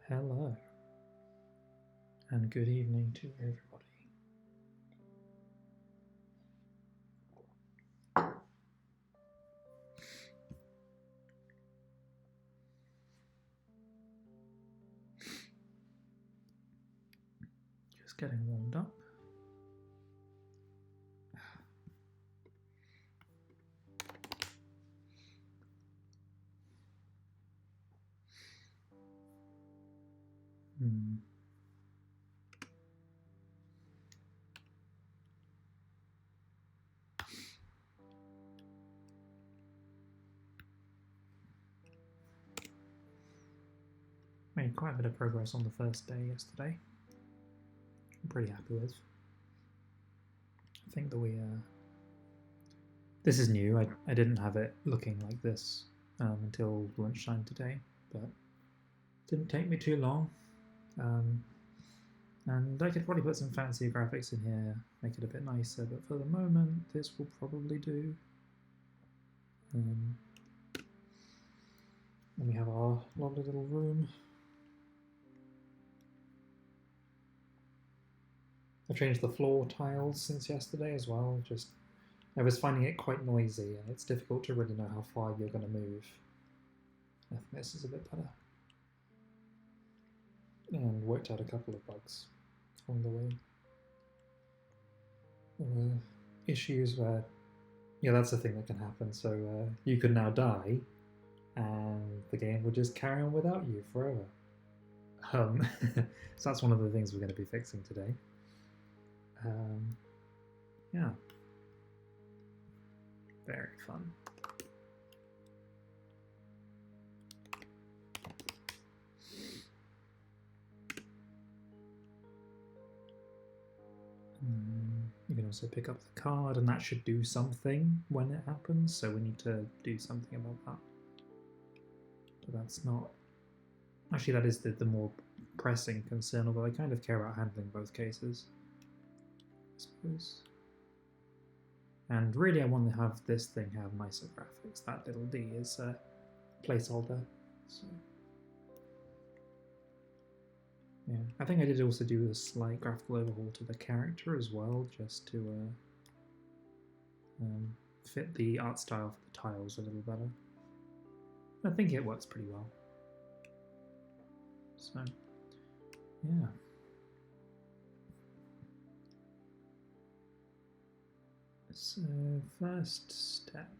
Hello, and good evening to everybody. Just getting warmed up. Made quite a bit of progress on the first day yesterday. I'm pretty happy with. I think that this is new. I didn't have it looking like this until lunchtime today, but it didn't take me too long. And I could probably put some fancy graphics in here, make it a bit nicer, but for the moment this will probably do. And we have our lovely little room. I've changed the floor tiles since yesterday as well. I was finding it quite noisy, and it's difficult to really know how far you're going to move. I think this is a bit better. And worked out a couple of bugs along the way. There were issues where, yeah, that's the thing that can happen. So you could now die, and the game will just carry on without you forever. So that's one of the things we're going to be fixing today. Yeah. Very fun. You can also pick up the card, and that should do something when it happens, so we need to do something about that. But that's not... Actually, that is the more pressing concern, although I kind of care about handling both cases, I suppose. And really I want to have this thing have nicer graphics. That little D is a placeholder. So yeah, I think I did also do a slight graphical overhaul to the character as well, just to fit the art style for the tiles a little better. I think it works pretty well. So yeah. So first step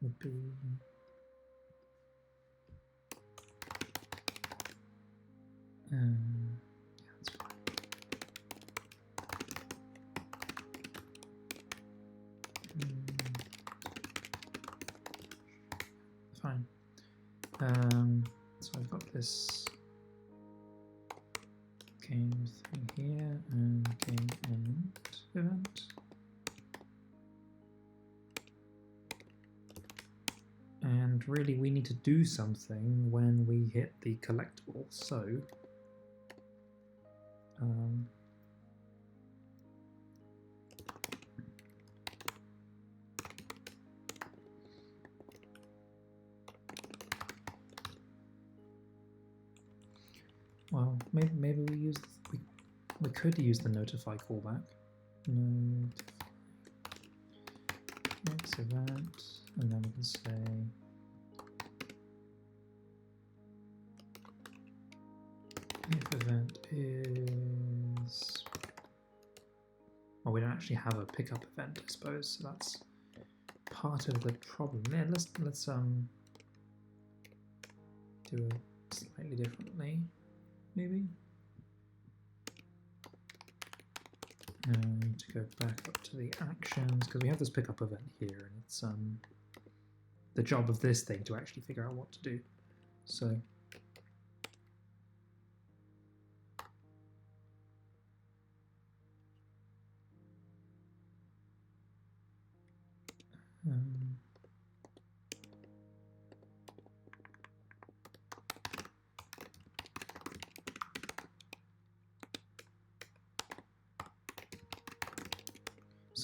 would be yeah, that's fine. Fine. So I've got this game thing here and game end event. And really we need to do something when we hit the collectible, so well, maybe we could use the notify callback. Next event, and then we can say if event is, well, we don't actually have a pickup event, I suppose, so that's part of the problem. Yeah, let's do it slightly differently, maybe. And to go back up to the actions, because we have this pickup event here, and it's the job of this thing to actually figure out what to do. So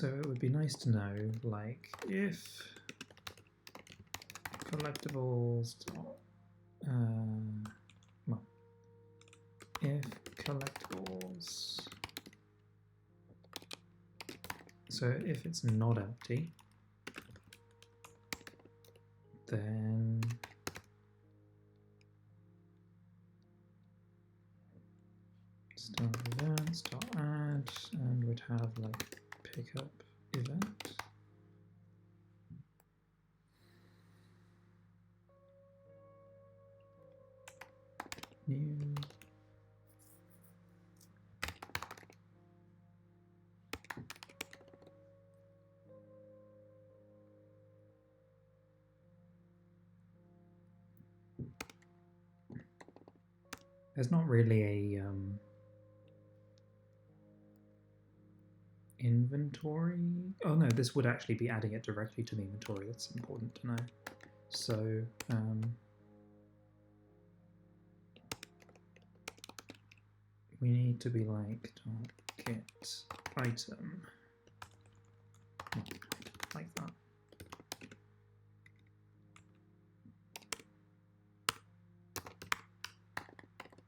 so it would be nice to know, like, if collectibles. Well, if collectibles. So if it's not empty, then start event, start add, and we'd have like pickup event. New. There's not really a inventory. Oh no, this would actually be adding it directly to the inventory. That's important to know. So we need to be like get item like that.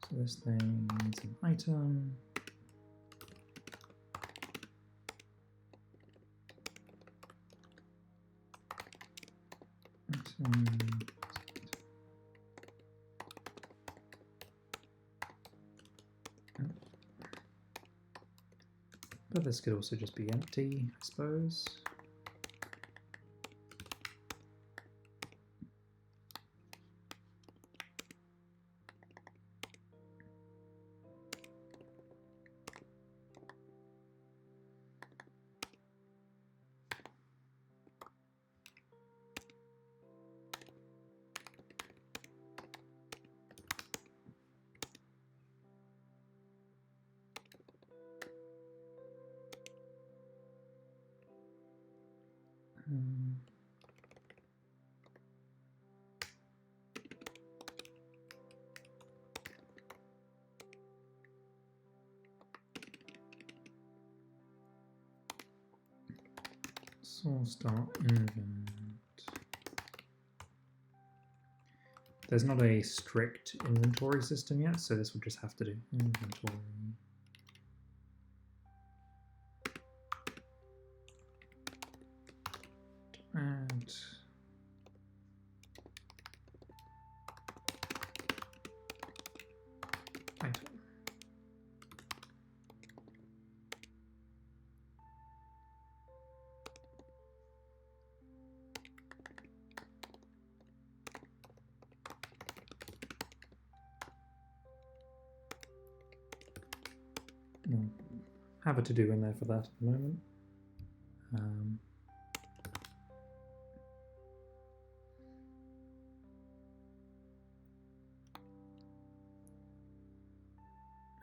So this thing needs an item. But this could also just be empty, I suppose. Start event. There's not a strict inventory system yet, so this will just have to do inventory. Add item. We'll have a to-do in there for that at the moment.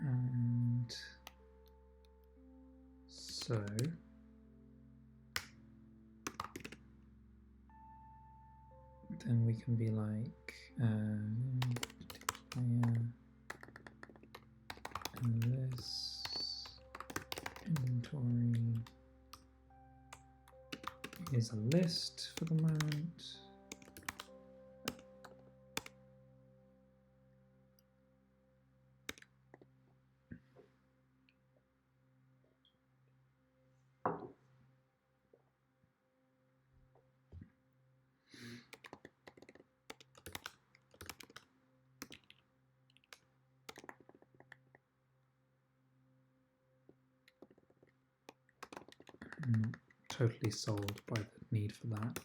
And so then we can be like and this inventory is a list for the moment. I'm not totally sold by the need for that.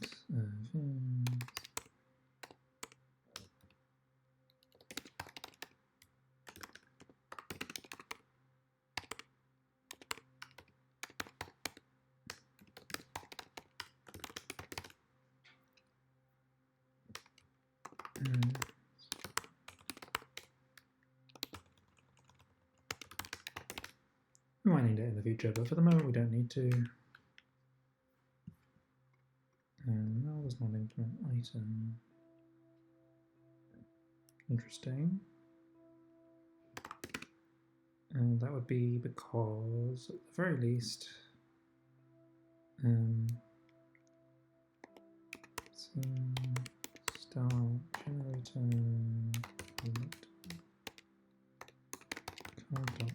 We might need it in the future, but for the moment we don't need to. That was not implement item. Interesting. And that would be because, at the very least, Start generator. Card dot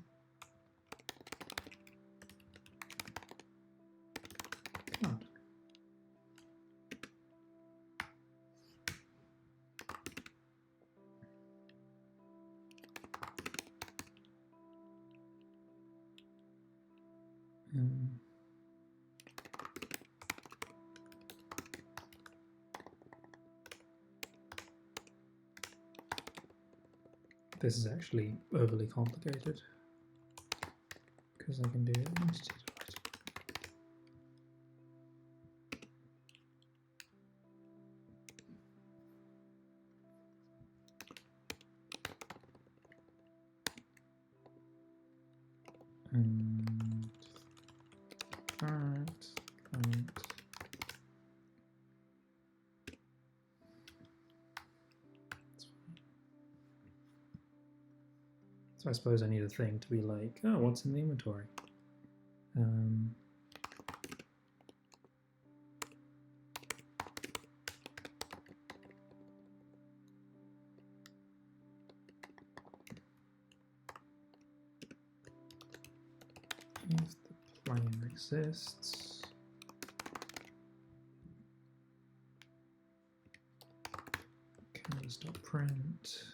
card. This is actually overly complicated because I can do entity delete. And alright. So I suppose I need a thing to be like, oh, what's in the inventory? If the player exists, canvas.print.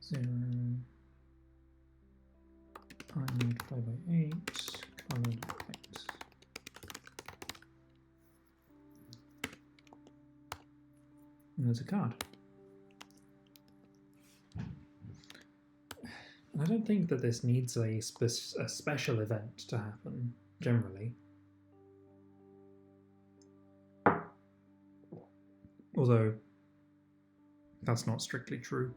Zero. I need 5x8. Colored white. And there's a card. I don't think that this needs a special event to happen, generally. Although, that's not strictly true.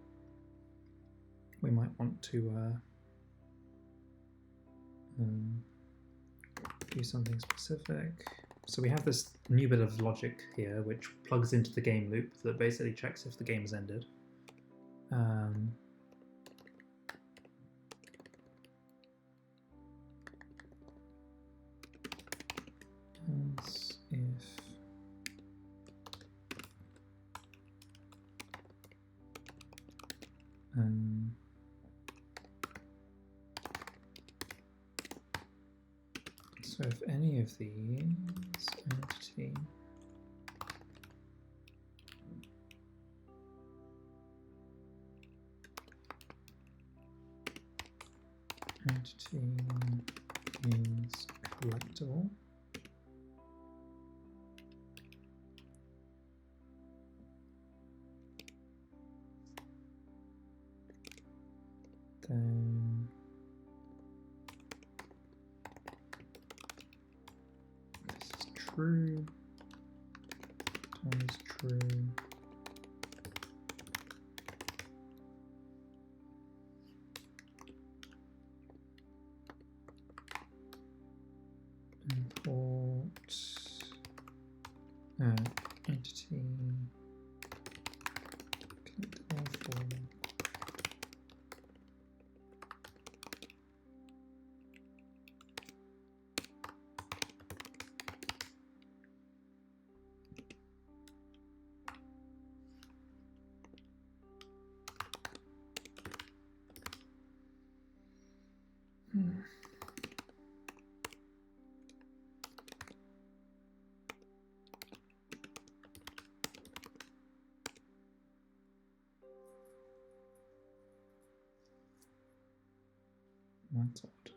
We might want to do something specific. So we have this new bit of logic here, which plugs into the game loop that basically checks if the game has ended. As if so if any of these entity is collectible, then this is true, that is true. Import entity collectible for that's odd.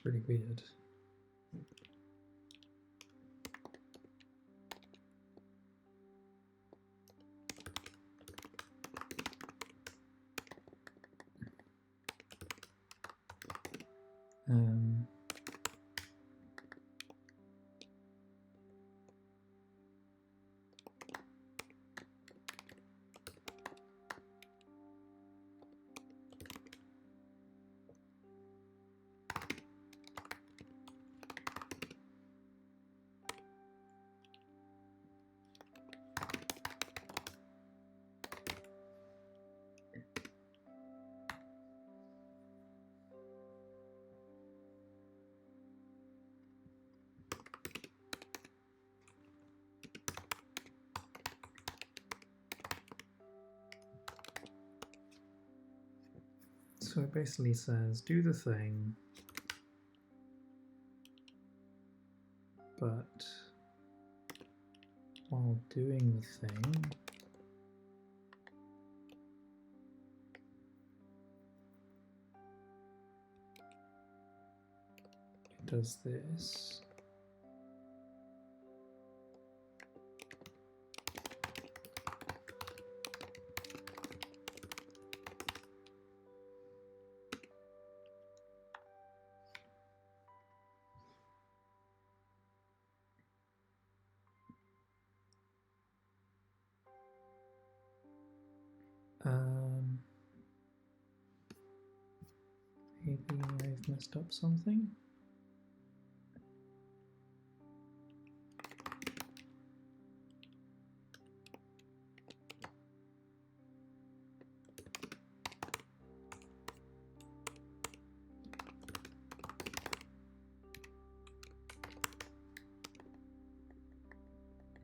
really weird. So it basically says, do the thing, but while doing the thing, it does this. Maybe I've messed up something.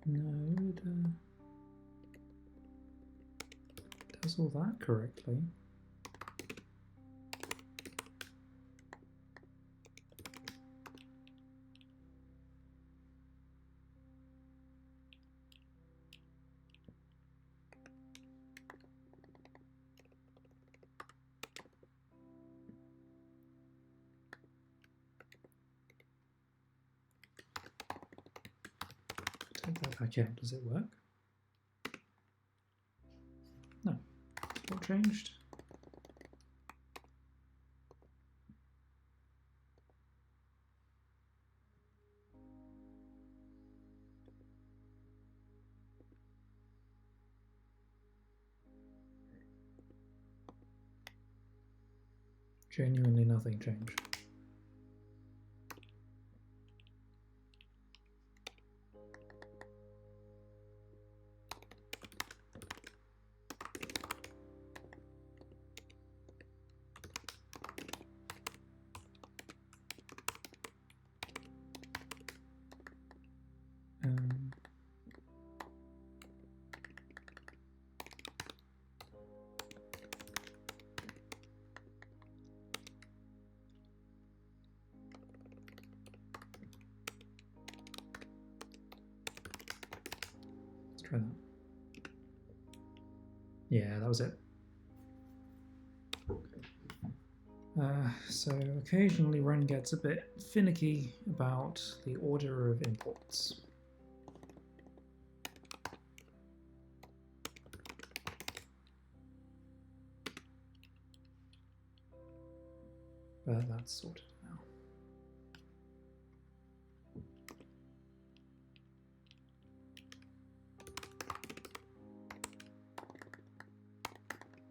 No, it does all that correctly. Take that back out. Does it work? No. What changed? Genuinely nothing changed. Let's try that. Yeah, that was it. So occasionally Run gets a bit finicky about the order of imports. But that's sorted now.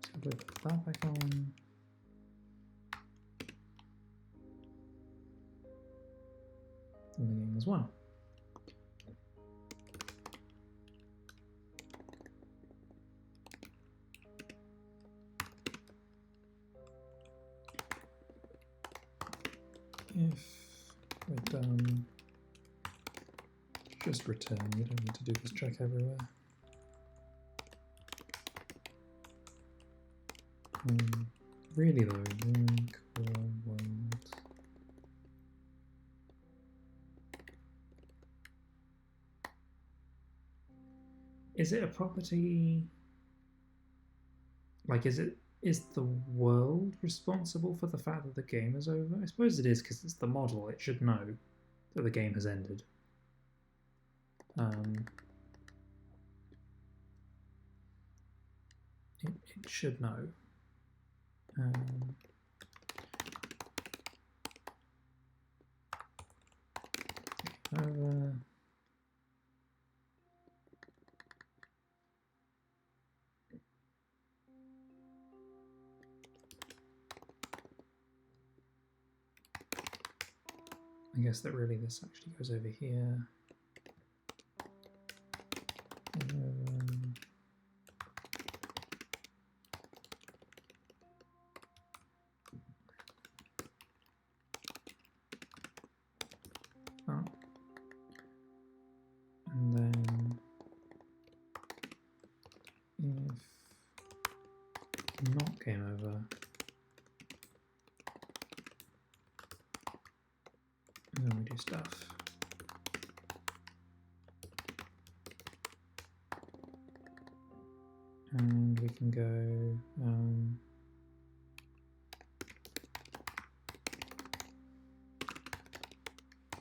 So we'll put that back on. And the game is won. If we're done, just return. You don't need to do this check everywhere. Really though, world. Is it a property? Like, is it is the world responsible for the fact that the game is over? I suppose it is because it's the model. It should know that the game has ended. It should know. Over. I guess that really this actually goes over here. And then if not game over, and then we do stuff. And we can go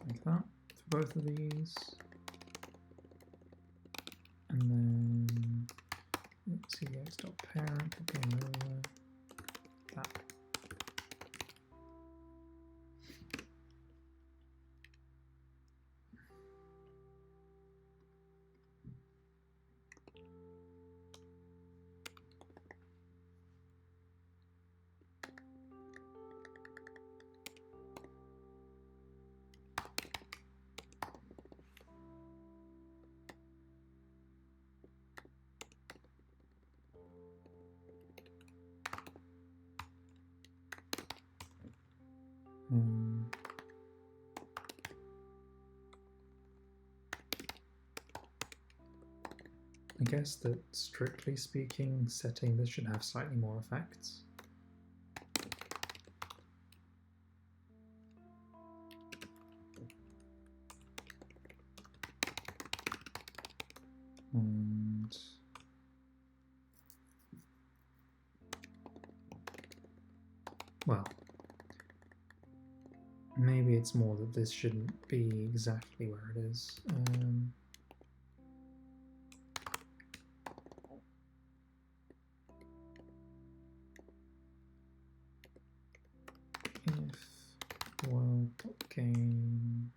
like that for both of these. And then let's see x.parent game over that. I guess that strictly speaking, setting this should have slightly more effects. And well, maybe it's more that this shouldn't be exactly where it is. If world.game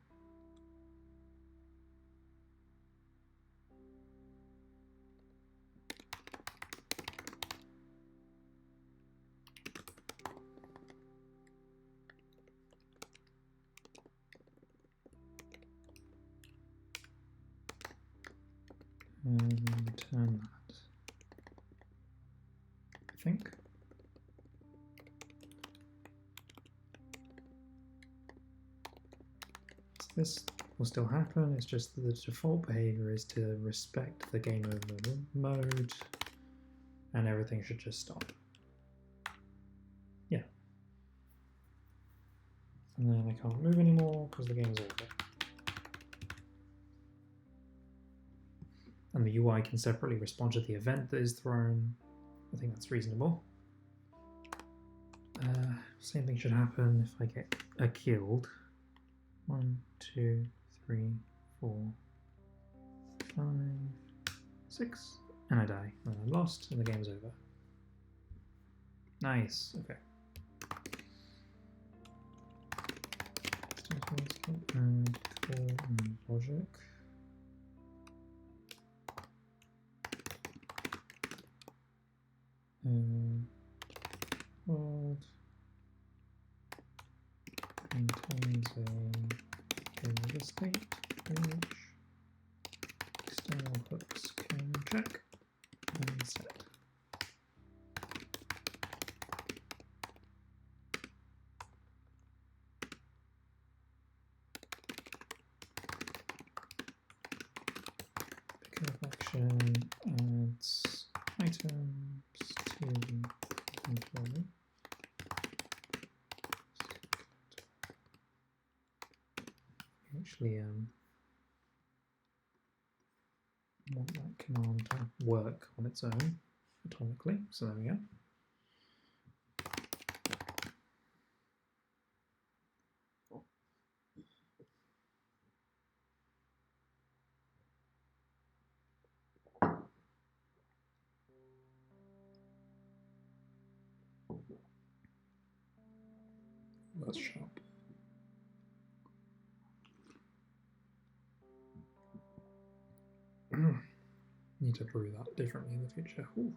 and return that, I think. So this will still happen, it's just that the default behavior is to respect the game over mode, and everything should just stop. Yeah. And then I can't move anymore because the game is over. And the UI can separately respond to the event that is thrown. I think that's reasonable. Same thing should happen if I get killed. 1, 2, 3, 4, 5, 6, and I die. And I lost, and the game's over. Nice. Okay. And logic. World maintains a game state which external hooks can check and set. Pickup action adds items to inventory. Actually want that command to work on its own atomically, so there we go. That's sharp. Need to brew that differently in the future. Ooh.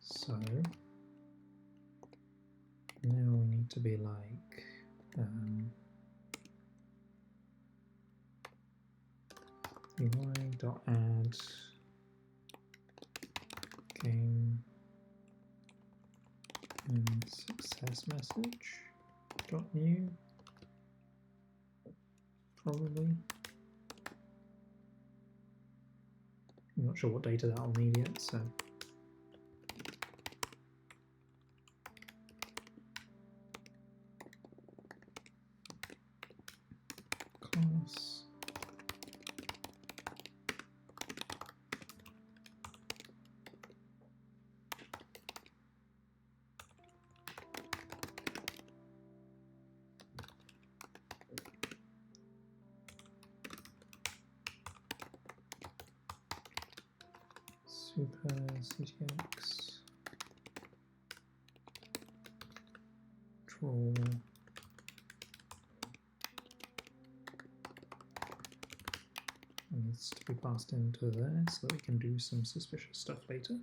So now we need to be like UI.add game and success message .new probably. I'm not sure what data that'll need yet, so class super ctx draw needs to be passed into there so that we can do some suspicious stuff later.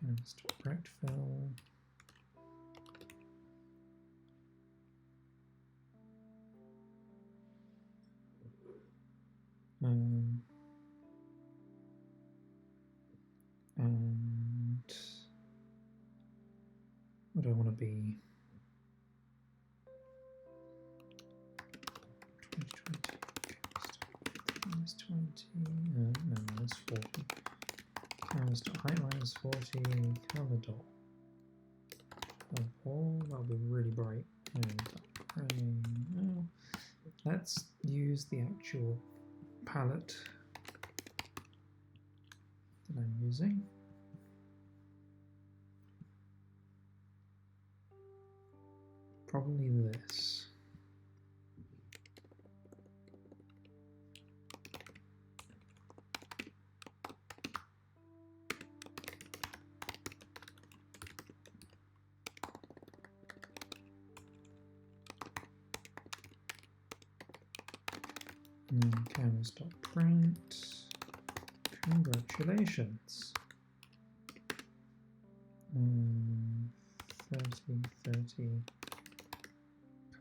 Canvas direct fill. And what do I want to be? 2020, no, minus 40. Canvas dot height minus 40, color dot purple, that'll be really bright. And no. Let's use the actual palette that I'm using. Probably this. And then canvas.print. Congratulations. 30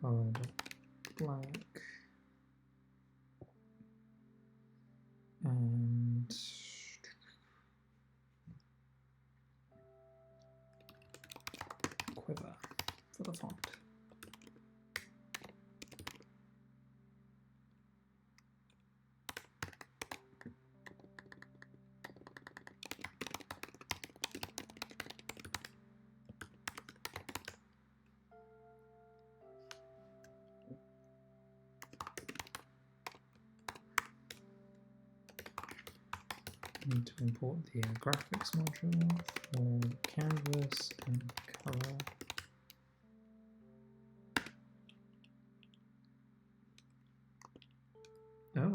color black and quiver for the font. Need to import the graphics module for canvas and color. Oh.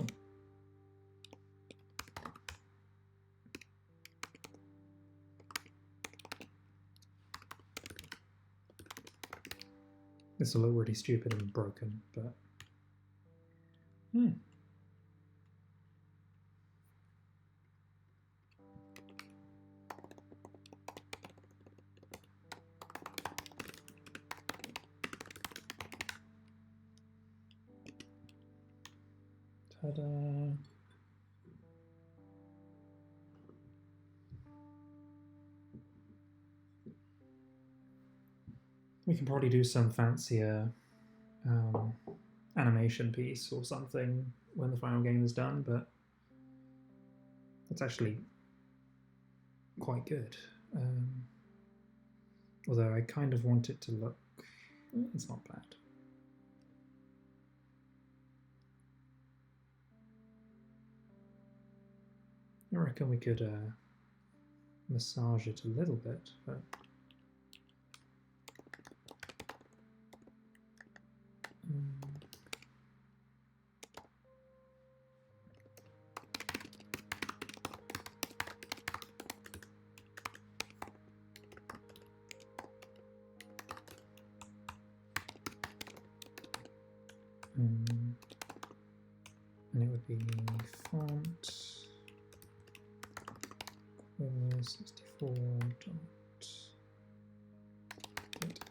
This is already stupid and broken, but ta-da. We can probably do some fancier animation piece or something when the final game is done, but it's actually quite good. Although I kind of want it to look, it's not bad. I reckon we could massage it a little bit, but and it would be font 64 dot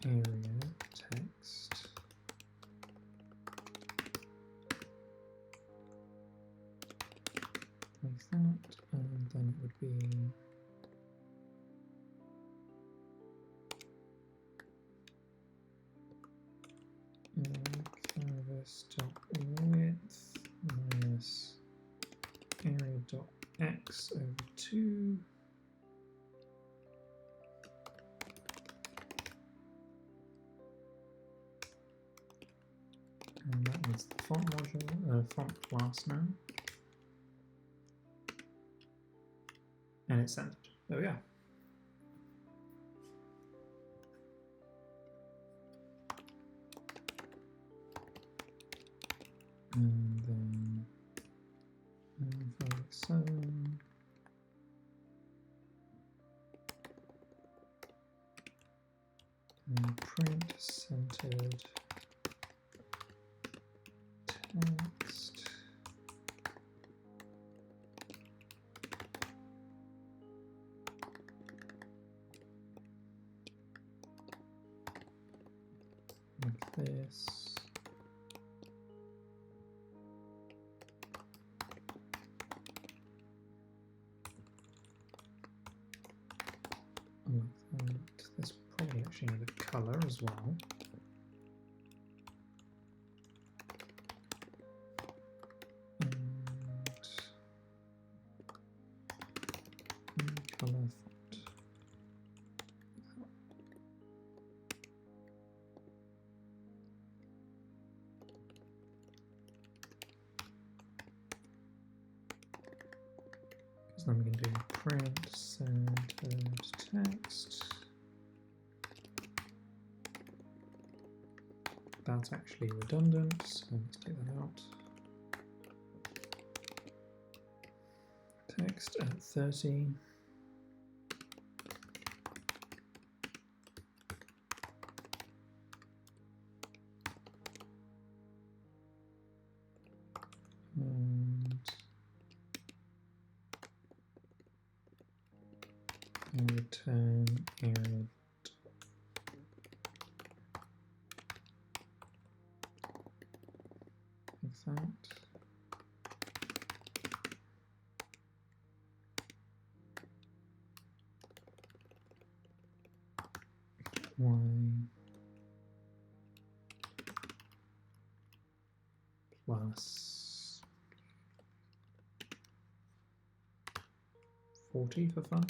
area text like that, and then it would be canvas dot width minus area dot x over 2. And that needs the font module, font class now. And it's centered. There we go. And then 507. And print centered text. Like this. Like that. This will probably actually need a color as well. And color font. Because then we can do print centered text. That's actually redundant, so let's take that out. Text at 30. And return area. Like that. Y plus 40 for fun.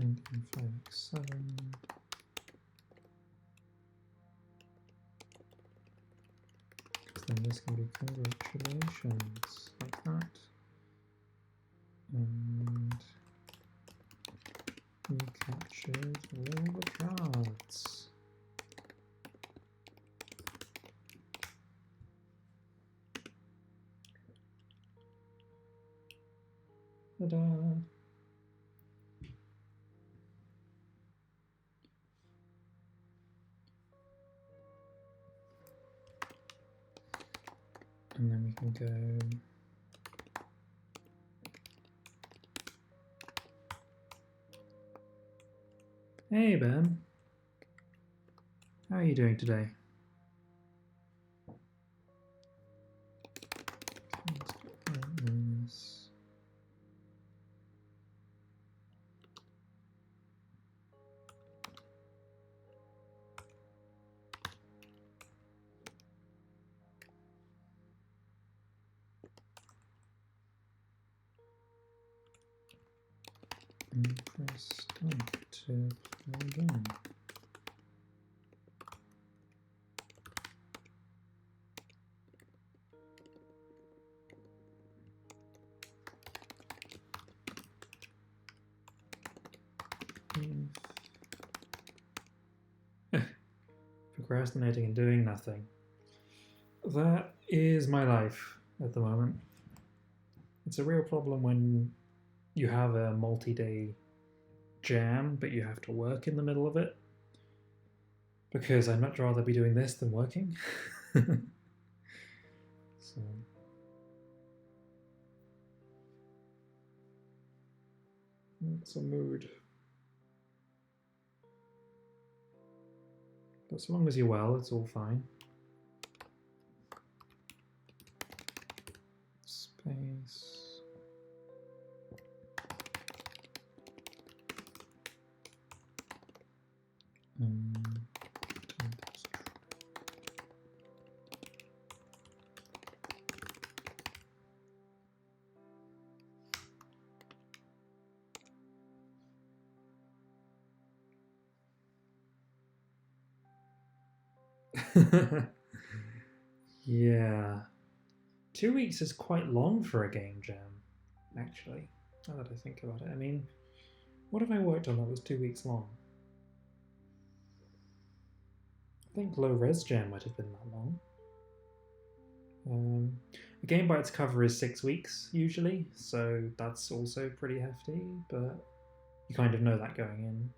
And 5x7. Because then this can be congratulations, like that. And we captured all the cards. Ta-da! And then we can go hey Ben, how are you doing today? Press start to play again. Procrastinating and doing nothing. That is my life at the moment. It's a real problem when you have a multi-day jam, but you have to work in the middle of it. Because I'd much rather be doing this than working. So. It's a mood. But so long as you're well, it's all fine. Space. Yeah. 2 weeks is quite long for a game jam, actually, now that I think about it. I mean, what have I worked on that was 2 weeks long? I think Low Res Jam might have been that long. A game by its cover is 6 weeks, usually, so that's also pretty hefty, but you kind of know that going in.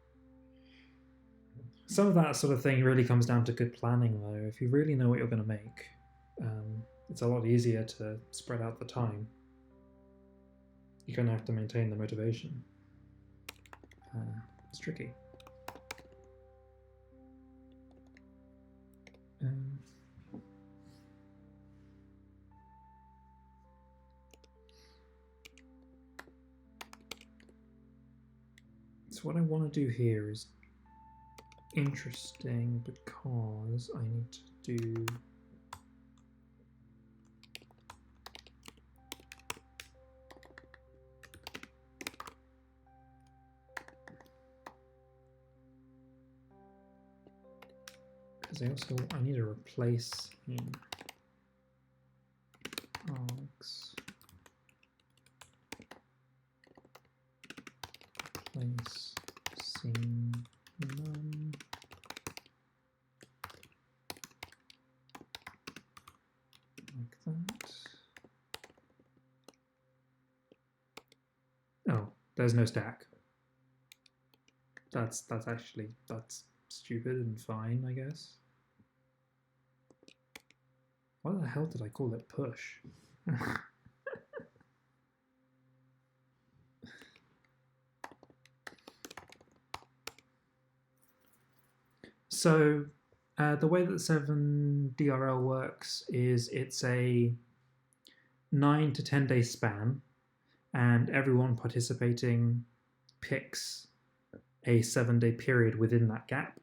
Some of that sort of thing really comes down to good planning, though. If you really know what you're going to make, it's a lot easier to spread out the time. You're going to have to maintain the motivation. It's tricky. So what I want to do here is interesting because I need to do I need to replace in args, replace scene none, like that. Oh, there's no stack. That's stupid and fine, I guess. Why the hell did I call it push? So the way that 7DRL works is it's a 9 to 10 day span, and everyone participating picks a 7-day period within that gap.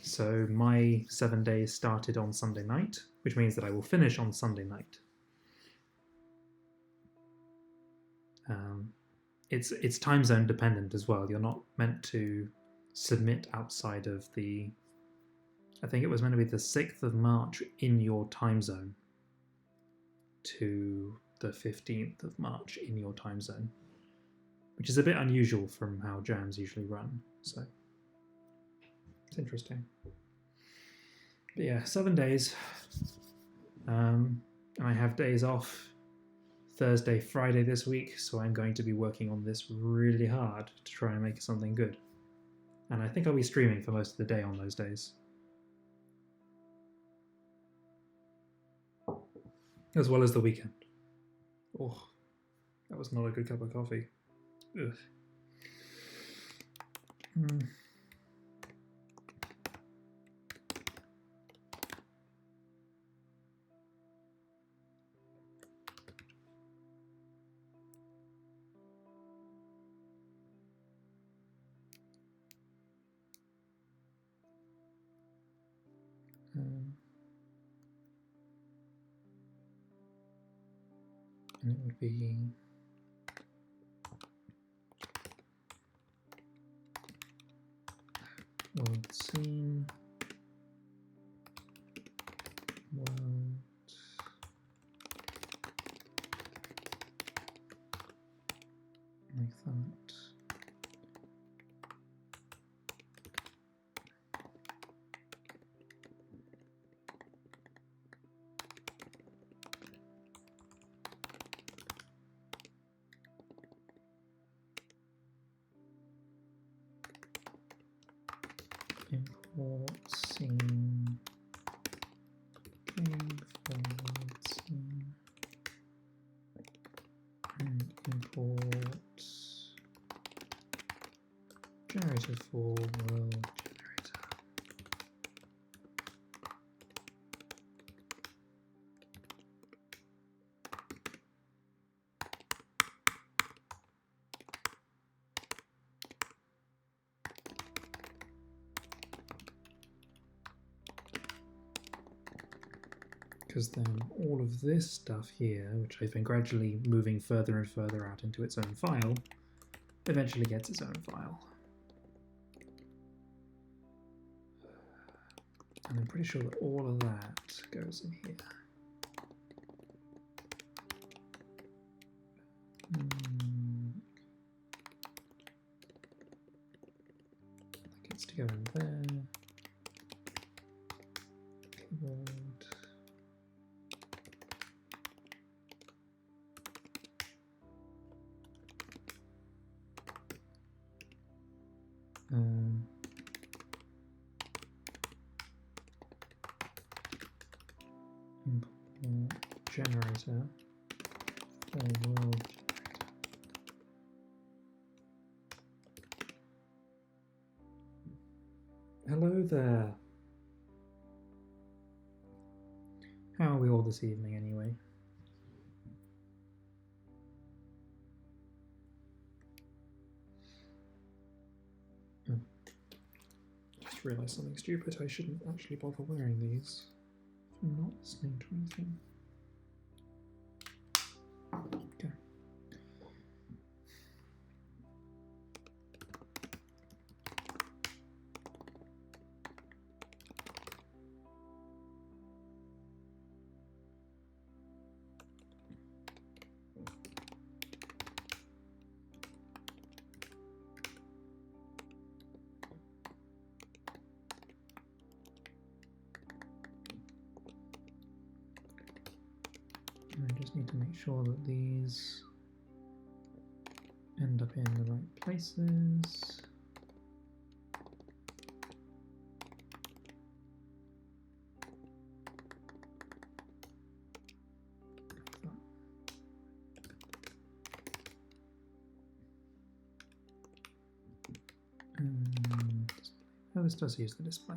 So my 7 days started on Sunday night, which means that I will finish on Sunday night. It's time zone dependent as well. You're not meant to submit outside of the, I think it was meant to be the 6th of March in your time zone to the 15th of March in your time zone, which is a bit unusual from how jams usually run. So it's interesting. But yeah, 7 days. I have days off Thursday, Friday this week, so I'm going to be working on this really hard to try and make something good. And I think I'll be streaming for most of the day on those days. As well as the weekend. Oh, that was not a good cup of coffee. Ugh. And it would be world scene, world, like that. Import scene, game for world scene, and import generator for world generator. Because then all of this stuff here, which I've been gradually moving further and further out into its own file, eventually gets its own file. And I'm pretty sure that all of that goes in here. That gets to go in there. Keyboard. Import generator for world generator. Hello there. How are we all this evening anyway? Just realised something stupid. I shouldn't actually bother wearing these if I'm not listening to anything. Okay. I just need to make sure that these end up in the right places. Oh, this does use the display.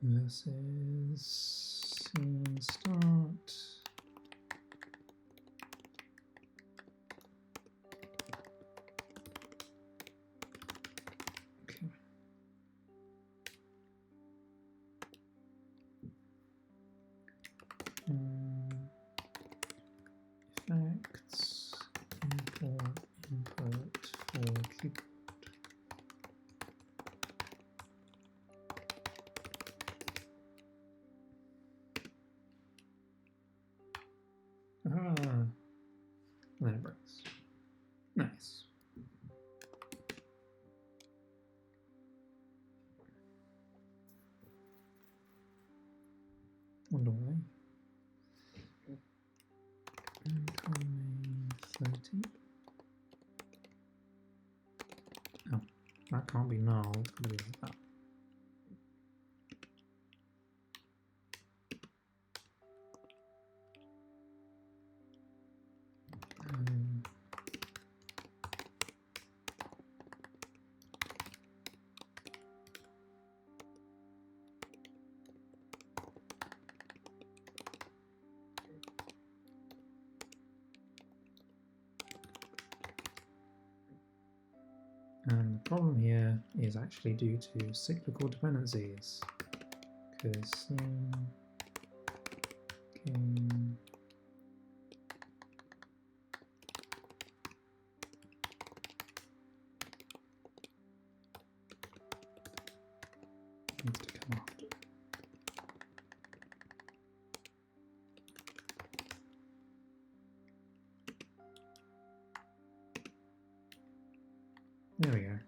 And this is scene start. Okay. Effects, import input for keyboard. And then it breaks. Nice. Wonder why. Incoming 30. Oh, that can't be null. It's gonna be like that. And the problem here is actually due to cyclical dependencies. Because game needs to come after. There we go.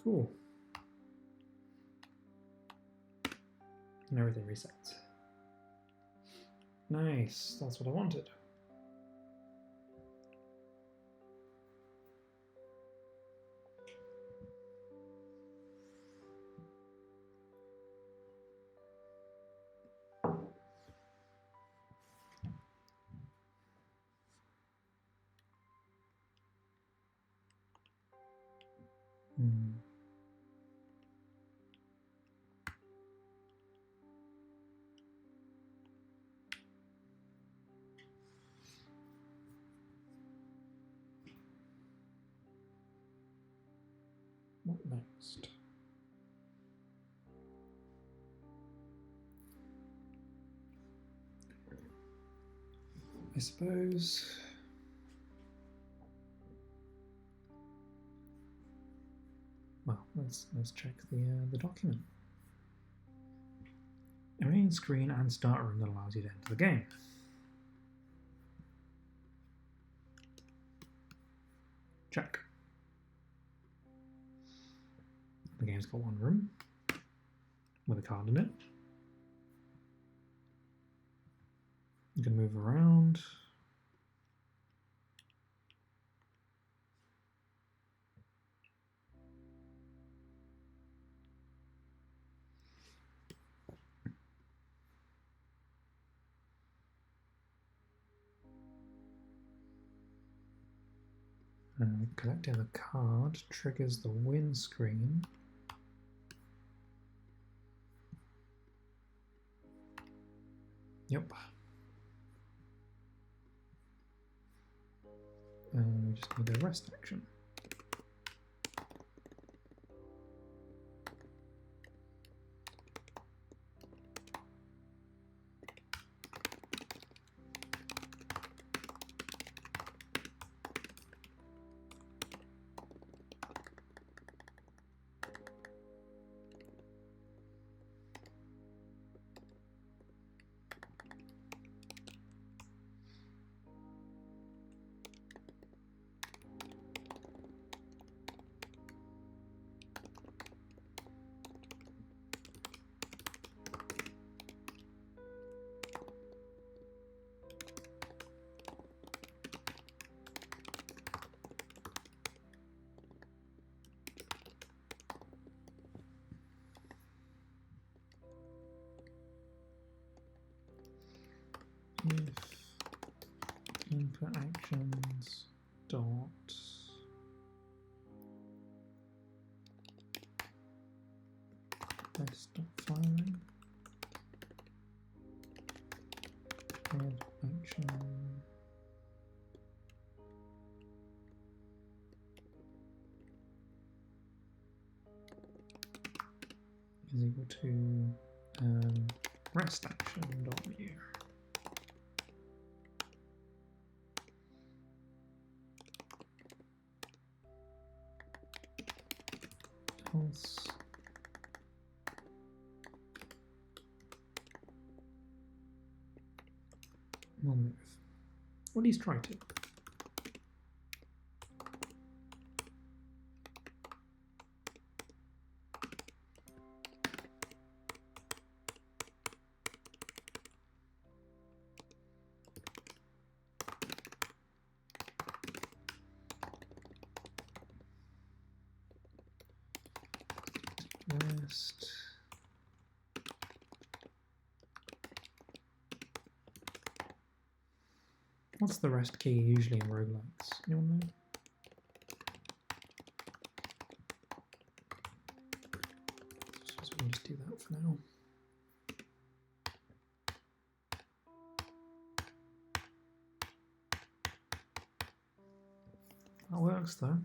Cool. And everything resets. Nice, that's what I wanted. What next? I suppose. Well, let's check the document. A main screen and start room that allows you to enter the game. Check. The game's got one room with a card in it. You can move around. Collecting the card triggers the win screen. Yep. And we just need a rest action. If input actions dot rest.firing head action is equal to rest action dot new. Else we'll move. Or at least try to. Rest. What's the rest key usually in roguelikes? Anyone know? So we'll just do that for now. That works though.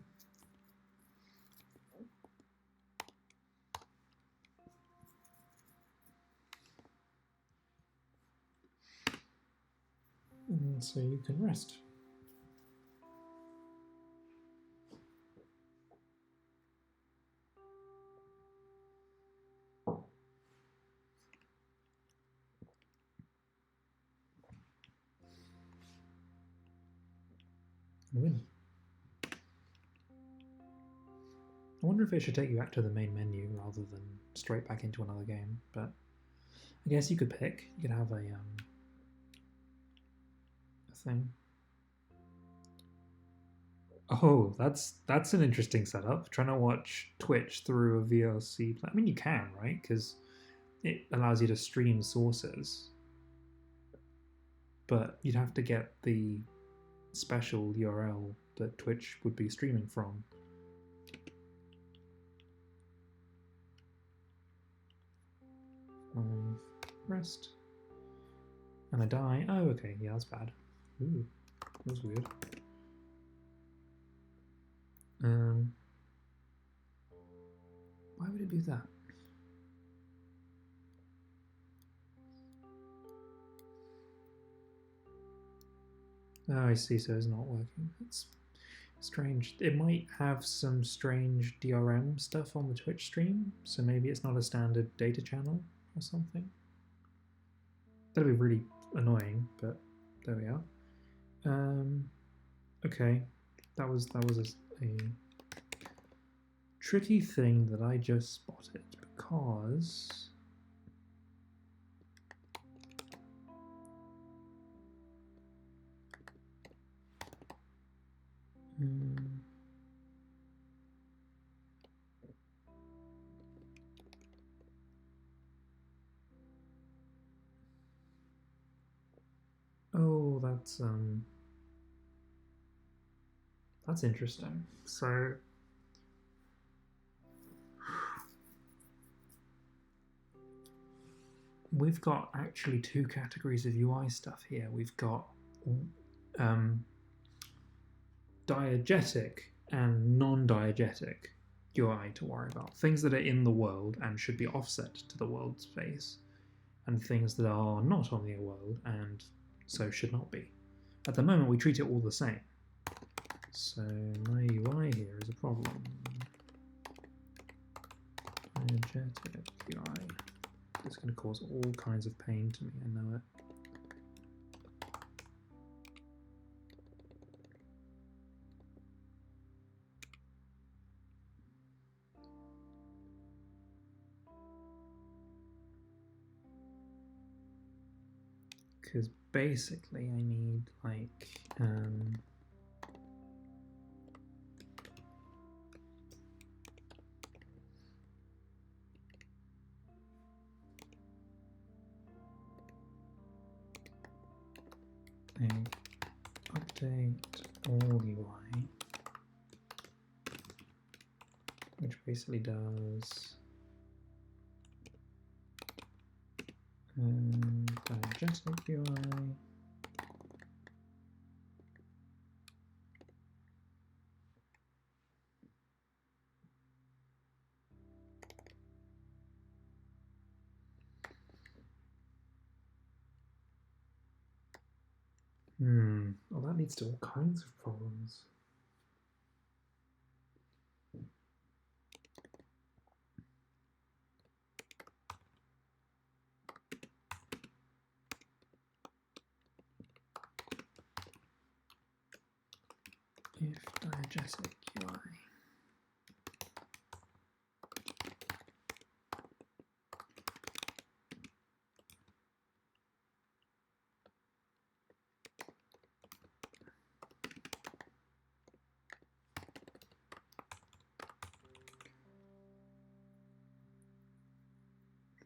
and so you can rest. Win. I wonder if it should take you back to the main menu rather than straight back into another game, but I guess you could pick. You could have a thing. Oh, that's an interesting setup. Trying to watch Twitch through a VLC. I mean, you can, right? Because it allows you to stream sources, but you'd have to get the special URL that Twitch would be streaming from. Rest. And I die. Oh, okay. Yeah, that's bad. Ooh, that was weird. Why would it do that? Oh, I see. So it's not working. That's strange. It might have some strange DRM stuff on the Twitch stream, so maybe it's not a standard data channel or something. That'd be really annoying, but there we are. Okay, that was a tricky thing that I just spotted because oh, that's interesting. So we've got actually two categories of UI stuff here. We've got diegetic and non-diegetic UI to worry about. Things that are in the world and should be offset to the world space, and things that are not on the world and so should not be. At the moment, we treat it all the same. So my UI here is a problem. Diegetic UI. It's going to cause all kinds of pain to me, I know it. Because basically I need like update all UI, which basically does diegetic UI. Well, that leads to all kinds of problems. If diegetic UI.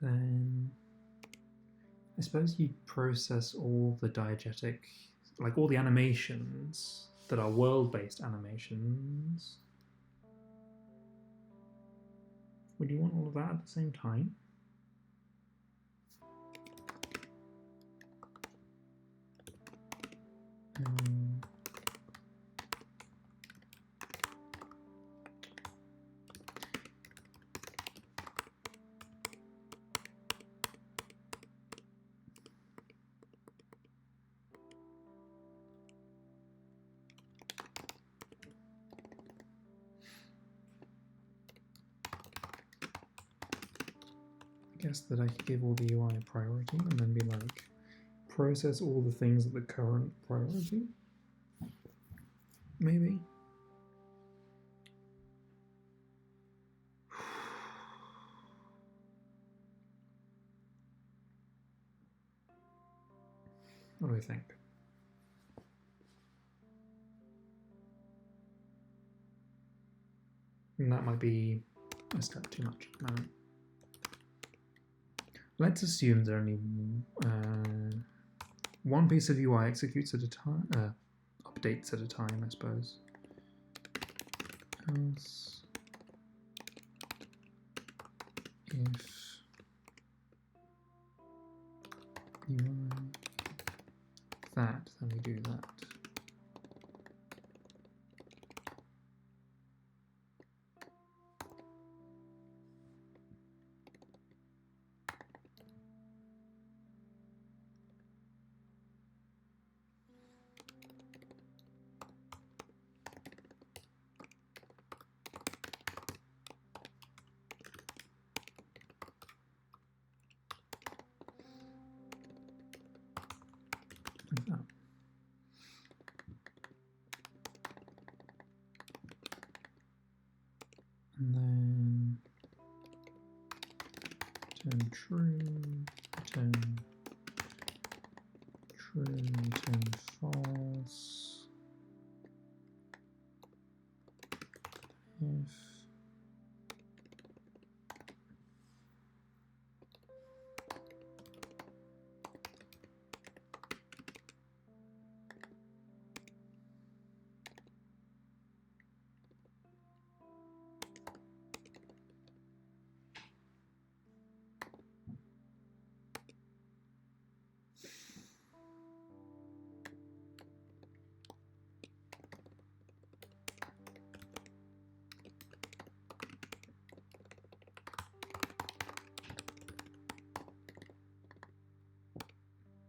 Then I suppose you process all the diegetic, like all the animations that are world-based animations. Would you want all of that at the same time? guess that I could give all the UI a priority and then be like, process all the things at the current priority. Maybe. What do I think? And that might be a step too much at the moment. Let's assume that only one piece of UI executes at a time, updates at a time, I suppose. Else, if UI that, then we do that. Like that. And then return true, return true, return false.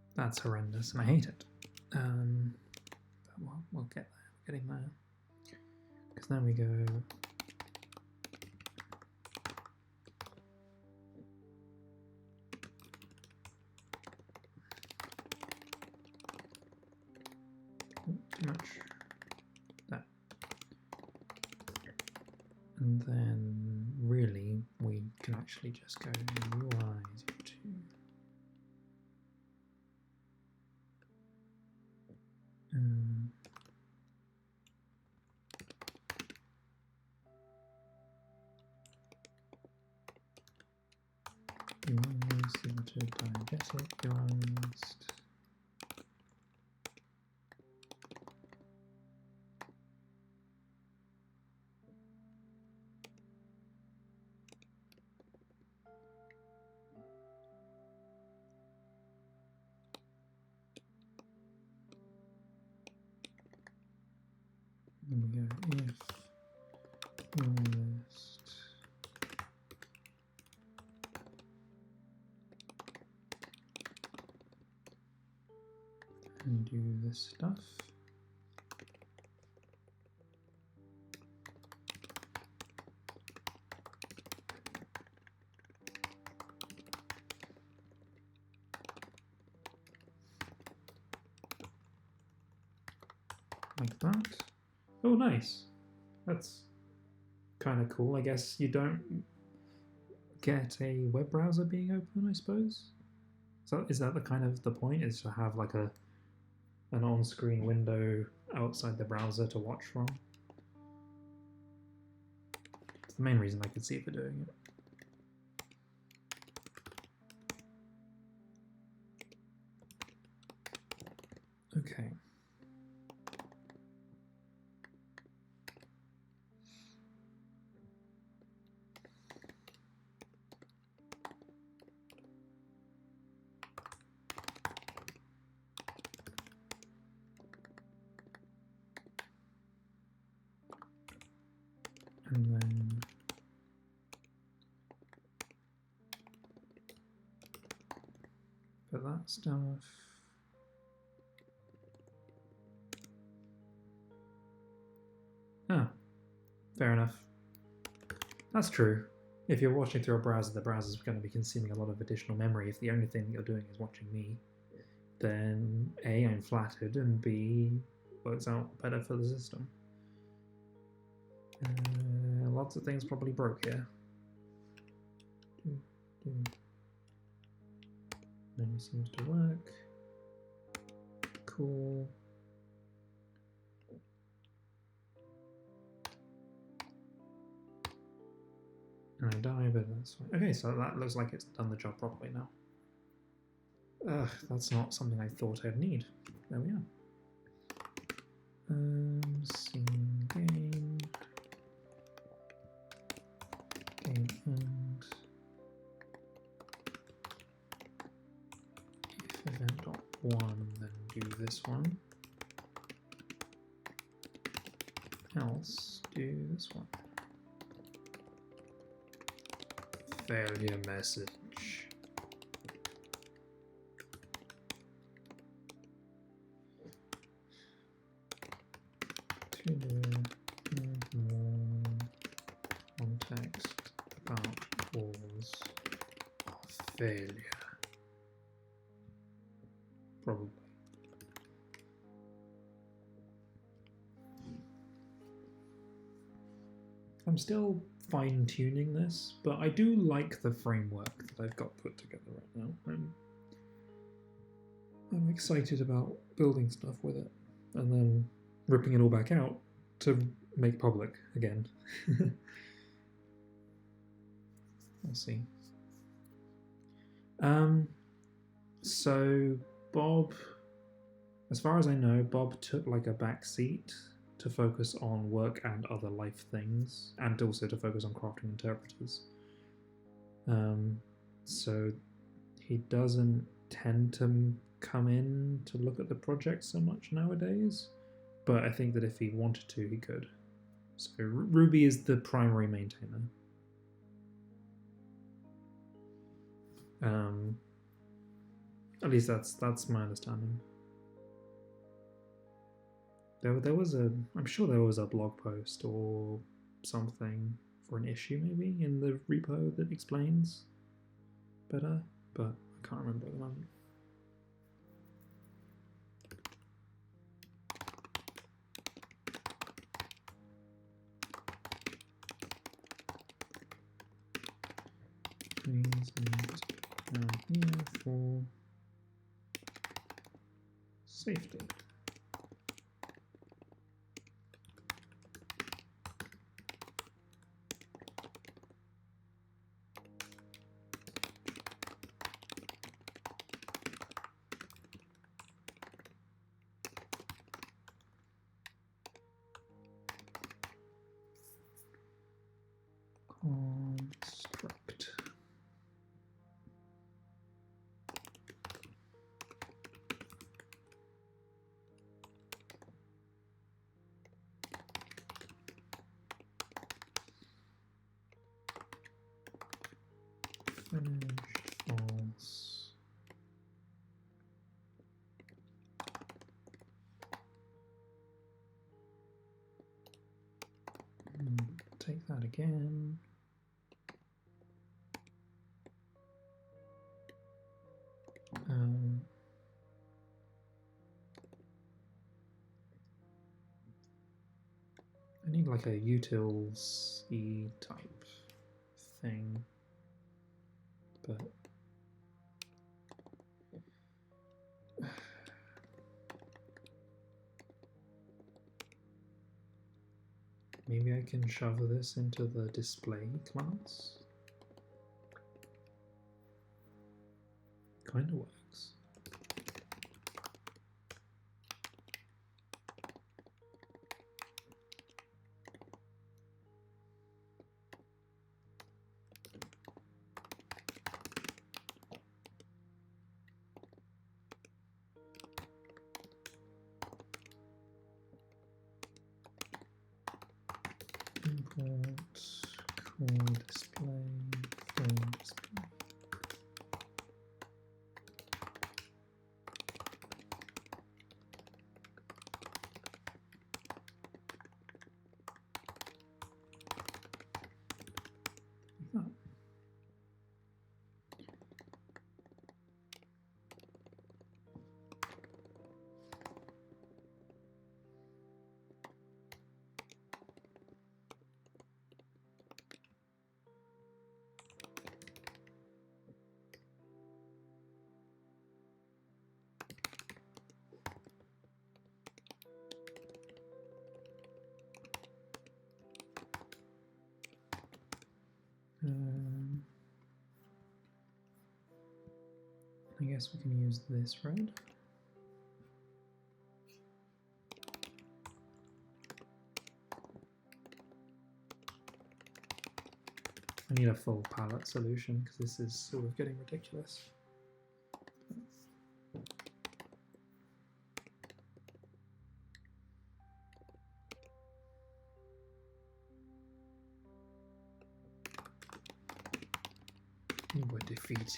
If that's horrendous, and I hate it. But we'll get there. We're getting there. Because then we go. Too much. That. And then really we can actually just go UI 02. UI limited diegetic list. Then we go if UI list and do this stuff. Like that. Oh, nice. That's kind of cool. I guess you don't get a web browser being open, I suppose. So is that the kind of the point, is to have like an on-screen window outside the browser to watch from? It's the main reason I could see for doing it. Okay. And then for that stuff. Ah, fair enough. That's true. if you're watching through a browser, the browser's going to be consuming a lot of additional memory. If the only thing that you're doing is watching me, then A, I'm flattered, and B, works out better for the system. Lots of things probably broke here. Menu seems to work. Cool. And I die, but that's fine. Okay, so that looks like it's done the job properly now. Ugh, that's not something I thought I'd need. There we are. Scene game. Game end. If event.1, then do this one. Else, do this one. Failure message. To more context about cause of failure. Probably. I'm still fine-tuning this, but I do like the framework that I've got put together right now. I'm excited about building stuff with it, and then ripping it all back out to make public again. We'll see. So Bob, as far as I know, Bob took like a back seat to focus on work and other life things, and also to focus on crafting interpreters. So he doesn't tend to come in to look at the project so much nowadays, but I think that if he wanted to, he could. So Ruby is the primary maintainer. At least that's my understanding. There was I'm sure there was a blog post or something for an issue maybe in the repo that explains better, but I can't remember at the moment. Please down here for safety. Construct. Finished false. Take that again. I need like a utils-y type thing, but maybe I can shove this into the display class. Kind of works. Import core display frame display. Like that. guess we can use this red. I need a full palette solution because this is sort of getting ridiculous. You were defeated.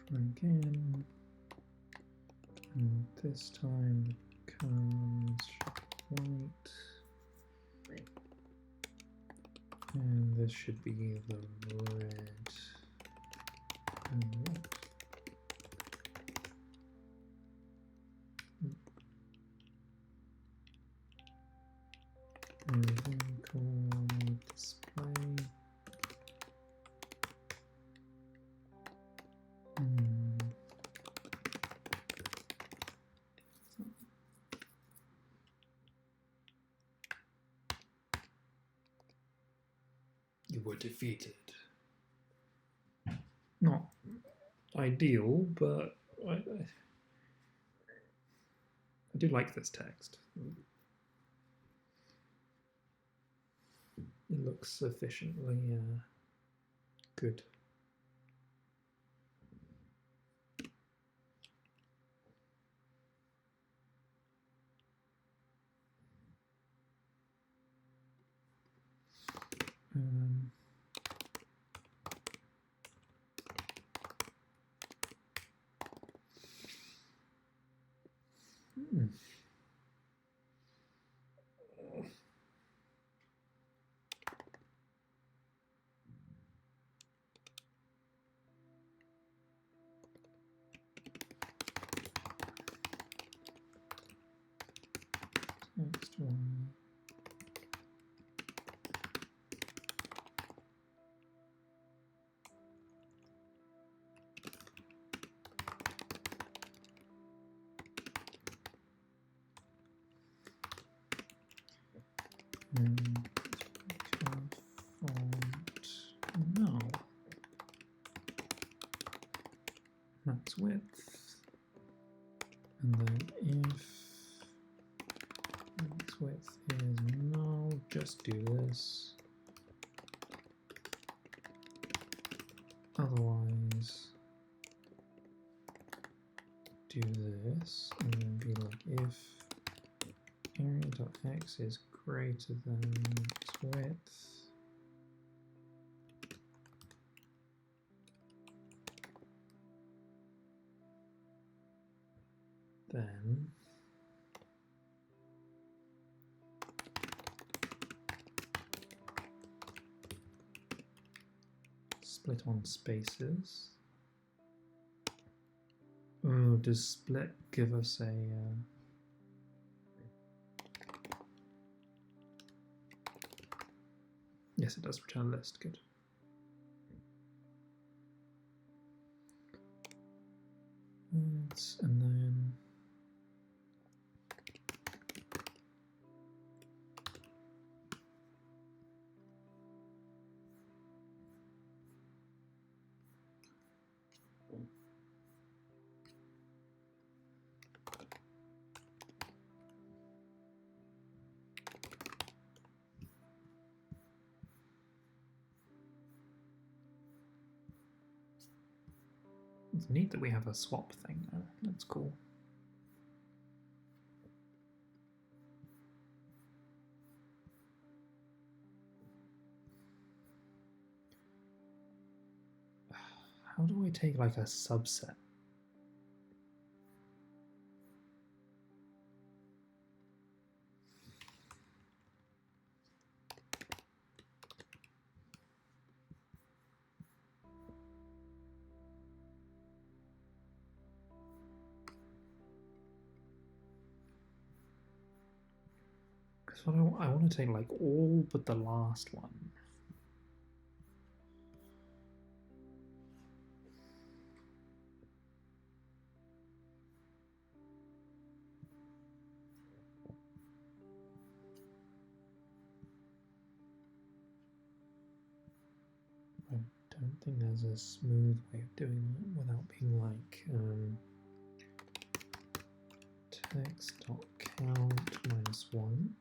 Try again. And this time comes white. And this should be the red. And red. And then call display. You were defeated. Not ideal, but I do like this text. It looks sufficiently good. Next one. Font no. Max width, and then if max width is null, just do this. Otherwise, do this, and then be like if area.x is greater than max width, then split on spaces. Oh, does split give us a yes, it does return a list. Good. And then it's neat that we have a swap thing there. That's cool. How do I take like a subset? So I want to take like all but the last one. I don't think there's a smooth way of doing that without being like text.count -1.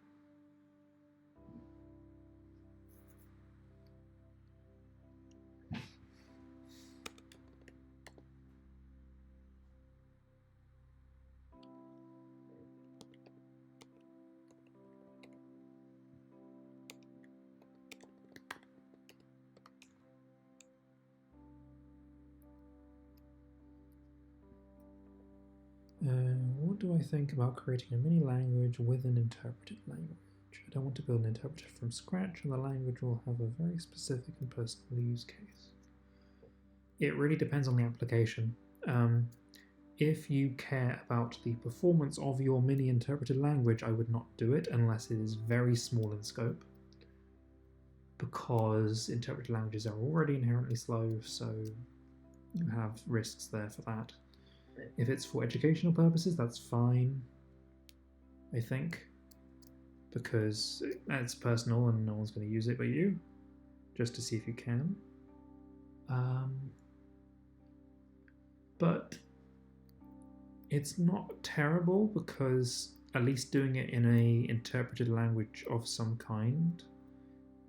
What do I think about creating a mini language with an interpreted language? I don't want to build an interpreter from scratch, and the language will have a very specific and personal use case. It really depends on the application. If you care about the performance of your mini interpreted language, I would not do it unless it is very small in scope, because interpreted languages are already inherently slow, so you have risks there for that. If it's for educational purposes, that's fine, I think, because it's personal and no one's going to use it but you, just to see if you can. But it's not terrible, because at least doing it in a interpreted language of some kind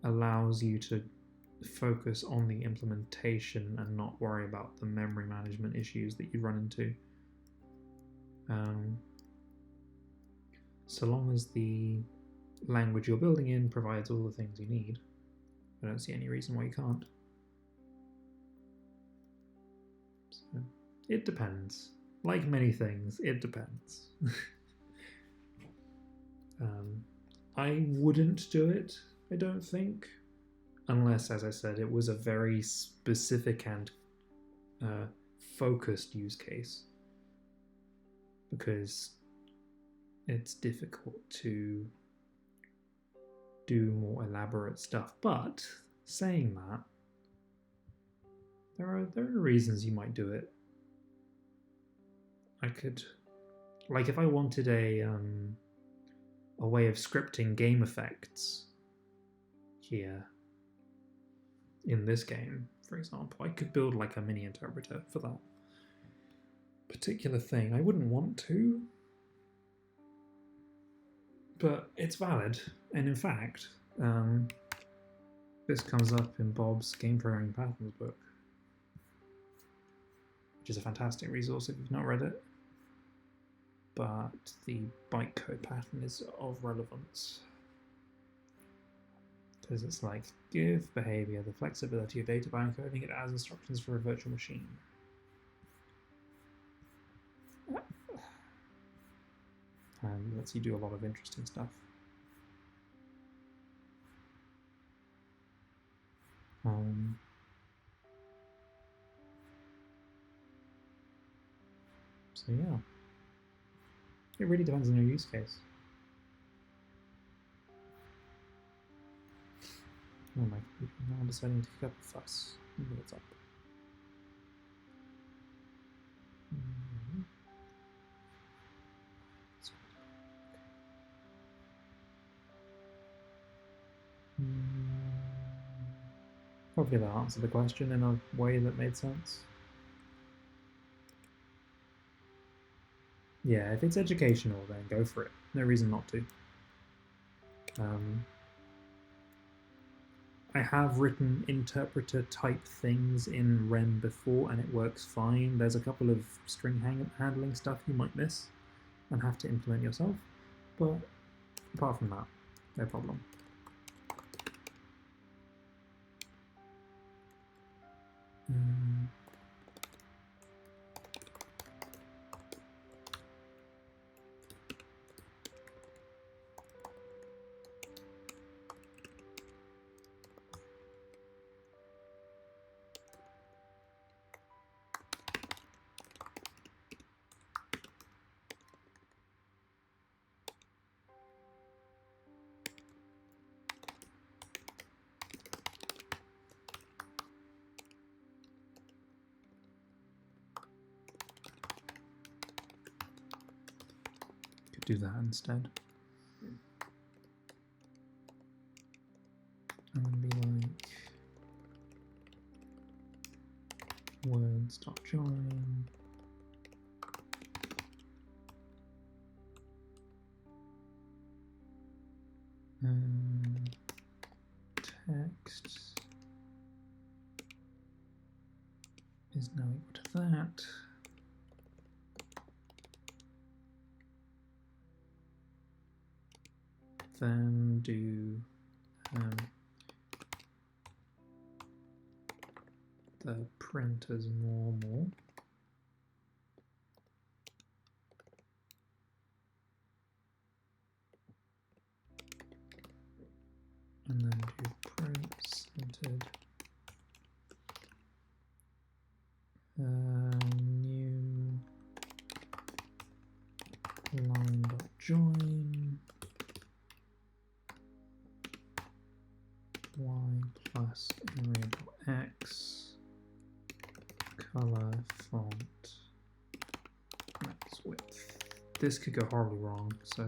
allows you to focus on the implementation and not worry about the memory management issues that you run into. So long as the language you're building in provides all the things you need, I don't see any reason why you can't. So, it depends. Like many things, it depends. I wouldn't do it, I don't think, unless, as I said, it was a very specific and focused use case, because it's difficult to do more elaborate stuff. But saying that, there are reasons you might do it. I could, like, if I wanted a way of scripting game effects here in this game, for example, I could build like a mini interpreter for that particular thing. I wouldn't want to, but it's valid. And in fact, this comes up in Bob's Game Programming Patterns book, which is a fantastic resource if you've not read it. But the bytecode pattern is of relevance, because it's like, give behavior the flexibility of data by encoding it as instructions for a virtual machine. And lets you do a lot of interesting stuff. So yeah, it really depends on your use case. Oh, my computer now deciding to kick up a fuss. What's up? Hopefully that answered the question in a way that made sense. Yeah, if it's educational, then go for it. No reason not to. I have written interpreter type things in Rem before, and it works fine. There's a couple of string handling stuff you might miss and have to implement yourself, but apart from that, no problem. do that instead. And be like words.join. Text is now equal to that. Then do the print as normal. And then do print centered new line.join y plus area.x color font max width. This could go horribly wrong, so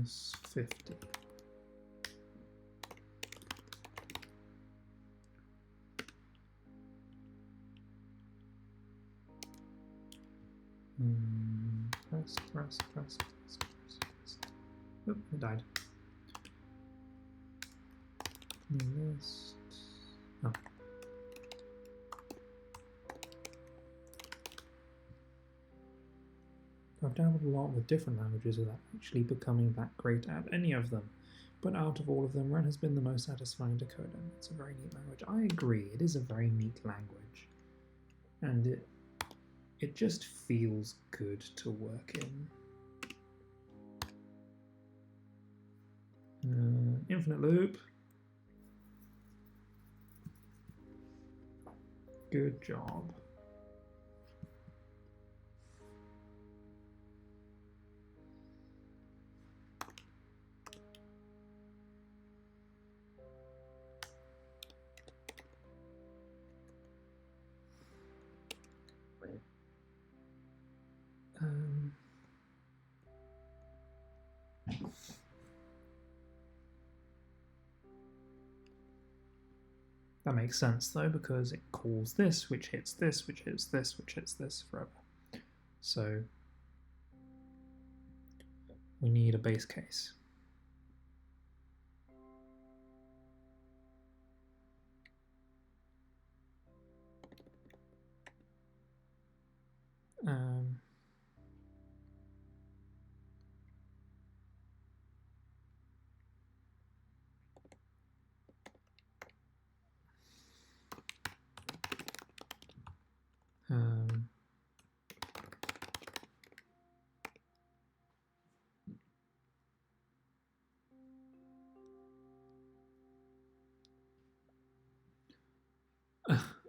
-50. Press. Oh, it died. New list. Oh. I've dabbled a lot with different languages without actually becoming that great at any of them. But out of all of them, Ren has been the most satisfying to code in. It's a very neat language. I agree, it is a very neat language. And it just feels good to work in. Infinite loop. Good job. That makes sense though, because it calls this, which hits this, which hits this, which hits this forever. So we need a base case.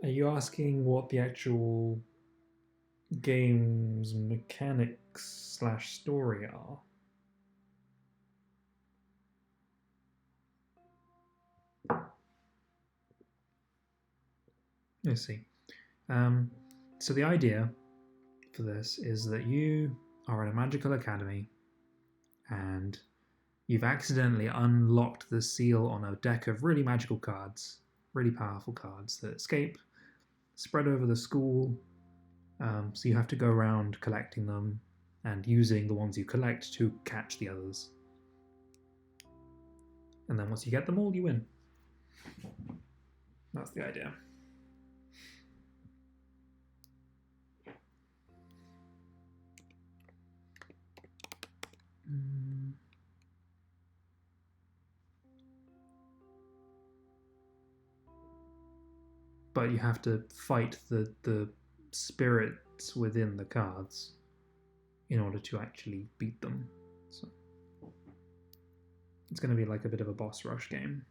Are you asking what the actual game's mechanics / story are? I see. So the idea for this is that you are in a magical academy and you've accidentally unlocked the seal on a deck of really magical cards, really powerful cards that escape, spread over the school. So you have to go around collecting them and using the ones you collect to catch the others. And then once you get them all, you win. That's the idea. But you have to fight the spirits within the cards in order to actually beat them. So it's going to be like a bit of a boss rush game.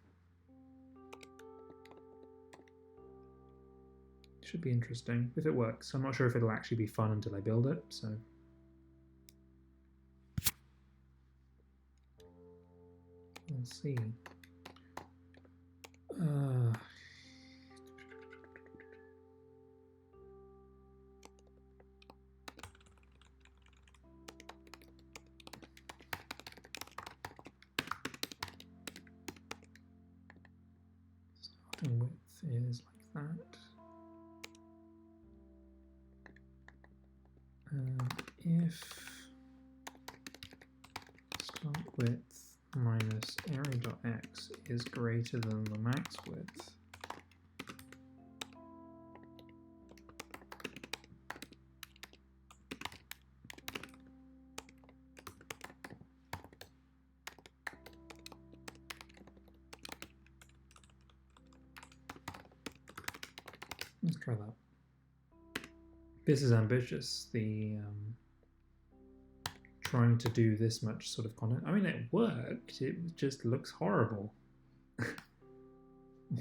Should be interesting if it works. I'm not sure if it'll actually be fun until I build it, so We'll see. Starting width is like that. If start width minus area.x is greater than the max width, let's try that. This is ambitious, the trying to do this much sort of content. I mean, it worked, it just looks horrible.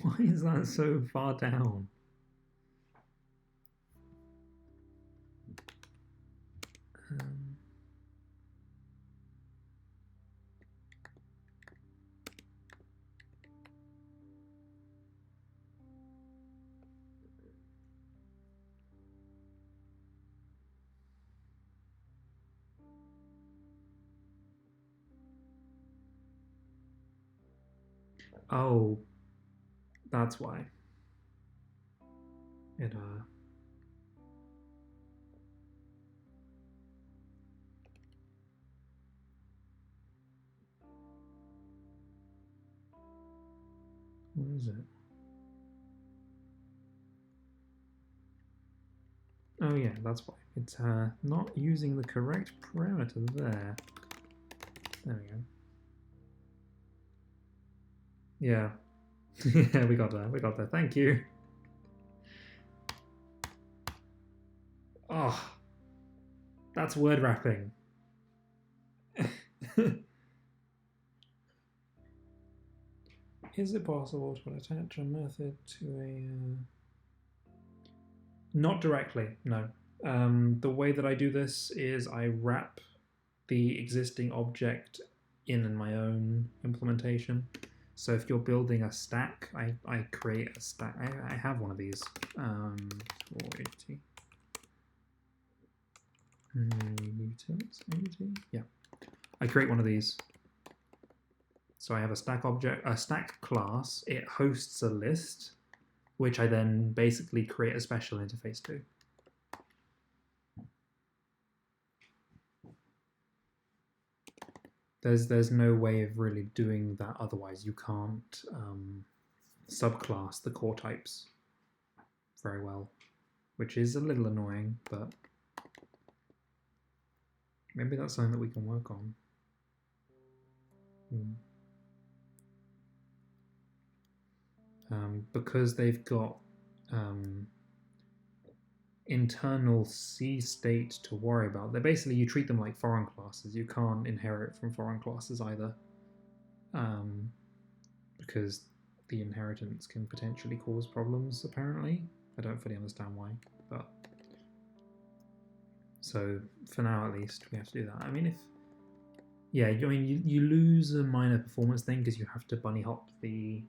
Why is that so far down? Oh, that's why. It what is it? Oh yeah, that's why. It's not using the correct parameter there. There we go. Yeah. Yeah, we got there. We got there. Thank you. Oh, that's word wrapping. Is it possible to attach a method to a... Not directly, no. The way that I do this is I wrap the existing object in my own implementation. So if you're building a stack, I create a stack. I have one of these. 480. Utils, yeah. I create one of these. So I have a stack object, a stack class. It hosts a list, which I then basically create a special interface to. There's no way of really doing that otherwise. You can't subclass the core types very well, which is a little annoying, but maybe that's something that we can work on. Because they've got internal C state to worry about. They're basically, you treat them like foreign classes. You can't inherit from foreign classes either, because the inheritance can potentially cause problems, apparently. I don't fully understand why, but so for now at least we have to do that. I mean, you lose a minor performance thing because you have to bunny hop the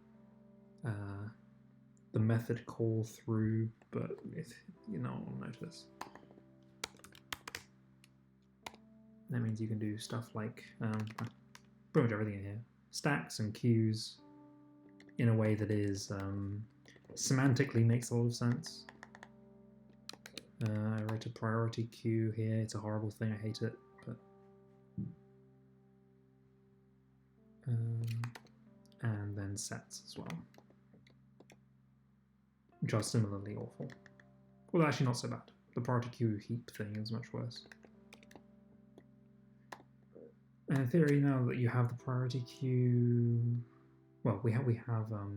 method call through, but if you know, notice that means you can do stuff like pretty much everything in here, stacks and queues, in a way that is semantically makes a lot of sense. I wrote a priority queue here. It's a horrible thing. I hate it, but and then sets as well, which are similarly awful. Well, actually not so bad. The priority queue heap thing is much worse. And in theory, now that you have the priority queue, well, we have a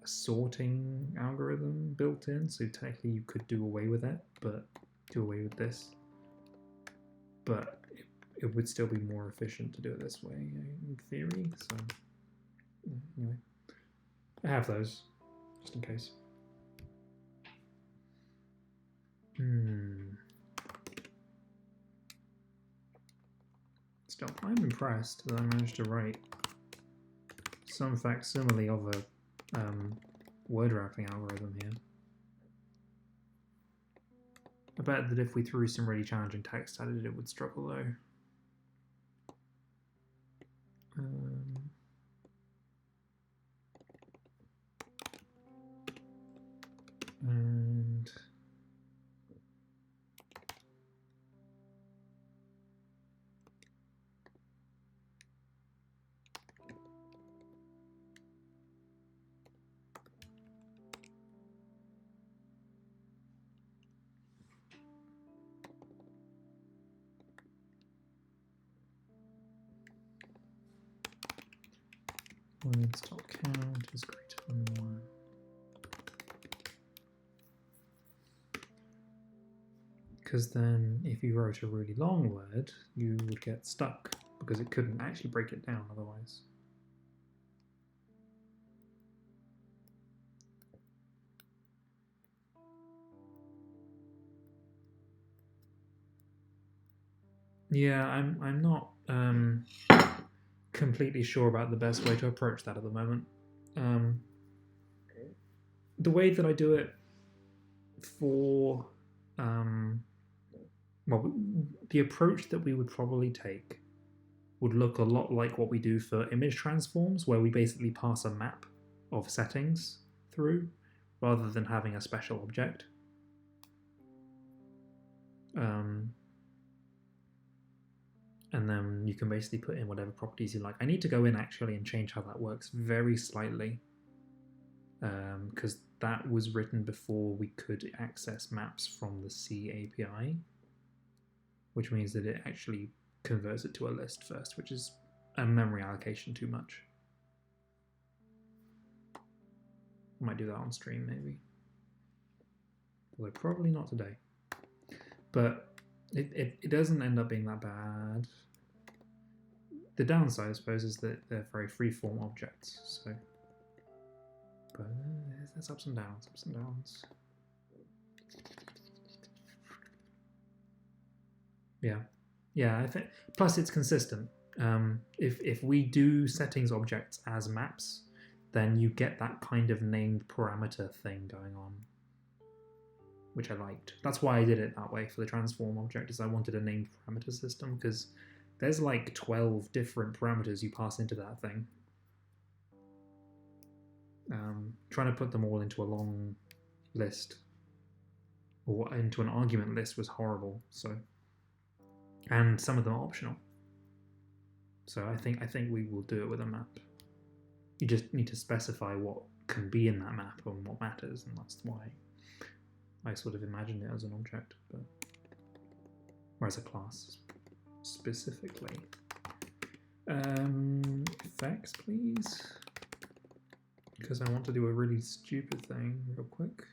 sorting algorithm built in, so technically you could do away with it, but do away with this. But it would still be more efficient to do it this way, in theory. So anyway, I have those just in case. Still, I'm impressed that I managed to write some facsimile of a word wrapping algorithm here. I bet that if we threw some really challenging text at it, it would struggle though. And words.count is greater than 1. Because then if you wrote a really long word, you would get stuck because it couldn't actually break it down otherwise. Yeah, I'm not completely sure about the best way to approach that at the moment. The way that I do it for well, the approach that we would probably take would look a lot like what we do for image transforms, where we basically pass a map of settings through rather than having a special object. And then you can basically put in whatever properties you like. I need to go in actually and change how that works very slightly, because that was written before we could access maps from the C API, which means that it actually converts it to a list first, which is a memory allocation too much. I might do that on stream maybe, although probably not today. But it doesn't end up being that bad. The downside, I suppose, is that they're very free-form objects. So, but there's ups and downs, ups and downs. Yeah. I think. Plus, it's consistent. If we do settings objects as maps, then you get that kind of named parameter thing going on, which I liked. That's why I did it that way for the transform object, is I wanted a named parameter system, because there's like 12 different parameters you pass into that thing. Trying to put them all into a long list or into an argument list was horrible. So, and some of them are optional. So I think we will do it with a map. You just need to specify what can be in that map and what matters, and that's why I sort of imagined it as an object, but or as a class specifically. Effects, please, because I want to do a really stupid thing real quick.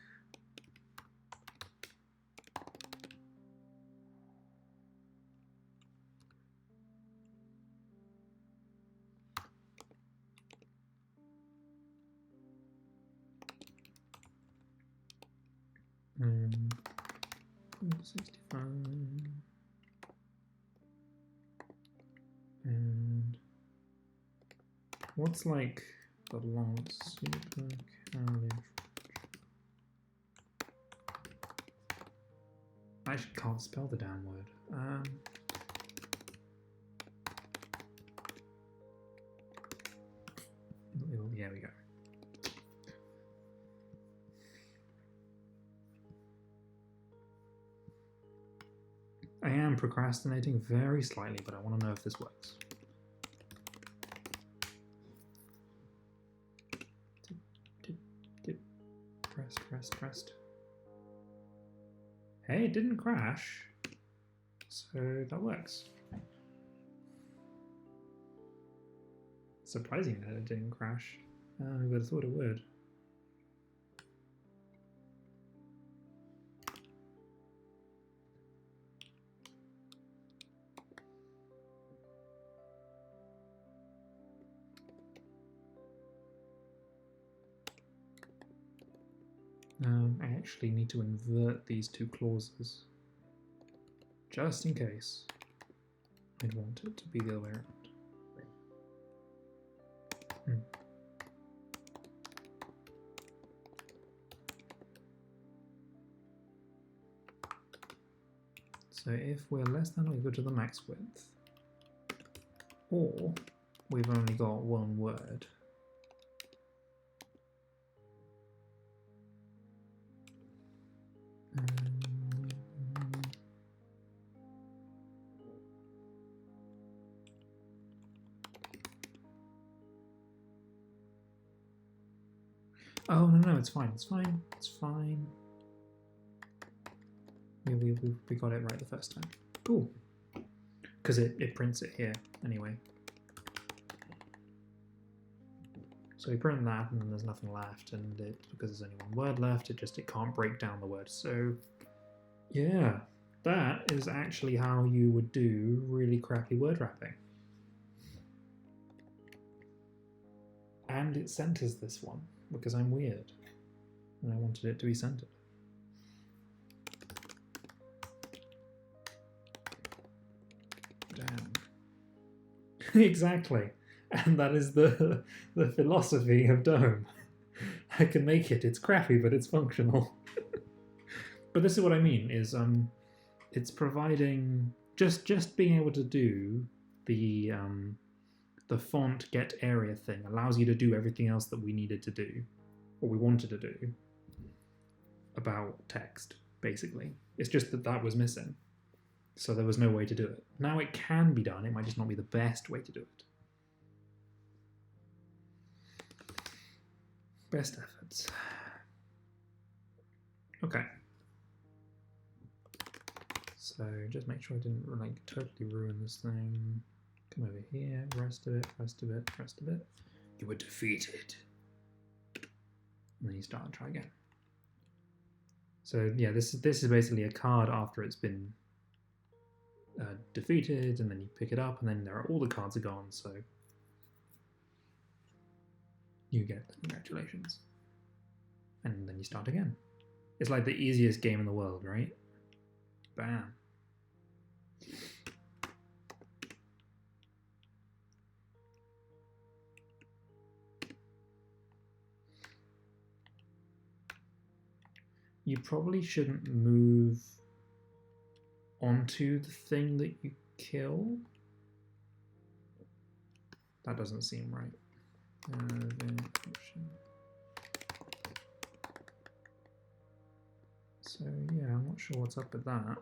And 65. And what's like the longest super carriage? I actually can't spell the damn word. Here we go. I am procrastinating very slightly, but I want to know if this works. Pressed. Hey, it didn't crash, so that works. Surprising that it didn't crash. I would have thought it would. I actually need to invert these two clauses, just in case. I'd want it to be the other way around. So if we're less than or equal to the max width, or we've only got one word, oh, no, it's fine, it's fine, it's fine. We got it right the first time. Cool. Because it prints it here anyway. So we print that and then there's nothing left, and because there's only one word left, it can't break down the word. So yeah, that is actually how you would do really crappy word wrapping. And it centers this one because I'm weird and I wanted it to be centered. Damn. Exactly. And that is the philosophy of Dome. I can make it, it's crappy, but it's functional. But this is what I mean, is it's providing just being able to do the font get area thing allows you to do everything else that we needed to do, or we wanted to do, about text, basically. It's just that was missing. So there was no way to do it. Now it can be done, it might just not be the best way to do it. Best efforts. Okay. So just make sure I didn't like totally ruin this thing. Come over here, rest of it, rest of it, rest of it. You were defeated. And then you start and try again. So yeah, this is basically a card after it's been defeated, and then you pick it up, and then all the cards are gone, so you get congratulations. And then you start again. It's like the easiest game in the world, right? Bam. You probably shouldn't move onto the thing that you kill. That doesn't seem right. So yeah, I'm not sure what's up with that.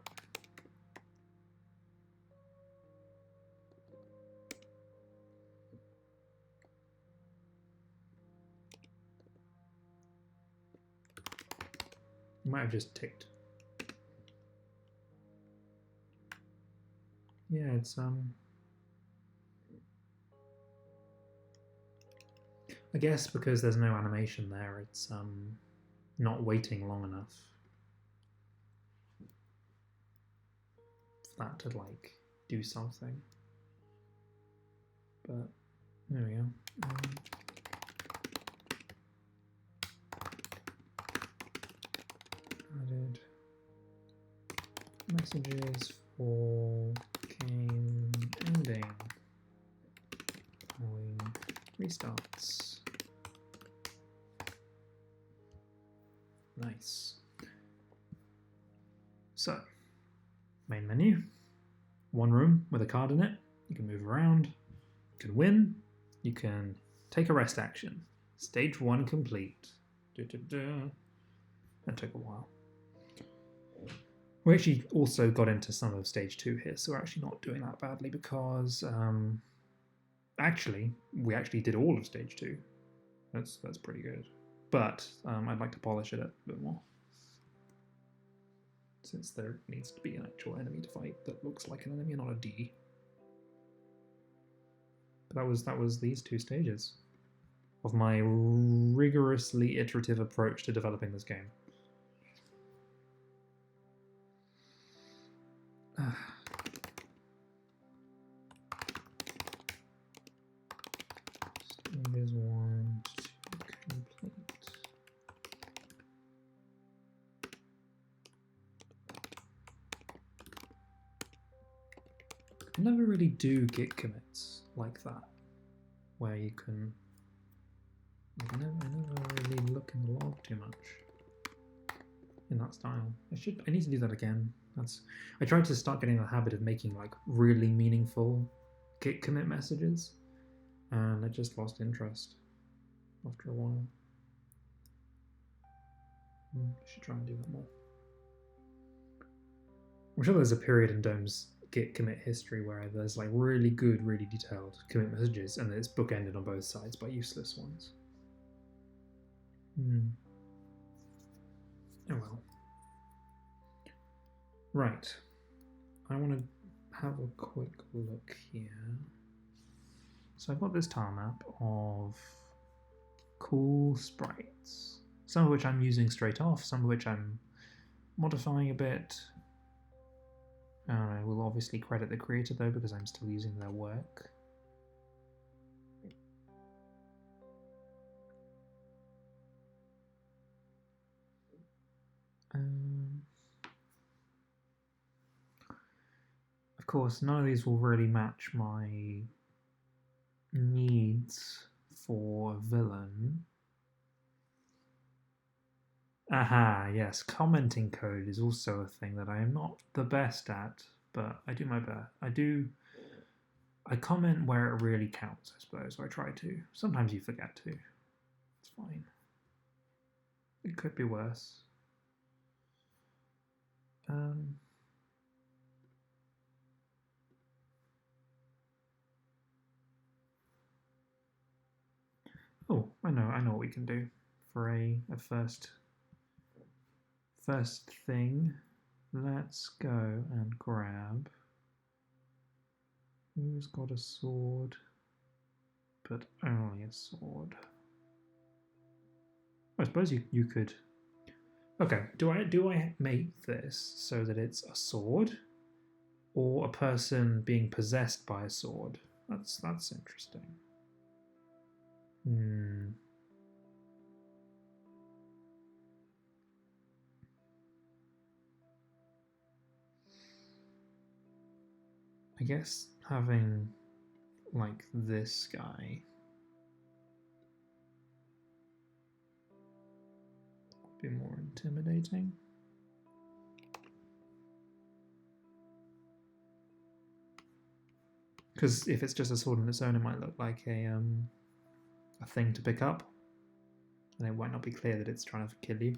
You might have just ticked. Yeah, it's I guess because there's no animation there, it's not waiting long enough for that to like do something. But there we go. Added messages for game ending following restarts. Nice. So, main menu, one room with a card in it. You can move around, you can win, you can take a rest action. Stage 1 complete. That took a while. We actually also got into some of stage 2 here, so we're actually not doing that badly because actually we actually did all of stage 2. That's pretty good. But I'd like to polish it a bit more, since there needs to be an actual enemy to fight that looks like an enemy and not a D. But that was these 2 stages of my rigorously iterative approach to developing this game. Stages 1 to complete. I never really do git commits like that, where you can. Like, I never really look in the log too much in that style. I need to do that again. I tried to start getting the habit of making like really meaningful git commit messages, and I just lost interest after a while. I should try and do that more. I'm sure there's a period in Dome's git commit history where there's like really good, really detailed commit messages, and it's bookended on both sides by useless ones. Oh well. Right. I want to have a quick look here. So I've got this tile map of cool sprites, some of which I'm using straight off, some of which I'm modifying a bit. I will obviously credit the creator though, because I'm still using their work. Of course, none of these will really match my needs for a villain. Aha, yes, commenting code is also a thing that I am not the best at, but I do my best. I comment where it really counts, I suppose. I try to. Sometimes you forget to. It's fine. It could be worse. Oh, I know what we can do for a first thing. Let's go and grab. Who's got a sword? But only a sword. I suppose you could. Okay, do I make this so that it's a sword, or a person being possessed by a sword? That's interesting. I guess having like this guy would be more intimidating. Because if it's just a sword on its own, it might look like a thing to pick up, and it might not be clear that it's trying to kill you.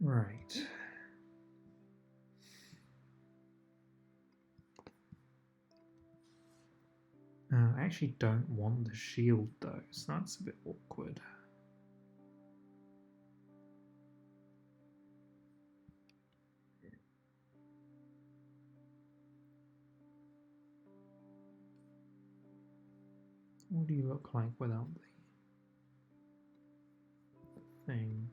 Right. I actually don't want the shield though, so that's a bit awkward. What do you look like without the thing?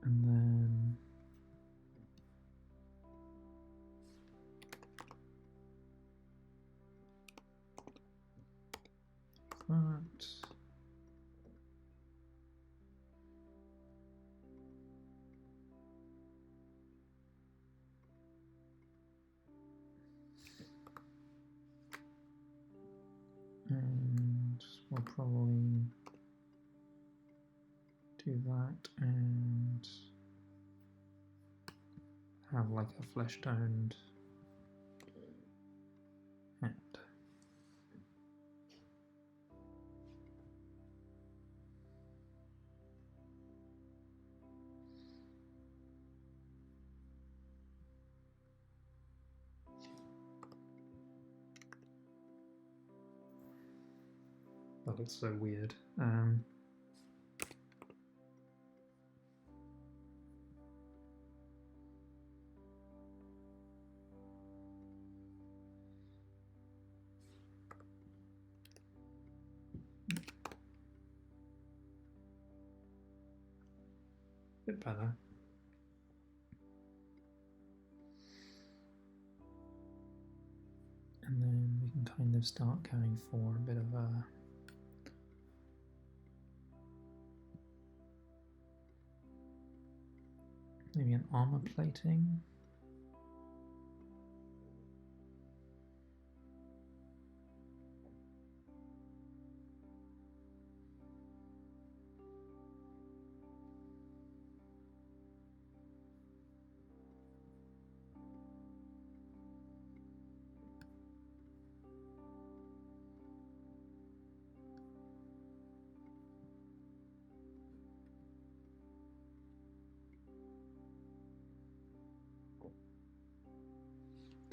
And then that. And we'll probably do that and have like a flesh toned. That looks so weird. Bit better. And then we can kind of start going for a bit of a maybe an armor plating.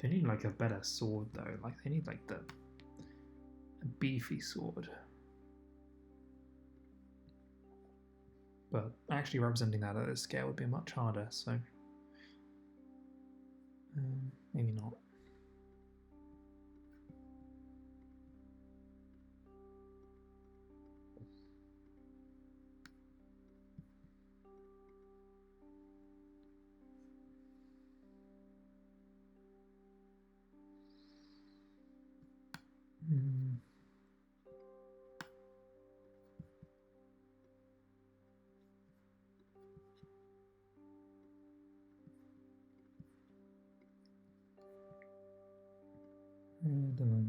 They need like a better sword though, like they need like a beefy sword. But actually representing that at this scale would be much harder, so maybe not.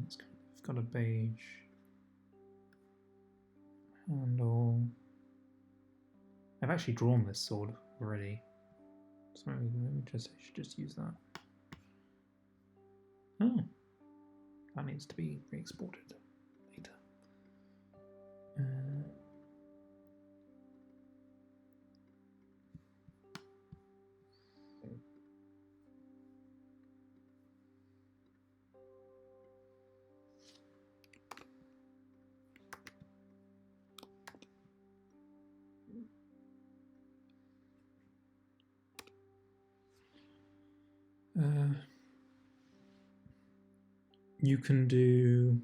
It's kind of got a beige handle. I've actually drawn this sword already, so let me I should just use that. Oh, that needs to be re-exported later. You can do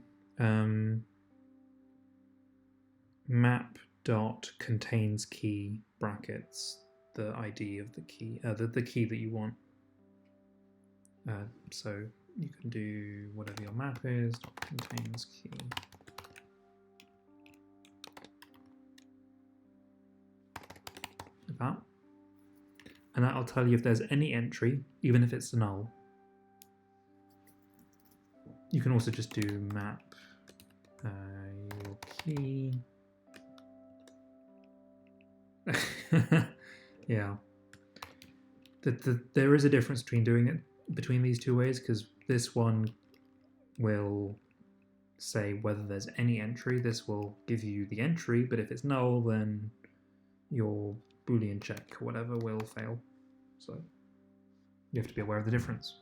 map dot contains key brackets the ID of the key, the key that you want. So you can do whatever your map is, contains key. Like that. And that'll tell you if there's any entry, even if it's null. You can also just do map your key. Yeah. There is a difference between doing it between these two ways, because this one will say whether there's any entry. This will give you the entry, but if it's null, then your Boolean check or whatever will fail. So you have to be aware of the difference.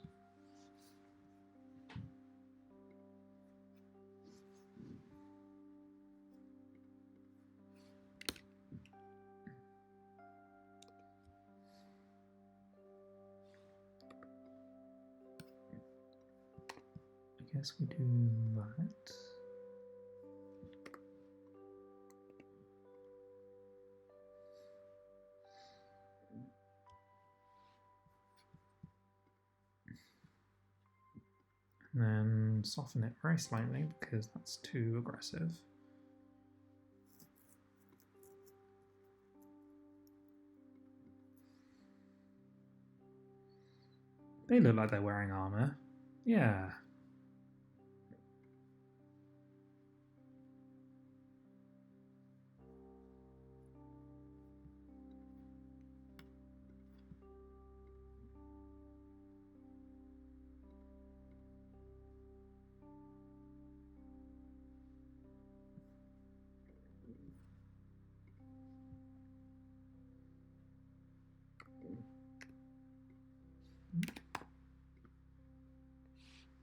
I guess we do that. And then soften it very slightly because that's too aggressive. They look like they're wearing armor. Yeah.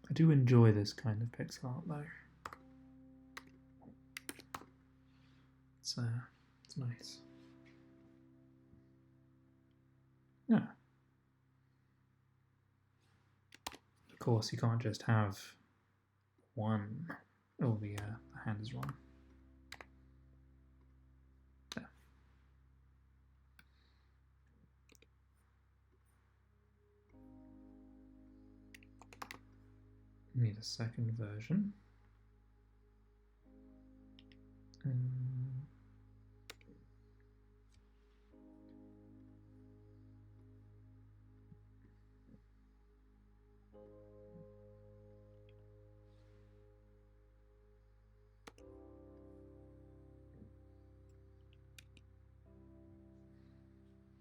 I do enjoy this kind of pixel art though. It's nice. Yeah. Of course, you can't just have one. Oh, the hand is wrong. There. Need a second version.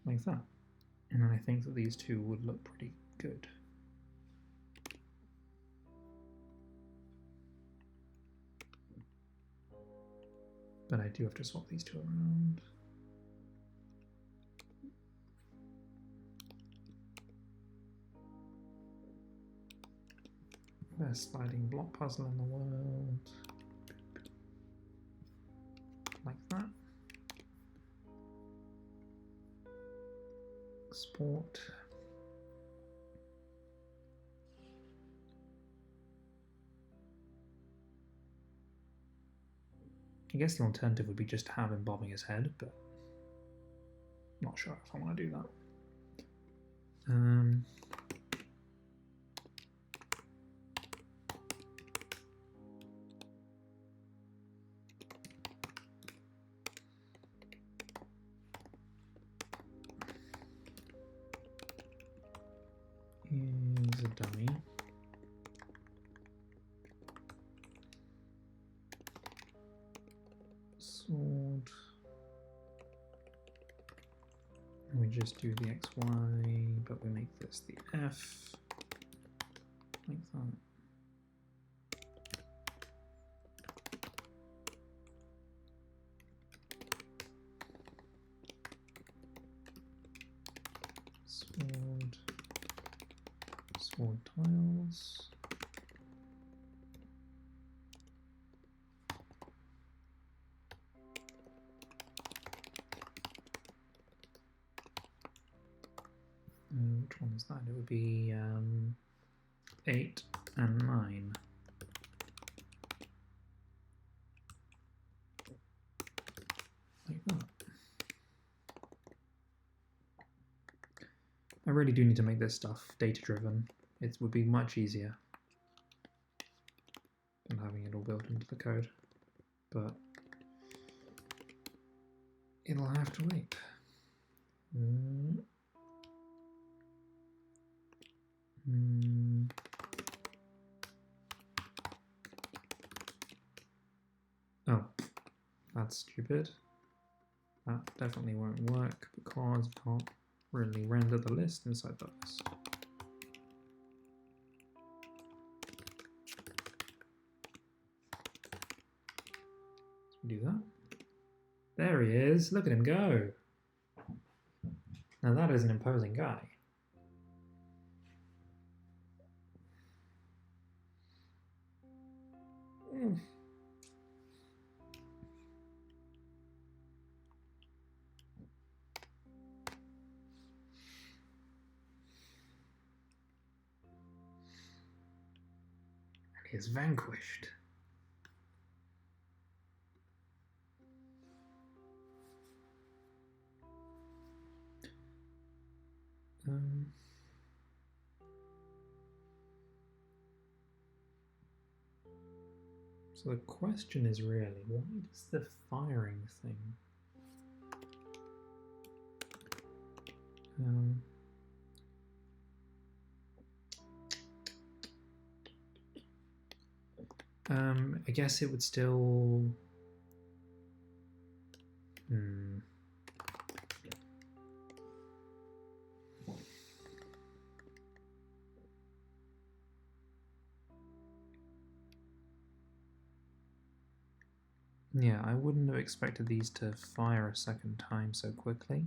Like that. And I think that these two would look pretty good. But I do have to swap these two around. Best sliding block puzzle in the world. Like that. Sport. I guess the alternative would be just to have him bobbing his head, but not sure if I want to do that. Here's a dummy. Sword. We just do the XY, but we make this the F. Like that. Sword. Sword tiles. Which one is that? It would be 8 and 9. Like that. I really do need to make this stuff data-driven. It would be much easier than having it all built into the code, but it'll have to wait. Oh, that's stupid. That definitely won't work because I can't really render the list inside the list. Do that. There he is. Look at him go. Now that is an imposing guy. He is vanquished. So the question is really, why does the firing thing? I guess it would still. Yeah, I wouldn't have expected these to fire a second time so quickly.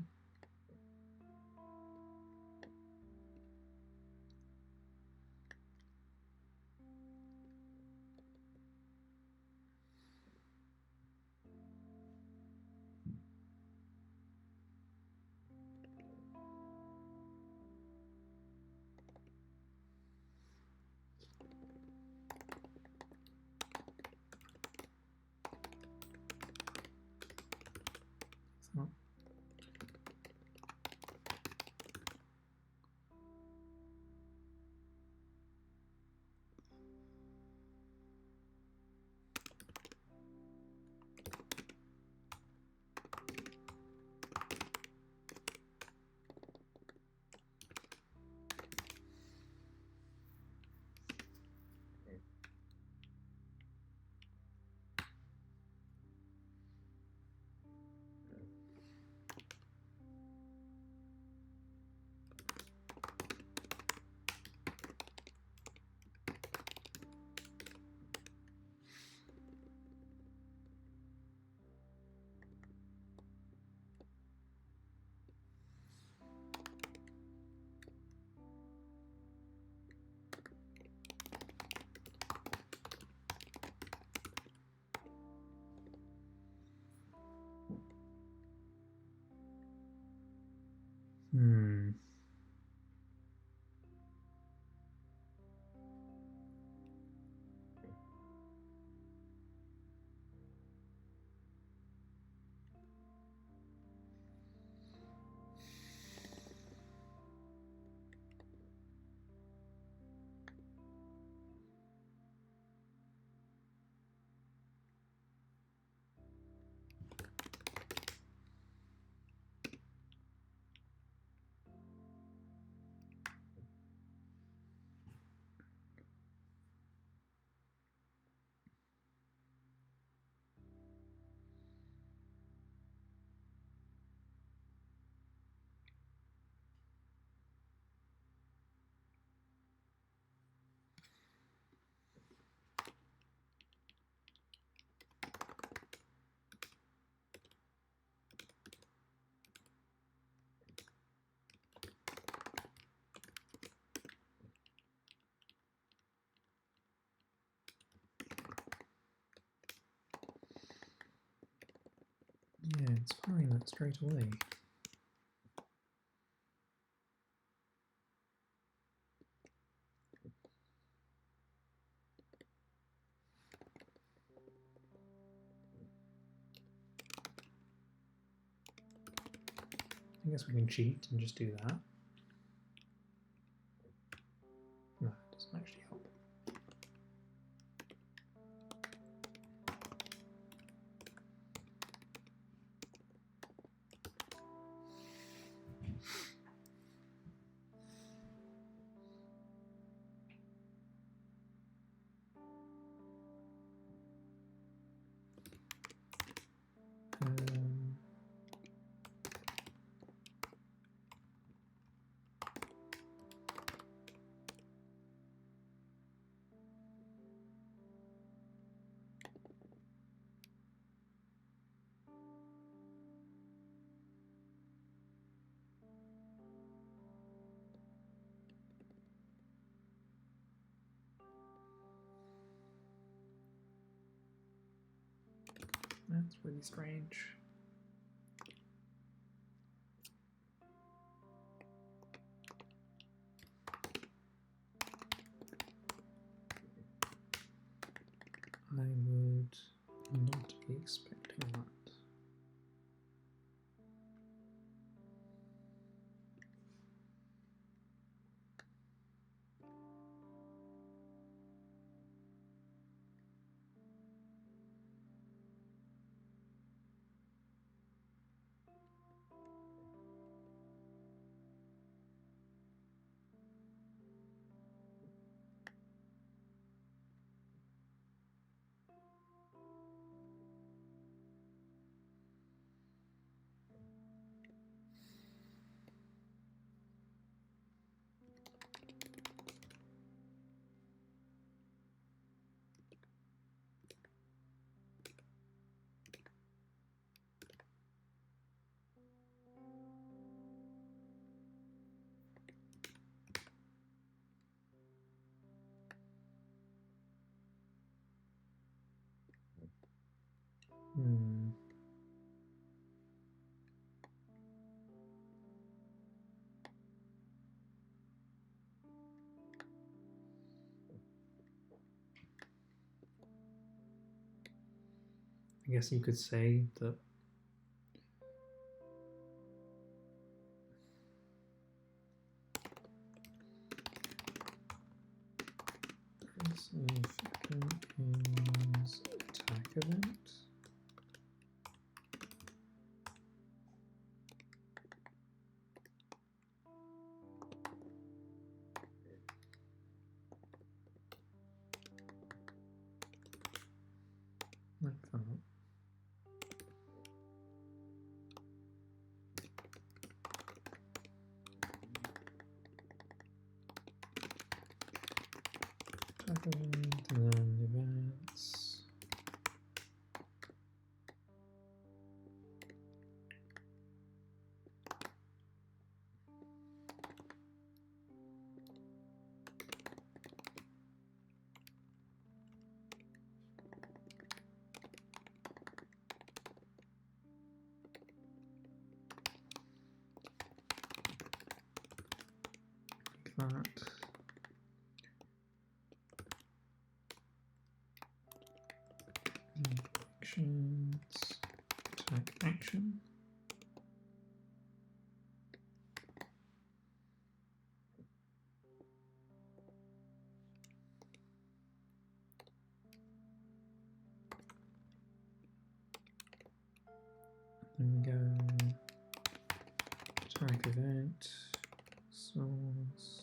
inspiring that straight away. I guess we can cheat and just do that. No, it doesn't actually help. That's really strange. I would not be expecting that. I guess you could say that this is attack event. Like that. Attack event and then events. Like that. Actions, attack action. Then we go attack event, source.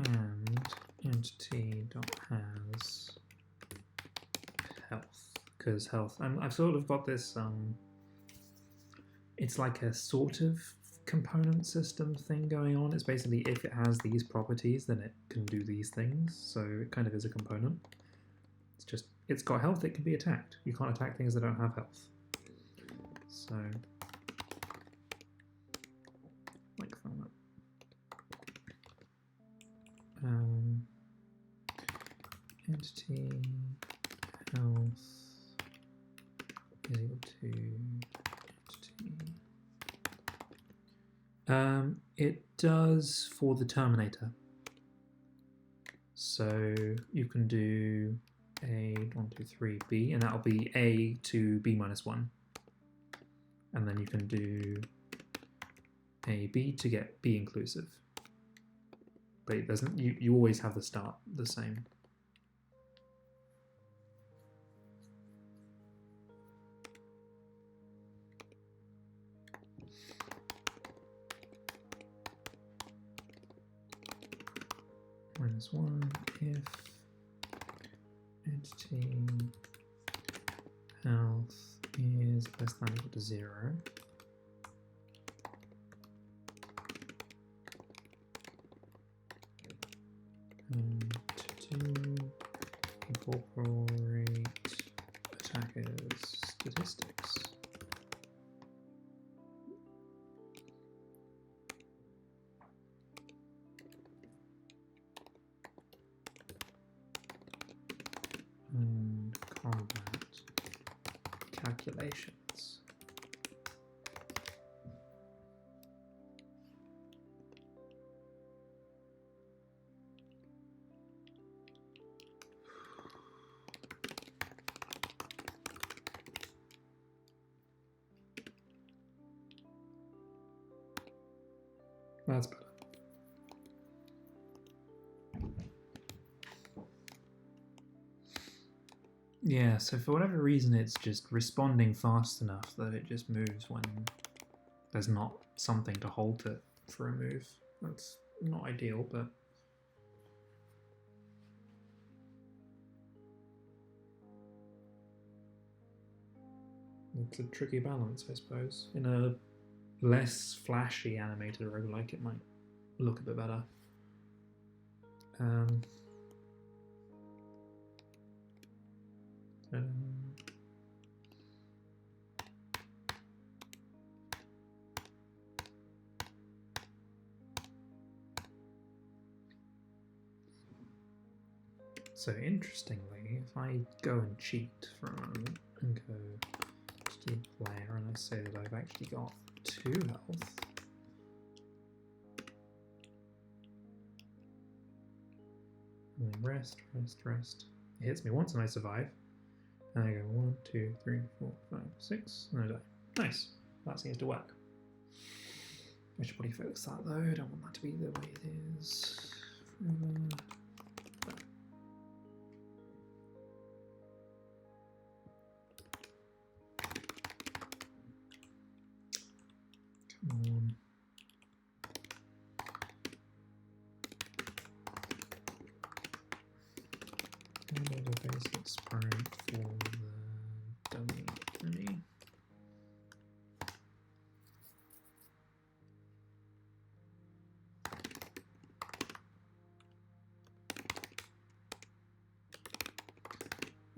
And entity.has health, because health, I've sort of got this, it's like a sort of component system thing going on. It's basically if it has these properties, then it can do these things. So it kind of is a component. It's just, it's got health, it can be attacked. You can't attack things that don't have health. So, like that. Entity health is equal to entity. It does for the Terminator. So you can do a 1, 2, 3 B, and that'll be A to B minus 1. And then you can do a B to get B inclusive. But it doesn't. You always have the start the same. -1 if entity health is less than or equal to 0. And to incorporate attacker's statistics. And combat calculations. That's better. Yeah, so for whatever reason it's just responding fast enough that it just moves when there's not something to halt it for a move. That's not ideal, but it's a tricky balance, I suppose. In a less flashy animated roguelike, it might look a bit better. So interestingly, if I go and cheat for a moment and go to the player and I say that I've actually got 2 health, and then rest. It hits me once and I survive. And I go 1, 2, 3, 4, 5, 6, and I die. Nice. That seems to work. I should probably fix that though. I don't want that to be the way it is. Come on. And a basic sprite for the dummy 3.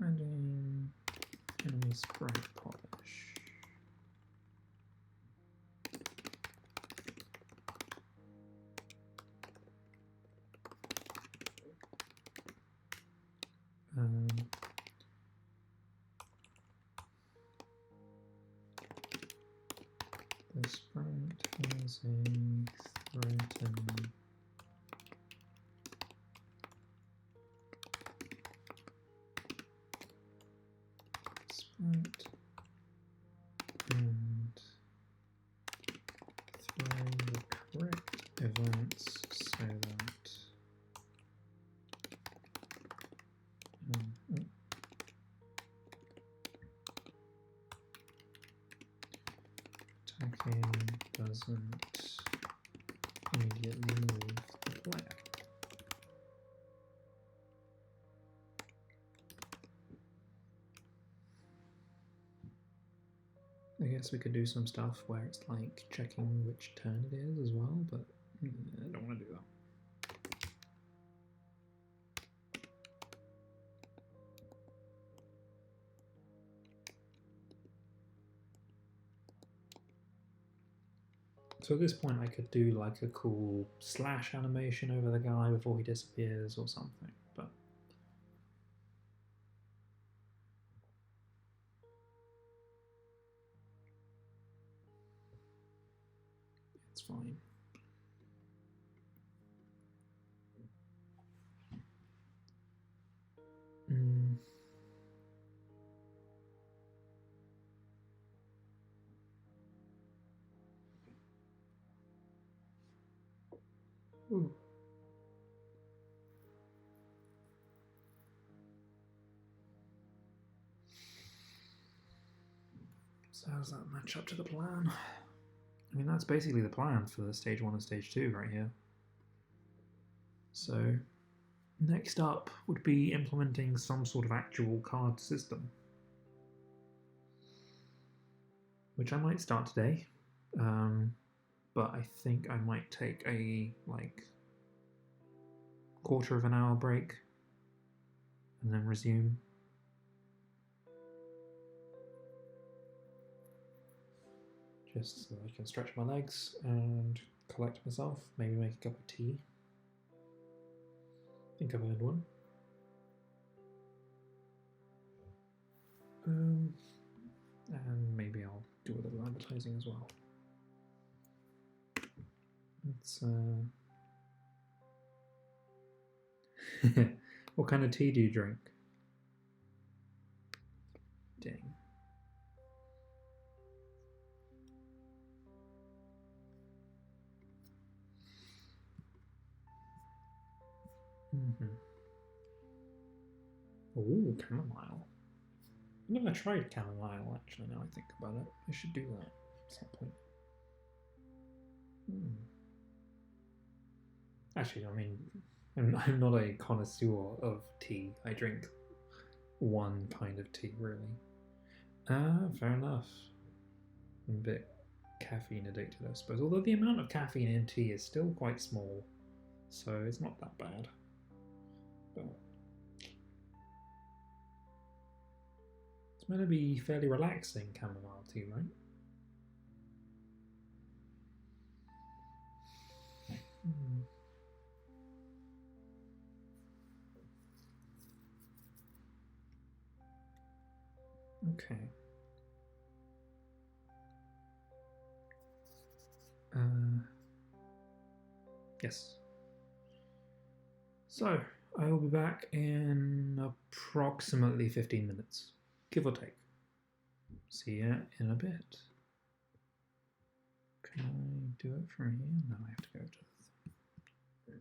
Adding enemy sprite polish. The sprite has a threaten sprite and throw the correct events so that attacking doesn't immediately move the player. I guess we could do some stuff where it's like checking which turn it is as well, but I don't want to do that. So at this point I could do like a cool slash animation over the guy before he disappears or something, but it's fine. Ooh. So how does that match up to the plan? I mean, that's basically the plan for the stage 1 and stage 2 right here. So next up would be implementing some sort of actual card system, which I might start today, but I think I might take a like quarter of an hour break and then resume. Just so I can stretch my legs and collect myself, maybe make a cup of tea. I think I've had one. And maybe I'll do a little advertising as well. It's what kind of tea do you drink? Dang. Oh, chamomile. I've never tried chamomile actually, now I think about it. I should do that at some point. Actually, I mean, I'm not a connoisseur of tea. I drink one kind of tea, really. Fair enough. I'm a bit caffeine addicted, I suppose. Although the amount of caffeine in tea is still quite small, so it's not that bad. But it's meant to be fairly relaxing, chamomile tea, right? Okay. Yes. So, I will be back in approximately 15 minutes, give or take. See ya in a bit. Can I do it from here? No, I have to go to the thing.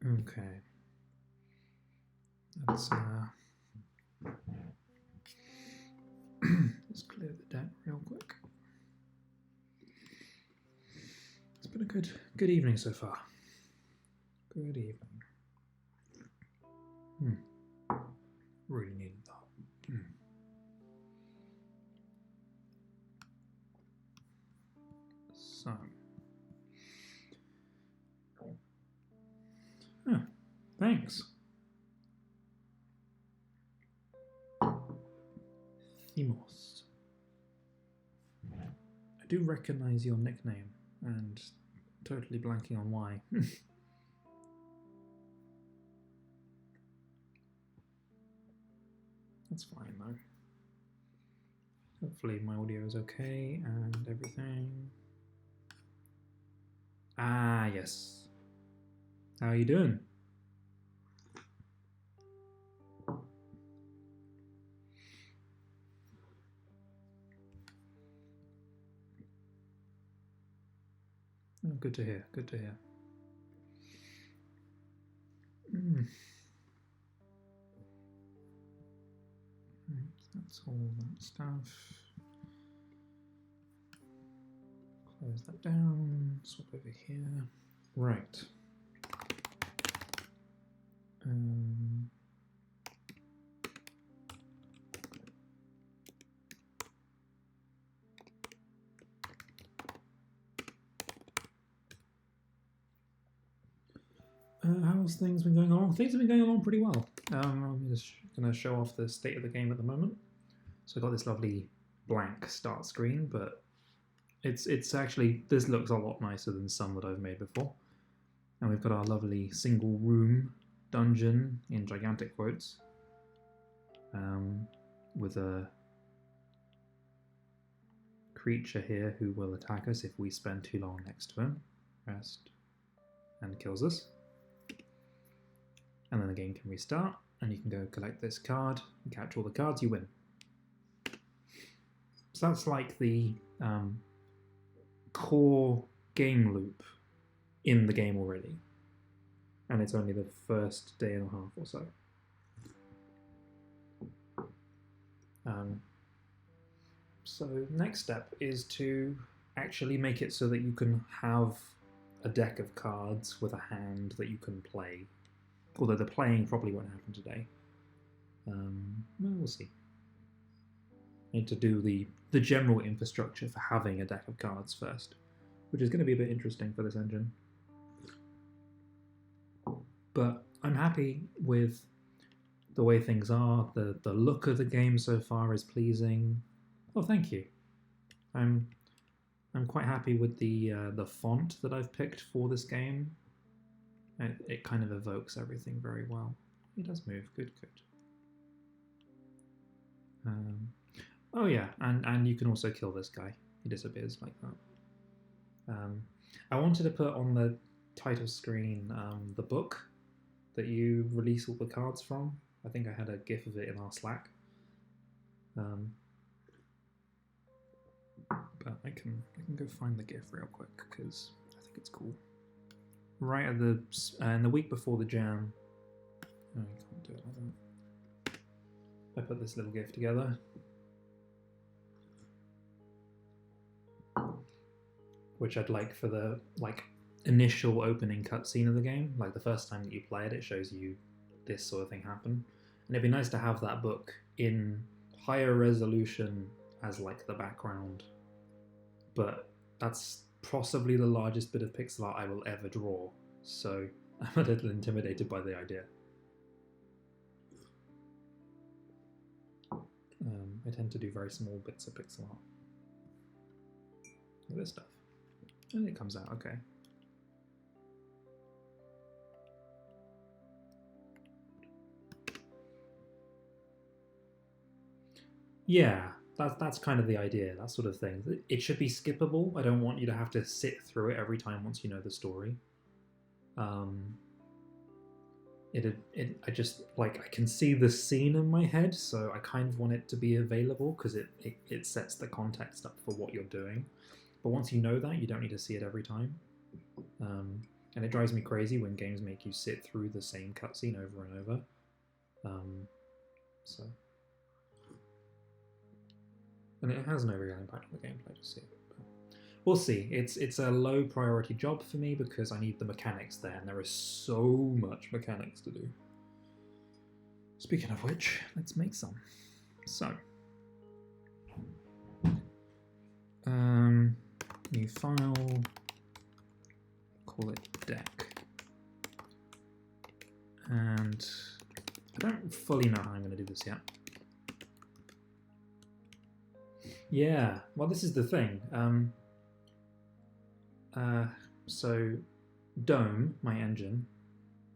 Okay. Let's just clear the deck real quick. It's been a good evening so far. Good evening. Really needed that. So. Oh, thanks. Themos. I do recognize your nickname, and totally blanking on why. That's fine though. Hopefully my audio is okay and everything. Ah, yes. How are you doing? Oh, good to hear, good to hear. That's all that stuff. Close that down, swap over here. Right. How's things been going along? Things have been going along pretty well. I'm just going to show off the state of the game at the moment. So I got this lovely blank start screen, but it's actually, this looks a lot nicer than some that I've made before. And we've got our lovely single room dungeon, in gigantic quotes, with a creature here who will attack us if we spend too long next to him. Rest. And kills us. And then the game can restart, and you can go collect this card, and catch all the cards, you win. So that's like the core game loop in the game already. And it's only the first day and a half or so. So next step is to actually make it so that you can have a deck of cards with a hand that you can play. Although the playing probably won't happen today. Well, we'll see. I need to do the general infrastructure for having a deck of cards first, which is going to be a bit interesting for this engine. But I'm happy with the way things are. The look of the game so far is pleasing. Oh, thank you. I'm quite happy with the font that I've picked for this game. It kind of evokes everything very well. He does move. Good, good. Oh yeah, and you can also kill this guy. He disappears like that. I wanted to put on the title screen the book that you release all the cards from. I think I had a GIF of it in our Slack. But I can go find the GIF real quick because I think it's cool. Right at the in the week before the jam. Oh, you can't do it like that. I put this little GIF together. Which I'd like for the initial opening cutscene of the game. Like the first time that you play it, it shows you this sort of thing happen. And it'd be nice to have that book in higher resolution as like the background. But that's possibly the largest bit of pixel art I will ever draw. So I'm a little intimidated by the idea. I tend to do very small bits of pixel art. Look at this stuff. And it comes out okay. Yeah, that's kind of the idea, that sort of thing. It should be skippable. I don't want you to have to sit through it every time once you know the story. I just I can see the scene in my head, so I kind of want it to be available because it sets the context up for what you're doing. But once you know that, you don't need to see it every time. And it drives me crazy when games make you sit through the same cutscene over and over. So, and it has no real impact on the gameplay, just see. We'll see. It's a low priority job for me because I need the mechanics there, and there is so much mechanics to do. Speaking of which, let's make some. So, new file, call it deck, and I don't fully know how I'm going to do this yet. Yeah, well, this is the thing. So Dome, my engine,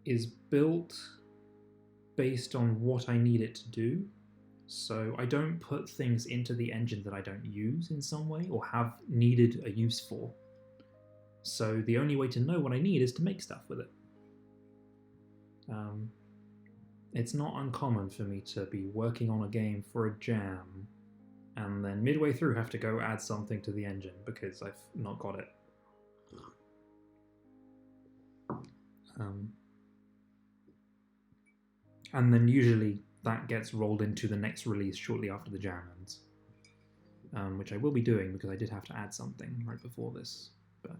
is built based on what I need it to do. So I don't put things into the engine that I don't use in some way or have needed a use for. So the only way to know what I need is to make stuff with it. It's not uncommon for me to be working on a game for a jam and then midway through have to go add something to the engine because I've not got it. And then usually that gets rolled into the next release shortly after the jam ends, which I will be doing because I did have to add something right before this. But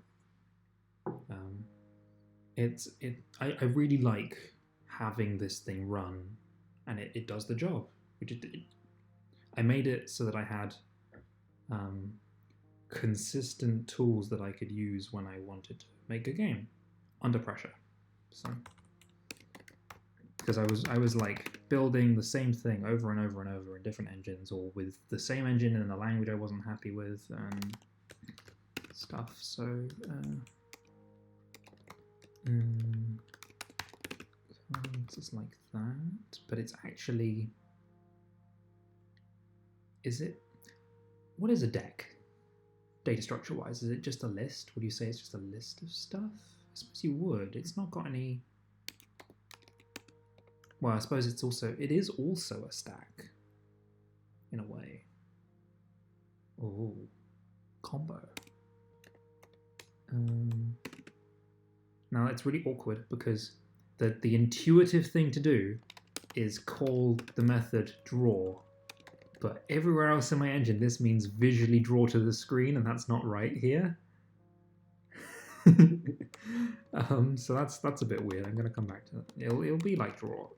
I really like having this thing run, and it does the job. I made it so that I had consistent tools that I could use when I wanted to make a game under pressure. So, because I was like building the same thing over and over and over in different engines, or with the same engine in a language I wasn't happy with and stuff. So, it's just like that, but it's actually, what is a deck? Data structure wise, is it just a list? Would you say it's just a list of stuff? I suppose you would. It's not got any. Well, I suppose it is also a stack, in a way. Oh, combo. Now it's really awkward because the intuitive thing to do is call the method draw, but everywhere else in my engine this means visually draw to the screen, and that's not right here. So that's a bit weird. I'm gonna come back to it. It'll be like draw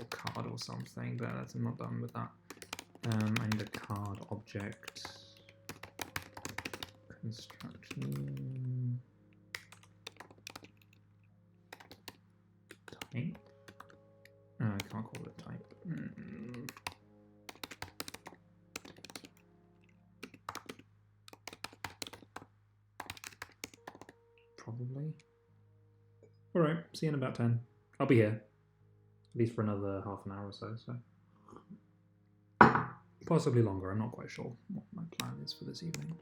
card or something, but I'm not done with that. I need a card object construction type. I can't call it type. Probably. All right, see you in about 10. I'll be here, at least for another half an hour or so. Possibly longer. I'm not quite sure what my plan is for this evening.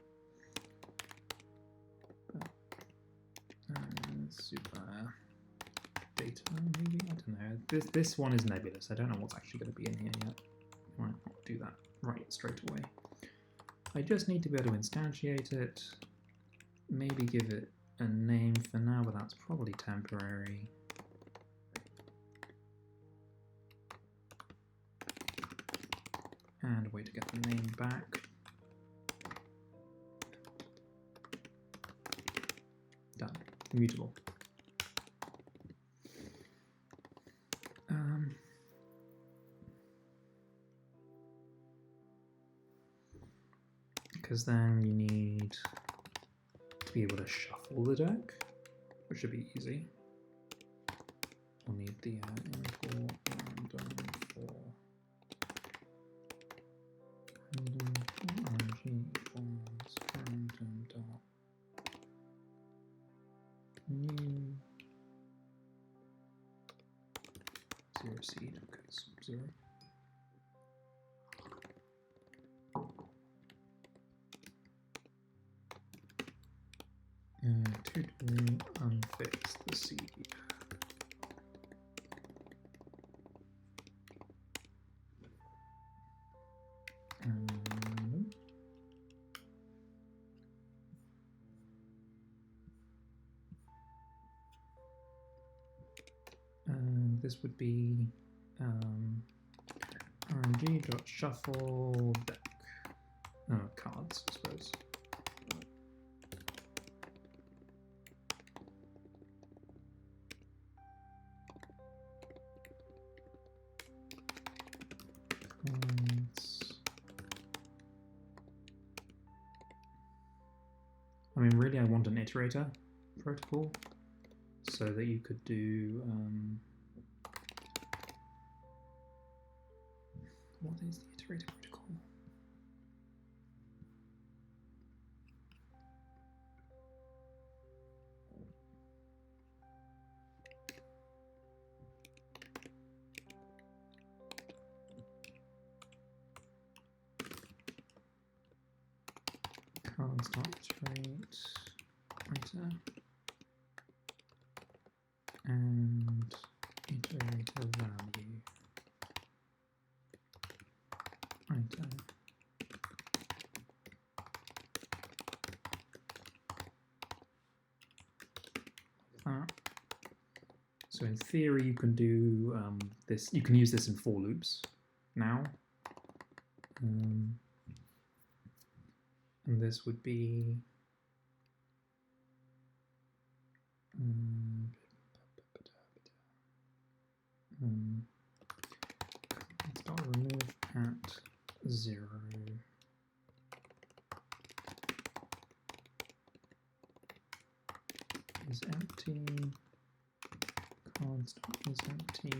Super data, maybe? I don't know. This one is nebulous. I don't know what's actually going to be in here yet. Right, I'll do that right straight away. I just need to be able to instantiate it. Maybe give it a name for now, but that's probably temporary. And a way to get the name back. Done. Immutable. Because then you need to be able to shuffle the deck, which should be easy. We'll need the import random for random forms random dot new 0 seed. Okay, so 0. To unfix the seed. this would be rng.shuffle deck. Oh, cards, I suppose. I mean, really, I want an iterator protocol so that you could do. What is the iterator protocol? Cards dot iterate iter and iterator value iter. That. So in theory, you can do this. You can use this in for loops now. And this would be start remove at 0 is empty, cards is empty,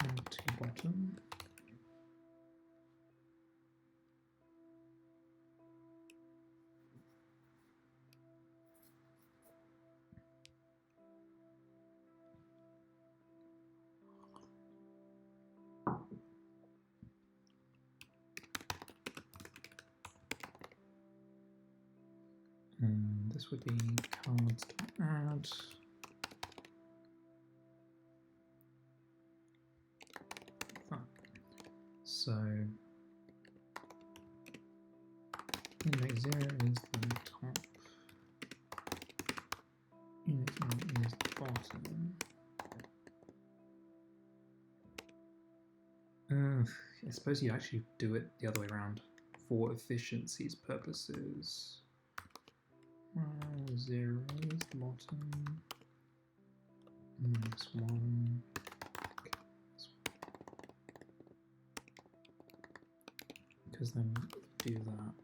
empty bottom. And this would be cards.add. So index 0 is the top, index 1 is the bottom. I suppose you actually do it the other way around for efficiency's purposes. 0 is the bottom, index 1. Because then do that.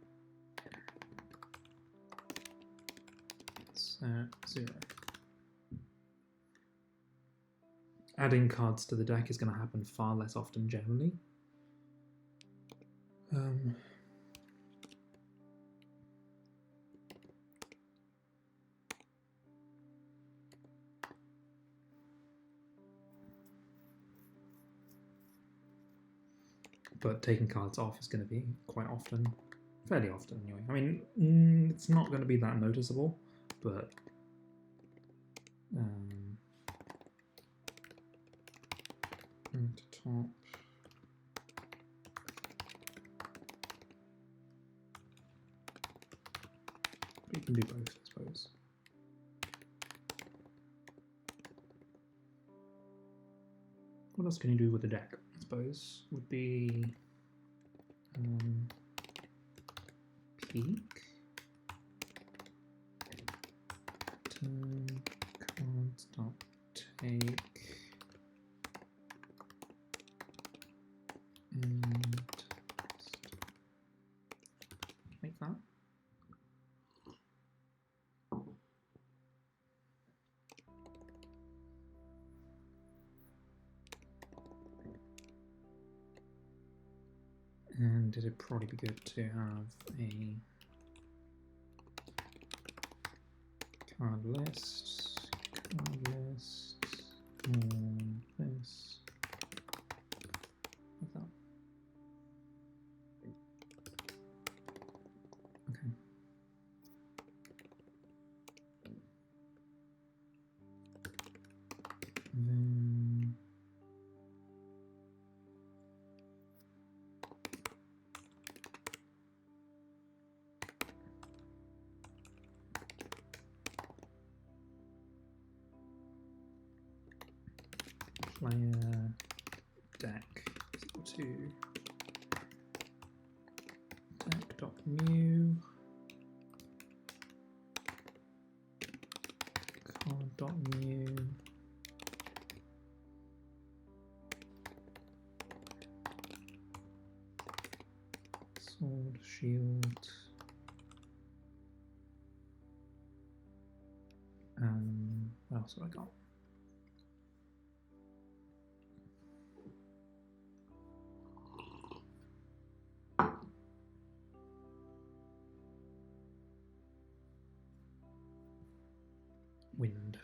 Set 0. Adding cards to the deck is going to happen far less often generally. But taking cards off is going to be quite often, fairly often anyway. I mean, it's not going to be that noticeable, but top. You can do both, I suppose. What else can you do with the deck? I suppose would be peak, turn, cards dot take, and like that. And it'd probably be good to have a card list, this, like that. Okay. Then player deck is equal to deck.new card.new sword shield what else have I got? Wind.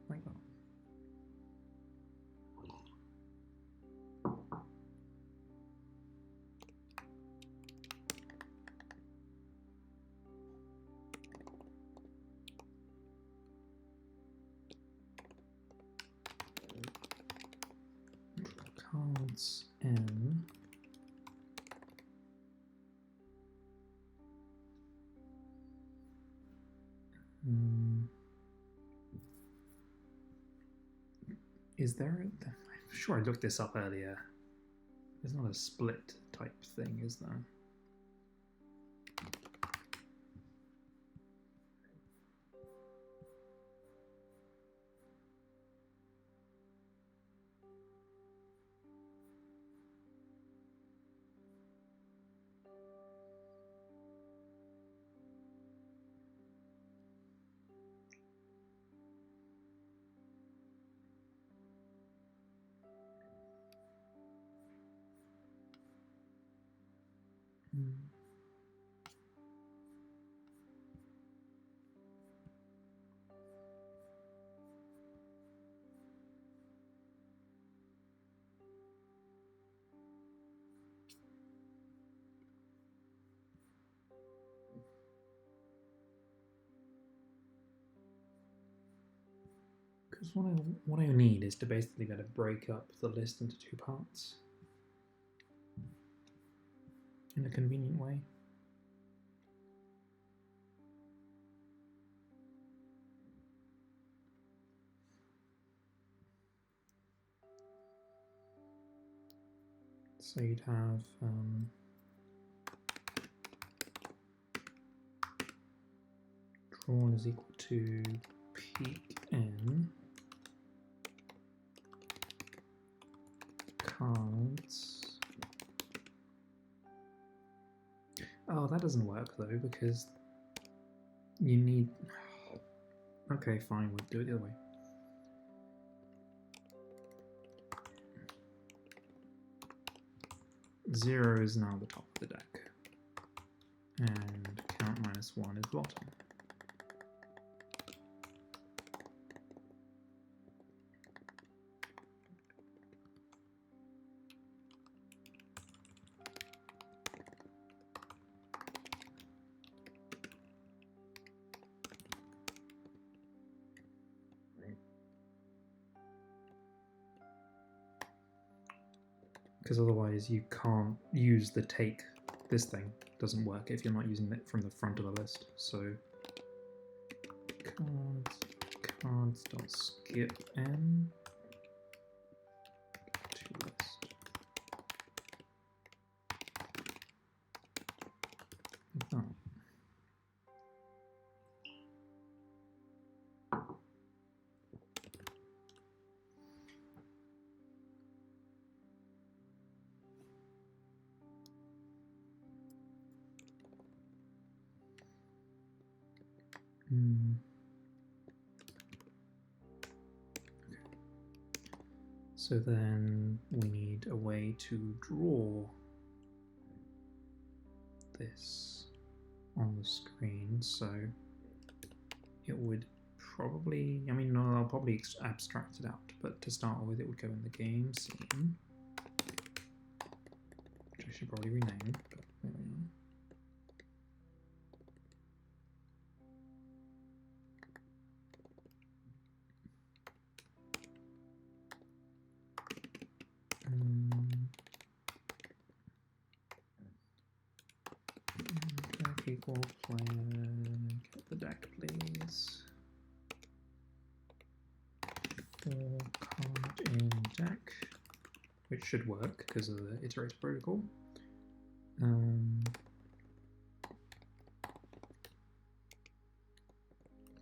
Like that. Cards N. Is there I'm sure I looked this up earlier. There's not a split type thing, is there? Because what I need is to basically be able to break up the list into two parts in a convenient way. So you'd have drawn is equal to peak n cards. Oh, that doesn't work though, because you need... Okay, fine, we'll do it the other way. Zero is now the top of the deck, and count -1 is the bottom. Because otherwise you can't use the take. This thing doesn't work if you're not using it from the front of the list. So cards.skip n to list. Like that. Okay. So then we need a way to draw this on the screen. So it would probably, I mean, no, I'll probably abstract it out, but to start with, it would go in the game scene. should probably rename, but there we are. Deck equal player, get the deck please. 4 card in deck, which should work because of the iterate protocol.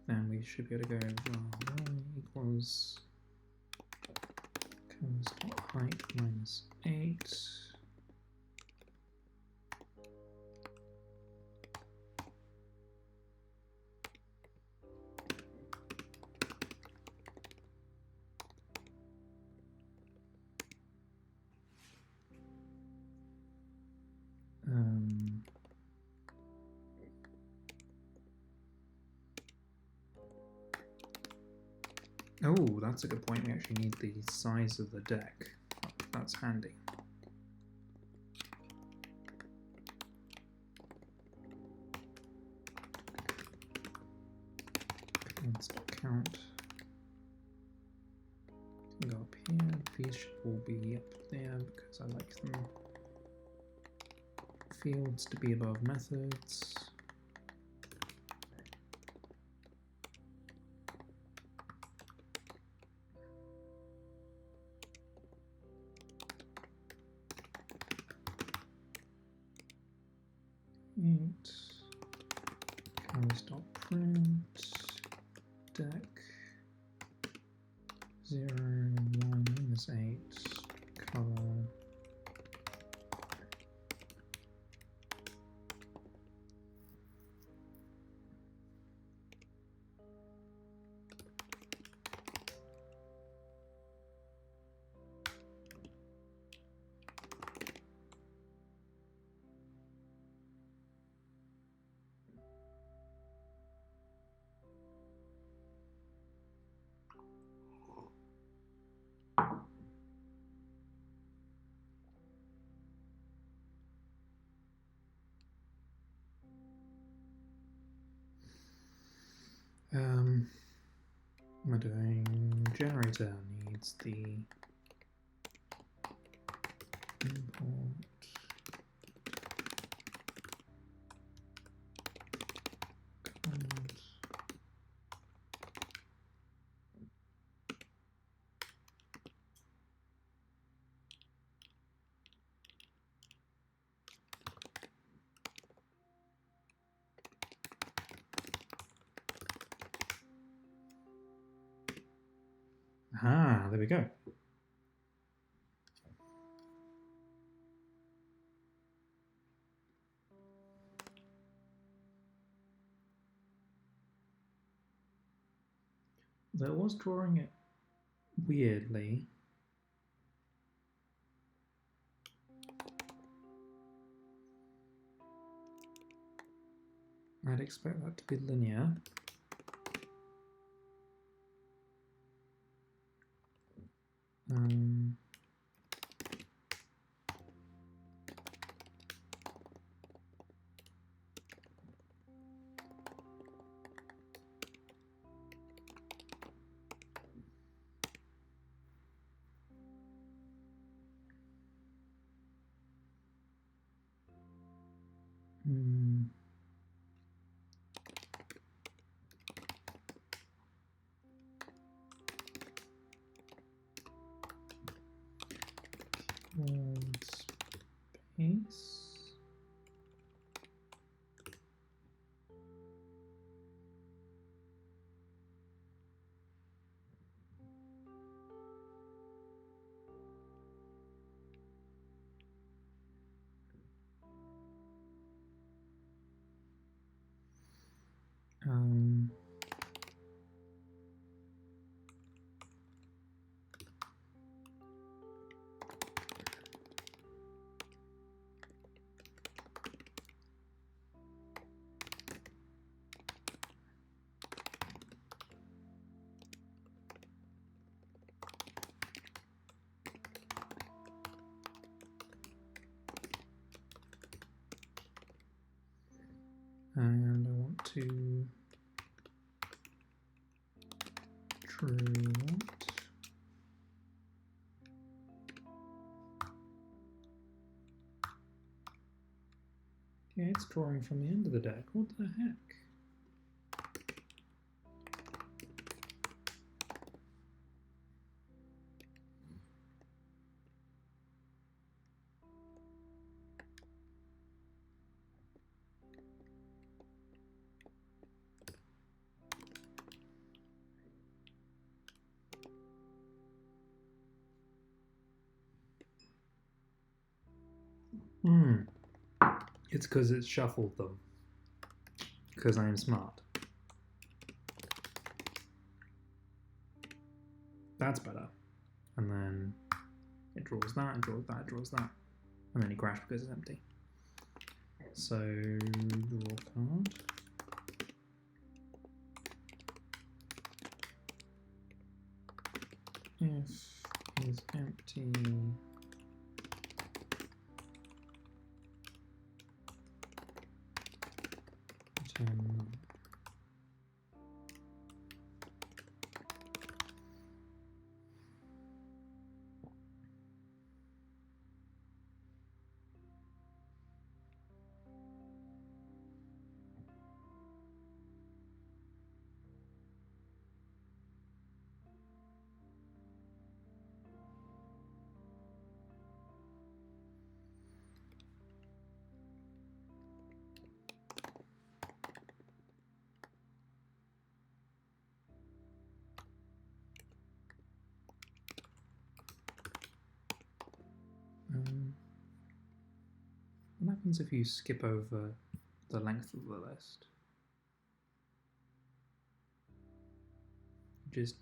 Then we should be able to go y equals height minus 8. Oh, that's a good point. We actually need the size of the deck. That's handy. Let's count. Can go up here. These should all be up there because I like them. Fields to be above methods. Print deck 0 y minus 8 color what am I doing? Generator needs the import Ah, there we go. Though I was drawing it weirdly. I'd expect that to be linear. Space. And I want to true what? Yeah, it's drawing from the end of the deck. What the heck? It's because it's shuffled them. Because I am smart. That's better. And then it draws that, and draws that, and draws that. And then you crash because it's empty. So, draw a card. If is empty, return. What happens if you skip over the length of the list? Just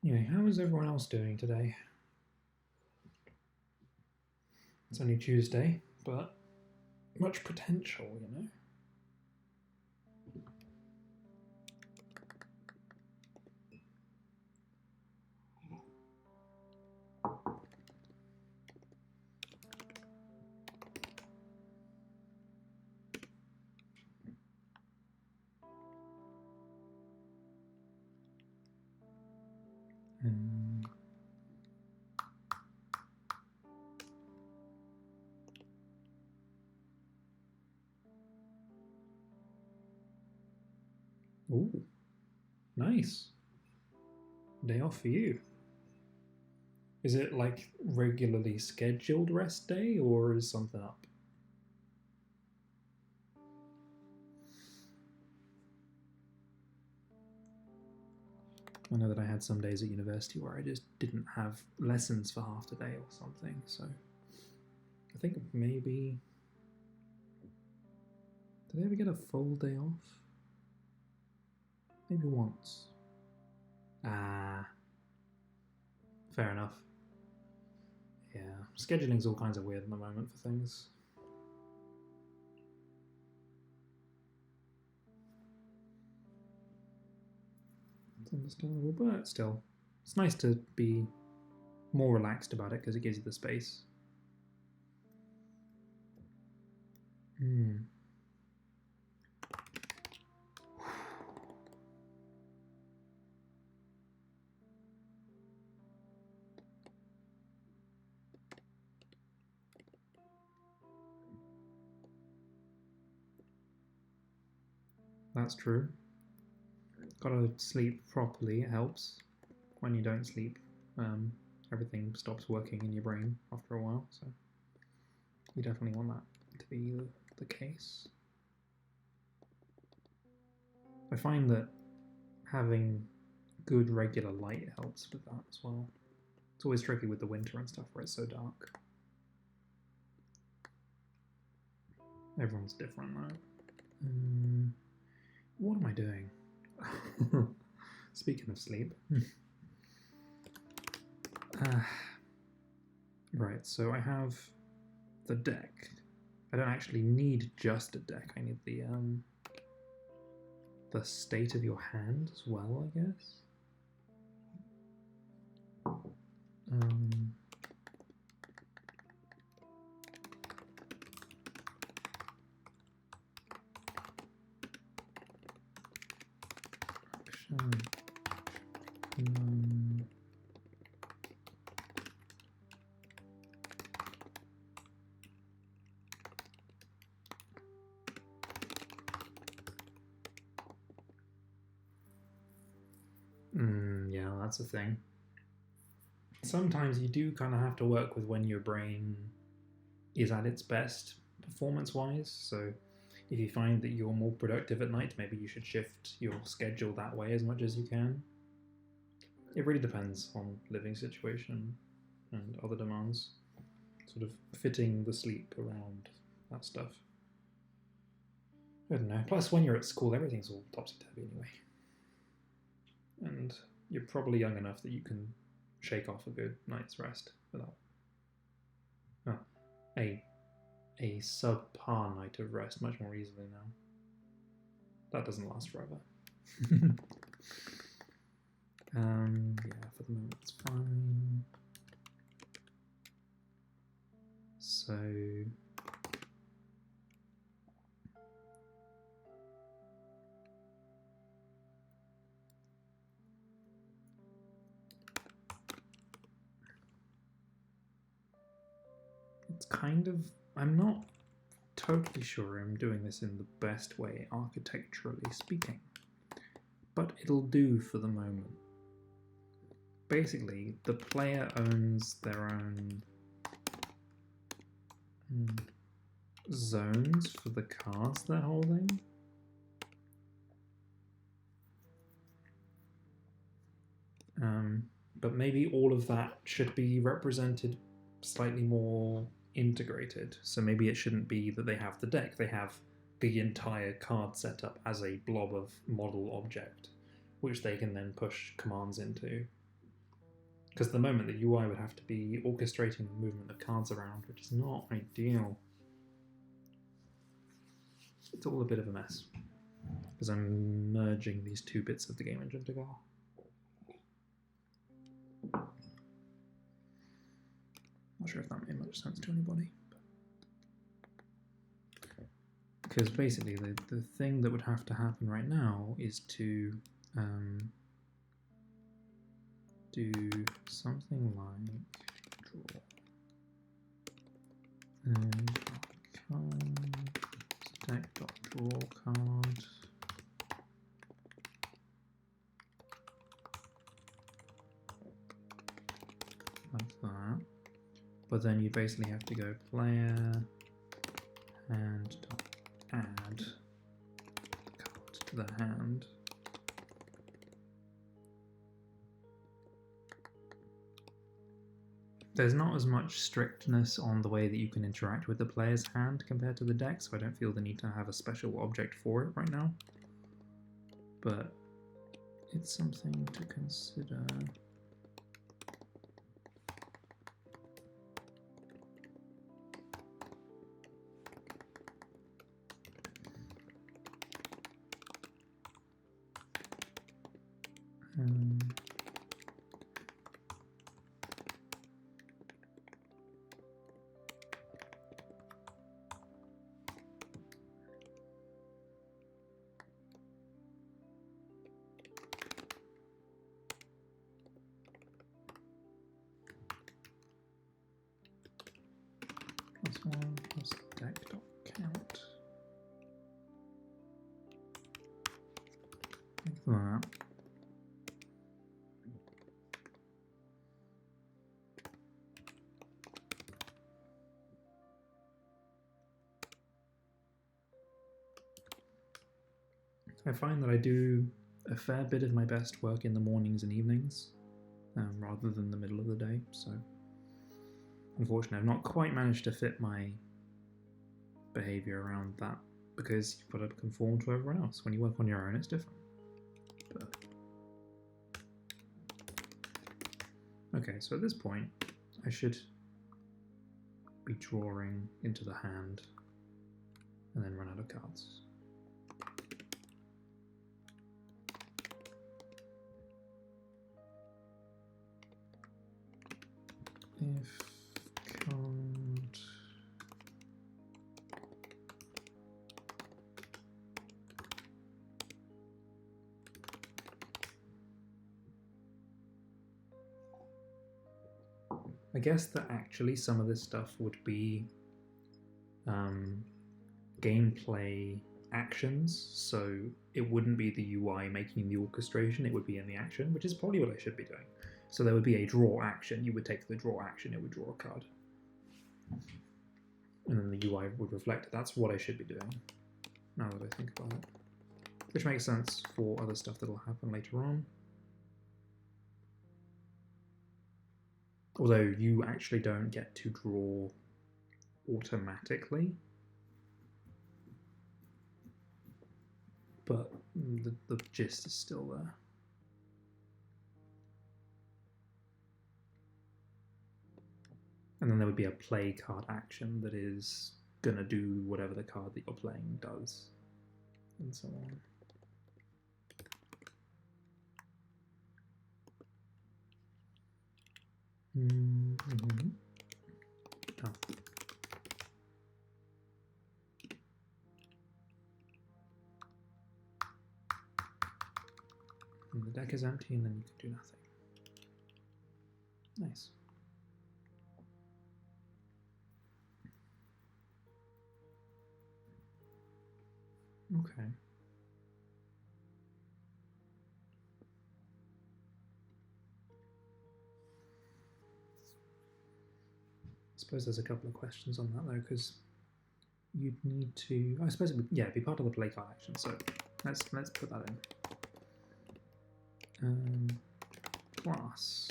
anyway, how is everyone else doing today? It's only Tuesday, but much potential, you know? Ooh, nice. Day off for you. Is it like regularly scheduled rest day or is something up? I know that I had some days at university where I just didn't have lessons for half the day or something, so I think maybe... Did I ever get a full day off? Maybe once. Ah, fair enough. Yeah, scheduling's all kinds of weird at the moment for things. It's understandable, but still, it's nice to be more relaxed about it because it gives you the space. That's true. Gotta sleep properly, it helps. When you don't sleep, everything stops working in your brain after a while, so you definitely want that to be the case. I find that having good regular light helps with that as well. It's always tricky with the winter and stuff where it's so dark. Everyone's different though. What am I doing? Speaking of sleep. Right, so I have the deck. I don't actually need just a deck. I need the state of your hand as well, I guess. Yeah, that's a thing. Sometimes you do kind of have to work with when your brain is at its best performance-wise. So if you find that you're more productive at night, maybe you should shift your schedule that way as much as you can. It really depends on living situation and other demands. Sort of fitting the sleep around that stuff. I don't know. Plus, when you're at school, everything's all topsy-turvy anyway. And you're probably young enough that you can shake off a good night's rest without a subpar night of rest much more easily now. That doesn't last forever. Yeah, for the moment it's fine. So it's kind of, I'm not totally sure I'm doing this in the best way architecturally speaking, but it'll do for the moment. Basically, the player owns their own zones for the cards they're holding. But maybe all of that should be represented slightly more integrated. So maybe it shouldn't be that they have the deck, they have the entire card setup as a blob of model object, which they can then push commands into. Because at the moment the UI would have to be orchestrating the movement of cards around, which is not ideal. It's all a bit of a mess, because I'm merging these two bits of the game engine together. Not sure if that made much sense to anybody. Because basically the thing that would have to happen right now is to do something like draw and stack.draw card. Like that. But then you basically have to go player and add card to the hand. There's not as much strictness on the way that you can interact with the player's hand compared to the deck, so I don't feel the need to have a special object for it right now. But it's something to consider. This one plus deck.count. Like that. I find that I do a fair bit of my best work in the mornings and evenings, rather than the middle of the day. So unfortunately, I've not quite managed to fit my behavior around that, because you've got to conform to everyone else. When you work on your own, it's different. But okay, so at this point, I should be drawing into the hand and then run out of cards. If card I guess that actually some of this stuff would be gameplay actions, so it wouldn't be the UI making the orchestration, it would be in the action, which is probably what I should be doing. So there would be a draw action, you would take the draw action, it would draw a card. And then the UI would reflect it. That's what I should be doing, now that I think about it. Which makes sense for other stuff that'll happen later on. Although you actually don't get to draw automatically. But the gist is still there. And then there would be a play card action that is going to do whatever the card that you're playing does, and so on. Mm-hmm. Oh. And the deck is empty, and then you can do nothing. Nice. Okay. I suppose there's a couple of questions on that though, because you'd need to. I suppose it would, yeah, be part of the play card action. So let's put that in. Class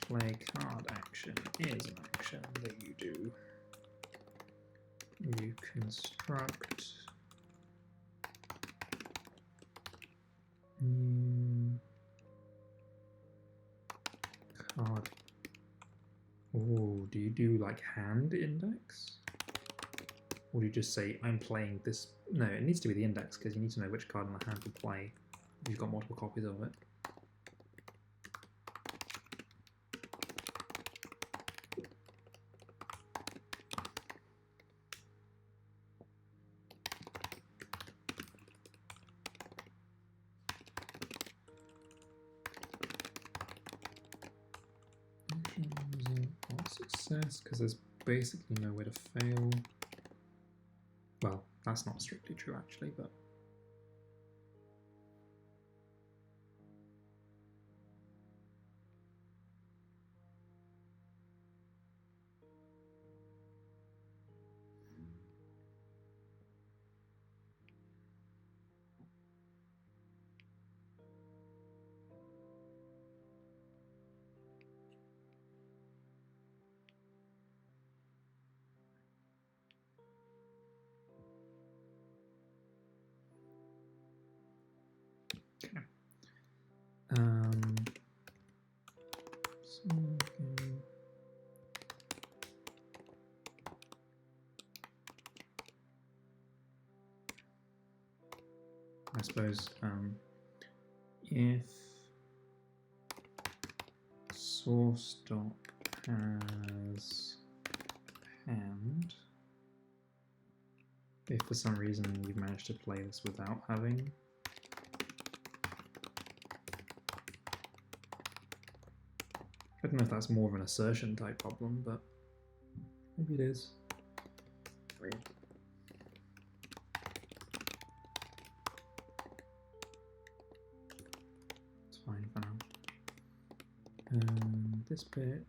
play card action is an action that you do. You construct new card. Oh, do you do like hand index? Or do you just say, I'm playing this? No, it needs to be the index, because you need to know which card in the hand to play if you've got multiple copies of it. Success, because there's basically nowhere to fail. Well, that's not strictly true actually, but I suppose if source dot has hand, if for some reason you've managed to play this without having I don't know if that's more of an assertion type problem, but maybe it is. Weird. It's fine for now. This bit.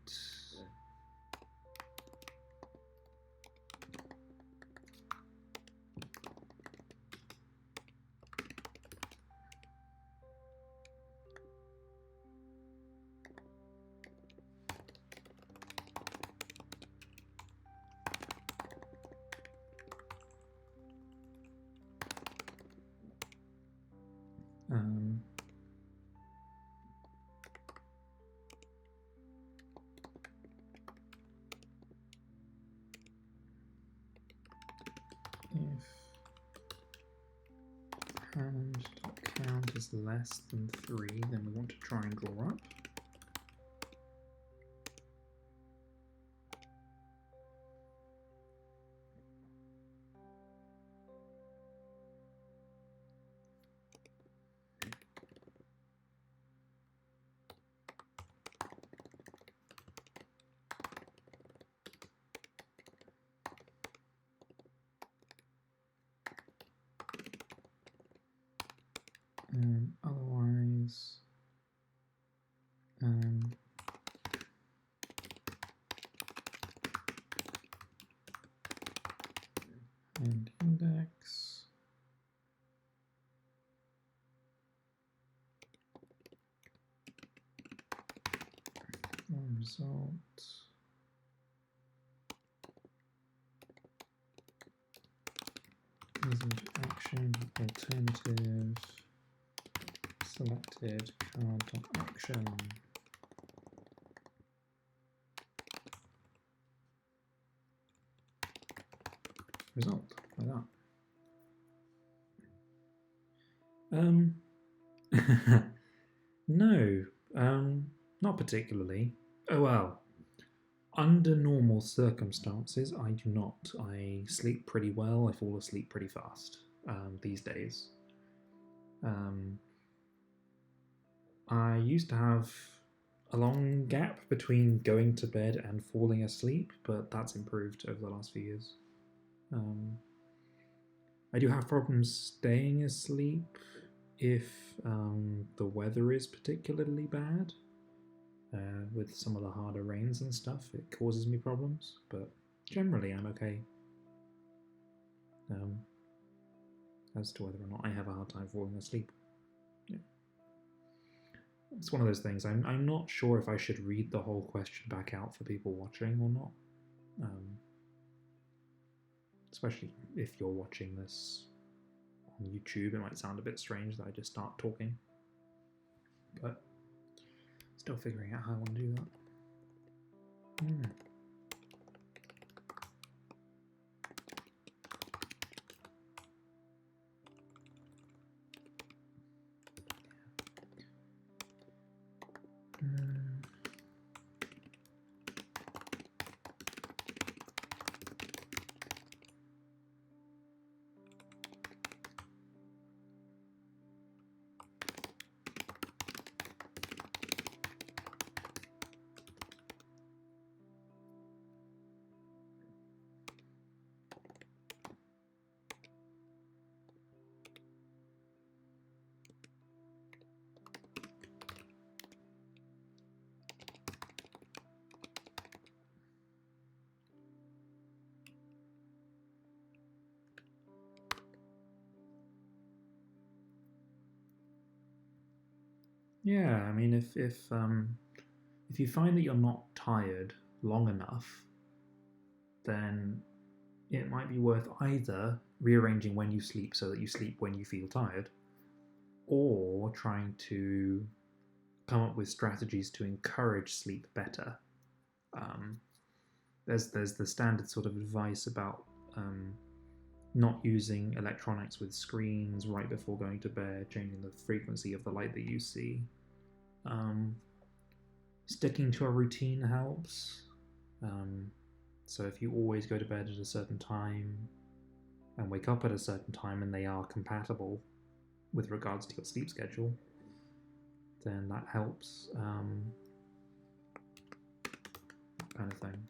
and count is less than 3, then we want to try and draw up. Otherwise, and index, result, action, alternative, selected card.action. Result, like that. No, not particularly. Oh well, under normal circumstances, I do not. I sleep pretty well, I fall asleep pretty fast these days. I used to have a long gap between going to bed and falling asleep, but that's improved over the last few years. I do have problems staying asleep if the weather is particularly bad. With some of the harder rains and stuff, it causes me problems, but generally I'm okay. As to whether or not I have a hard time falling asleep. Yeah. It's one of those things. I'm not sure if I should read the whole question back out for people watching or not. Especially if you're watching this on YouTube, it might sound a bit strange that I just start talking. But still figuring out how I want to do that. Yeah, I mean, if you find that you're not tired long enough, then it might be worth either rearranging when you sleep so that you sleep when you feel tired, or trying to come up with strategies to encourage sleep better. There's the standard sort of advice about not using electronics with screens right before going to bed, changing the frequency of the light that you see. Sticking to a routine helps. So if you always go to bed at a certain time and wake up at a certain time and they are compatible with regards to your sleep schedule, then that helps. Kind of thing.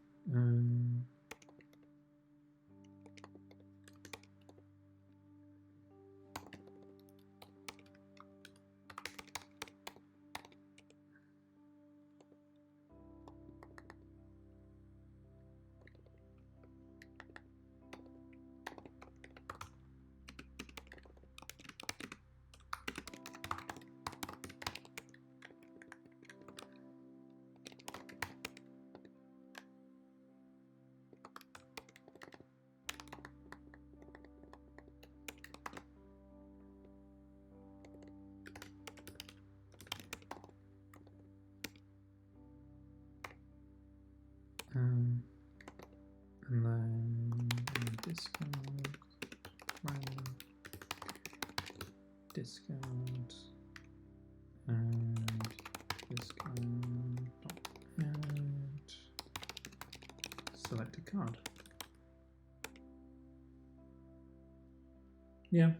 And then discard, discard and discard add select a card. Yeah,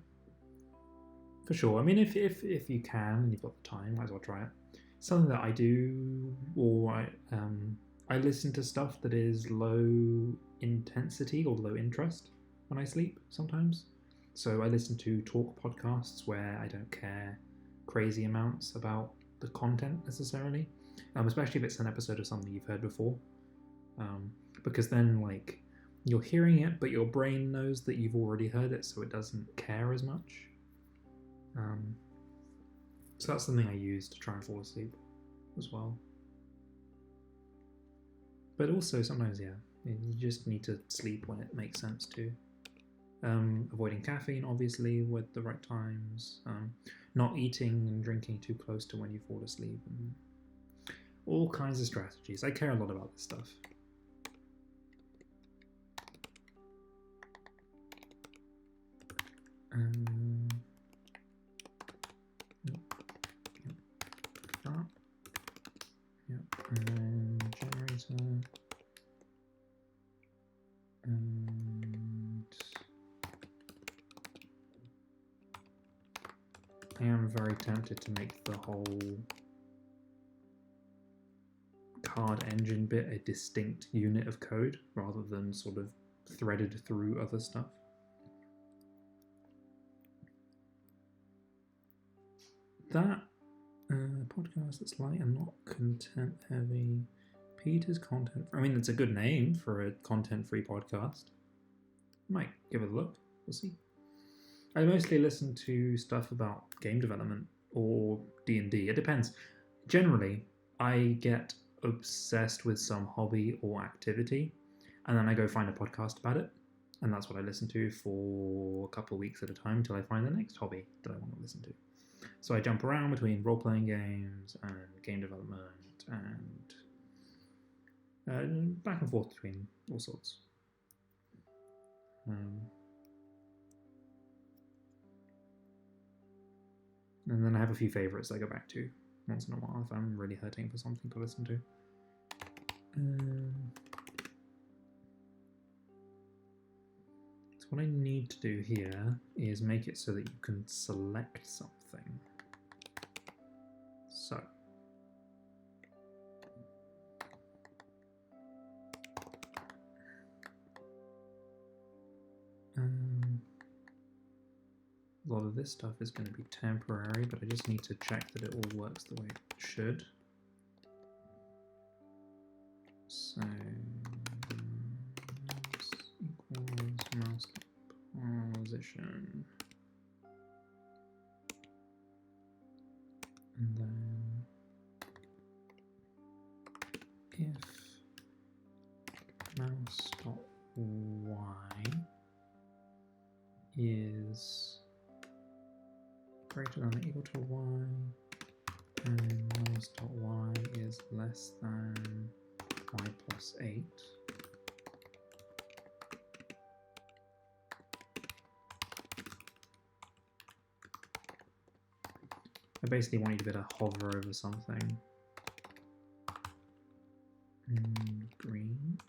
for sure. I mean, if you can and you've got the time, might as well try it. Something that I do, or I listen to stuff that is low intensity or low interest when I sleep sometimes. So I listen to talk podcasts where I don't care crazy amounts about the content necessarily, especially if it's an episode of something you've heard before, because then like you're hearing it, but your brain knows that you've already heard it, so it doesn't care as much. So that's something I use to try and fall asleep as well. But also sometimes, yeah, you just need to sleep when it makes sense too. Avoiding caffeine, obviously, with the right times. Not eating and drinking too close to when you fall asleep. And all kinds of strategies. I care a lot about this stuff. And then generator. And I am very tempted to make the whole card engine bit a distinct unit of code rather than sort of threaded through other stuff. That podcast that's light and not content heavy. Peter's content. I mean, it's a good name for a content-free podcast. Might give it a look. We'll see. I mostly listen to stuff about game development or D&D. It depends. Generally, I get obsessed with some hobby or activity, and then I go find a podcast about it, and that's what I listen to for a couple of weeks at a time until I find the next hobby that I want to listen to. So I jump around between role-playing games and game development and back and forth between all sorts. And then I have a few favourites I go back to once in a while if I'm really hurting for something to listen to. So what I need to do here is make it so that you can select something. So a lot of this stuff is going to be temporary, but I just need to check that it all works the way it should. So equals mouse position, and then if mouse.y is greater than or equal to y, and mouse.y is less than y plus 8. I basically want you to be able to hover over something. Green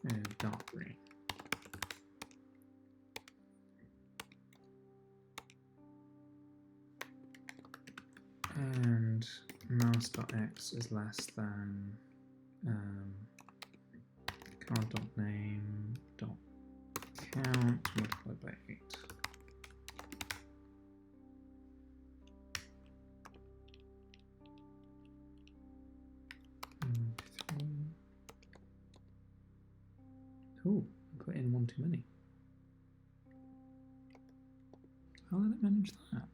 and dark green. And mouse.x is less than card.name.count multiplied by 8. Oh, I put in one too many. How did it manage that?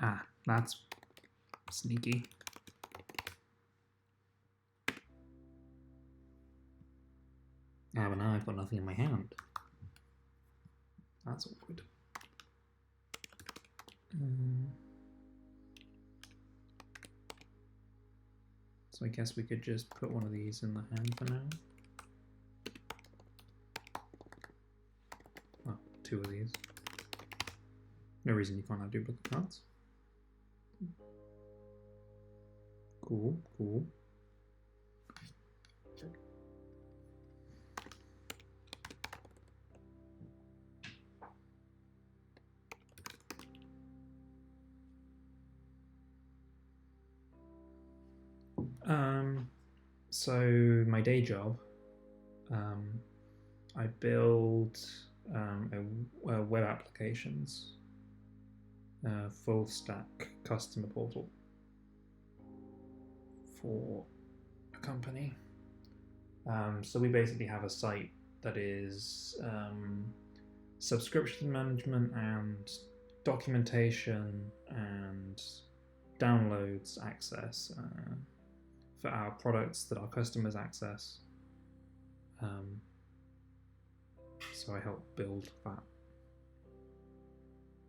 Ah, that's sneaky. Ah, but now I've got nothing in my hand. That's awkward. So I guess we could just put one of these in the hand for now. Well, two of these. No reason you can't have duplicate cards. Cool, cool. So my day job, I build web applications, full stack customer portal for a company. So we basically have a site that is subscription management and documentation and downloads access for our products that our customers access. So I help build that.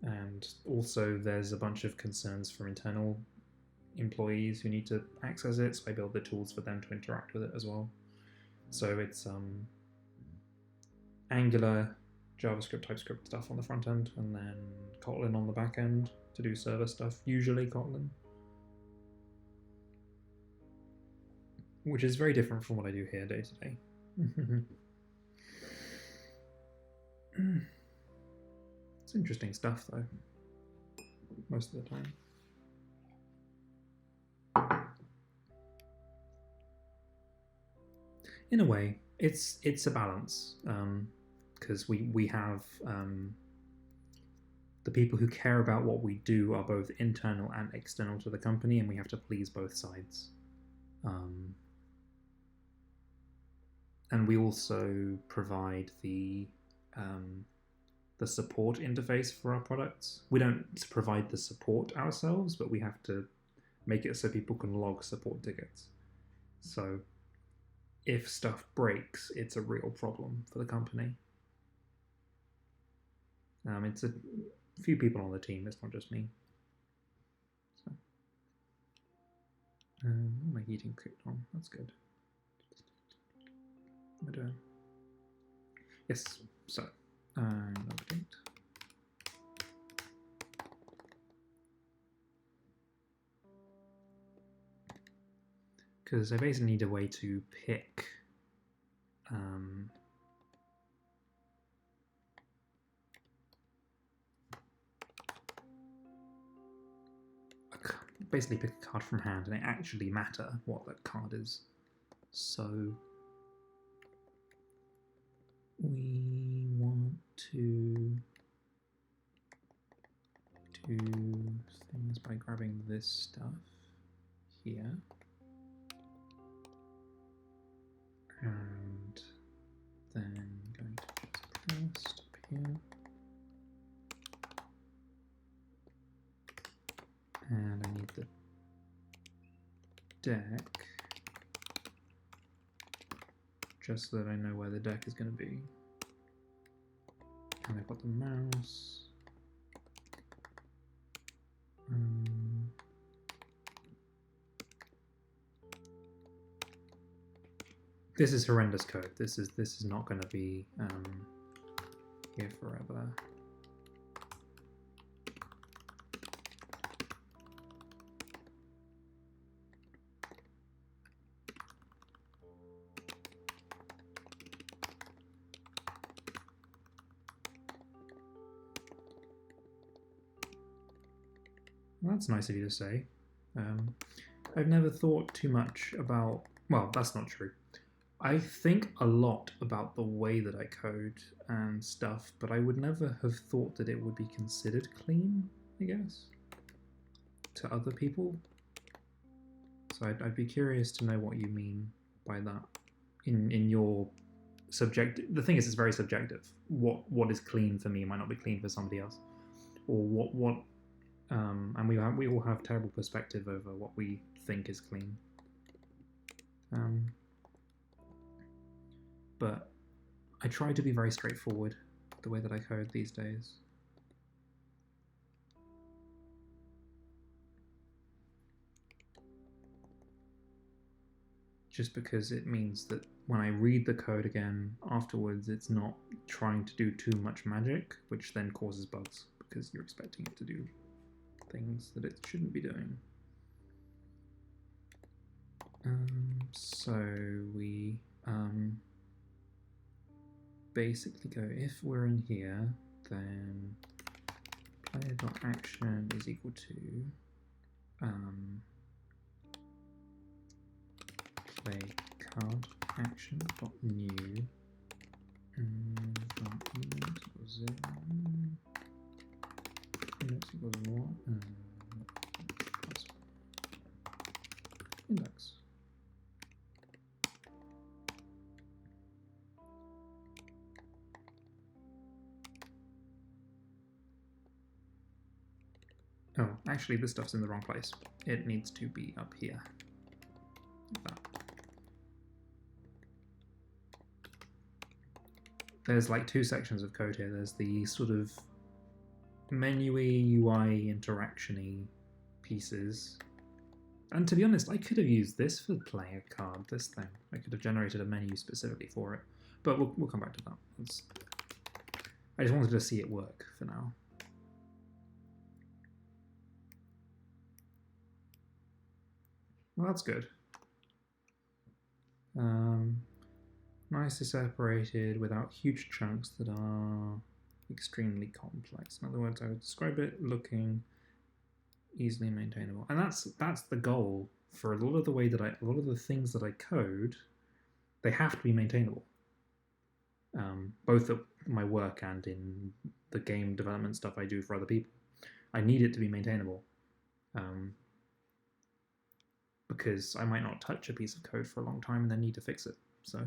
And also there's a bunch of concerns from internal employees who need to access it, so I build the tools for them to interact with it as well. So it's Angular, JavaScript, TypeScript stuff on the front end, and then Kotlin on the back end to do server stuff, usually Kotlin. Which is very different from what I do here day to day. It's interesting stuff though, most of the time. In a way, it's a balance, because we have the people who care about what we do are both internal and external to the company, and we have to please both sides. And we also provide the support interface for our products. We don't provide the support ourselves, but we have to make it so people can log support tickets. So if stuff breaks, it's a real problem for the company. It's a few people on the team, it's not just me. So, my heating clicked on, that's good. What am I doing? Yes, so, update. Because I basically need a way to pick basically pick a card from hand, and it actually matter what that card is. So we want to do things by grabbing this stuff here. And then going to just press up here. And I need the deck, just so that I know where the deck is going to be. And I've got the mouse. This is horrendous code. This is not going to be here forever. Well, that's nice of you to say. I've never thought too much about, well, that's not true. I think a lot about the way that I code and stuff, but I would never have thought that it would be considered clean, I guess, to other people. So I'd be curious to know what you mean by that in your subjective. The thing is, it's very subjective. What is clean for me might not be clean for somebody else, or and we all have terrible perspective over what we think is clean. But I try to be very straightforward the way that I code these days. just because it means that when I read the code again afterwards, it's not trying to do too much magic, which then causes bugs because you're expecting it to do things that it shouldn't be doing. So we basically go, if we're in here, then player.action is equal to play card action dot new index equals 0 index equals what index. Oh, actually this stuff's in the wrong place. It needs to be up here. Like that. There's like two sections of code here. There's the sort of menu-y, UI interaction-y pieces. And to be honest, I could have used this for player card, this thing. I could have generated a menu specifically for it. But we'll come back to that. I just wanted to see it work for now. Well, that's good. Nicely separated without huge chunks that are extremely complex. In other words, I would describe it looking easily maintainable, and that's the goal for a lot of the things that I code. They have to be maintainable, both at my work and in the game development stuff I do for other people. I need it to be maintainable. Because I might not touch a piece of code for a long time and then need to fix it. So,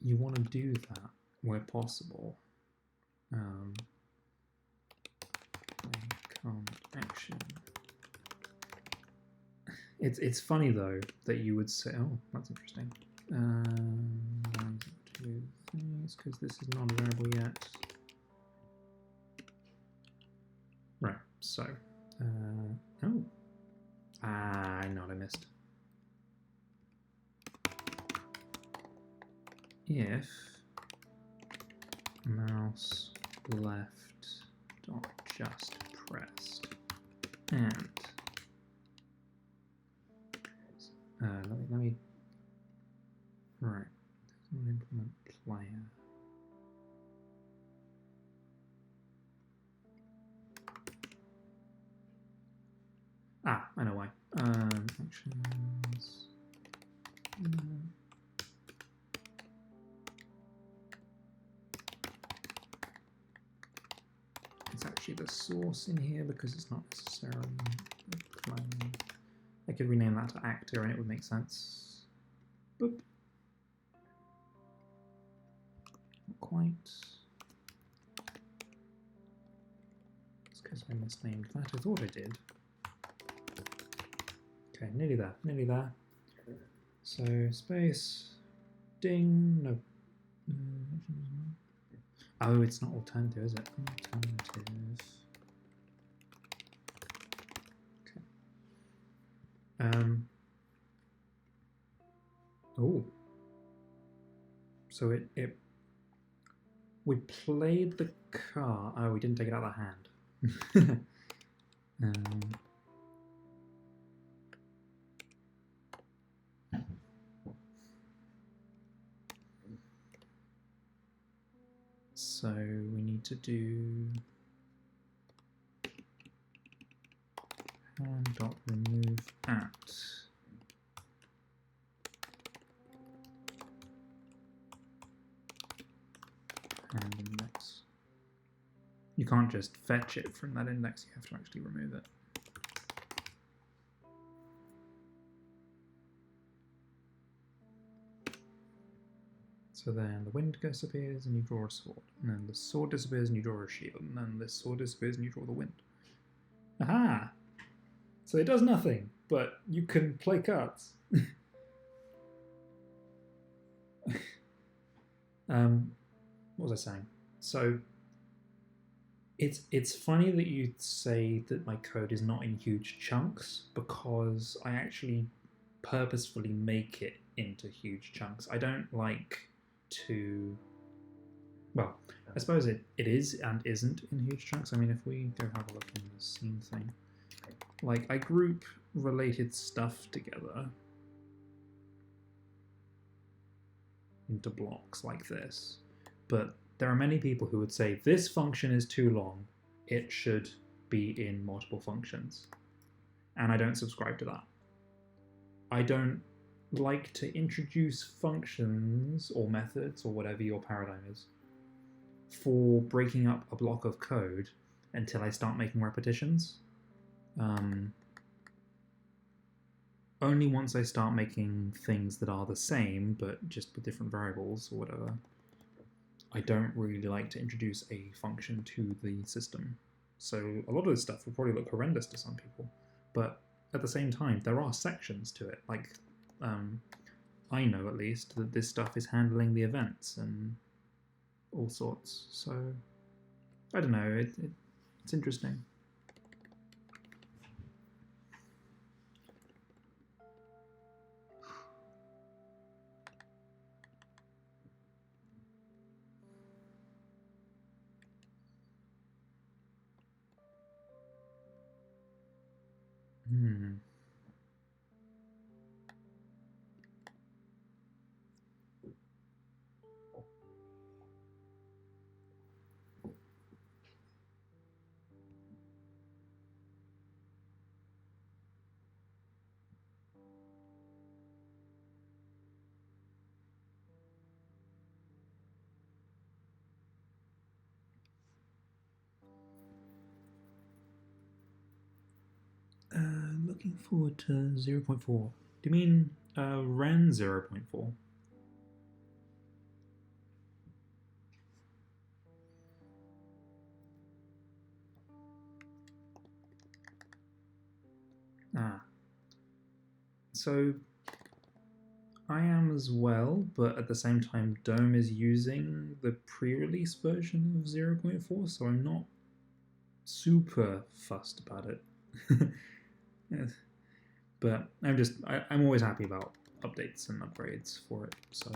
you want to do that where possible. Action. It's funny though that you would say, oh, that's interesting. Two things because this is not a variable yet. Right, so, oh, I know what I missed. If mouse left dot just pressed and let me right, implement player. Ah, I know why. Actions. It's actually the source in here because it's not necessarily plain. I could rename that to actor and it would make sense. Boop. Not quite. It's because I misnamed that. I thought I did. Okay, nearly there, nearly there. So, space, ding, no. Oh, it's not alternative, is it? Alternative. Okay. Oh. So we played the car. Oh, we didn't take it out of the hand. So we need to do hand.remove at hand index. You can't just fetch it from that index, you have to actually remove it. So then the wind disappears and you draw a sword. And then the sword disappears and you draw a shield. And then the sword disappears and you draw the wind. Aha! So it does nothing, but you can play cards. What was I saying? So It's funny that you say that my code is not in huge chunks because I actually purposefully make it into huge chunks. I don't like to. Well, I suppose it is and isn't in huge chunks. I mean, if we go have a look in the scene thing, like I group related stuff together into blocks like this, but there are many people who would say this function is too long, it should be in multiple functions, and I don't subscribe to that. I don't like to introduce functions or methods or whatever your paradigm is for breaking up a block of code until I start making repetitions. Only once I start making things that are the same but just with different variables or whatever, I don't really like to introduce a function to the system. So a lot of this stuff will probably look horrendous to some people, but at the same time, there are sections to it. Like, I know at least that this stuff is handling the events and all sorts. So I don't know. It's interesting. Looking forward to 0.4. Do you mean Ren 0.4? So I am as well, but at the same time, Dome is using the pre-release version of 0.4, so I'm not super fussed about it. But I'm always happy about updates and upgrades for it, so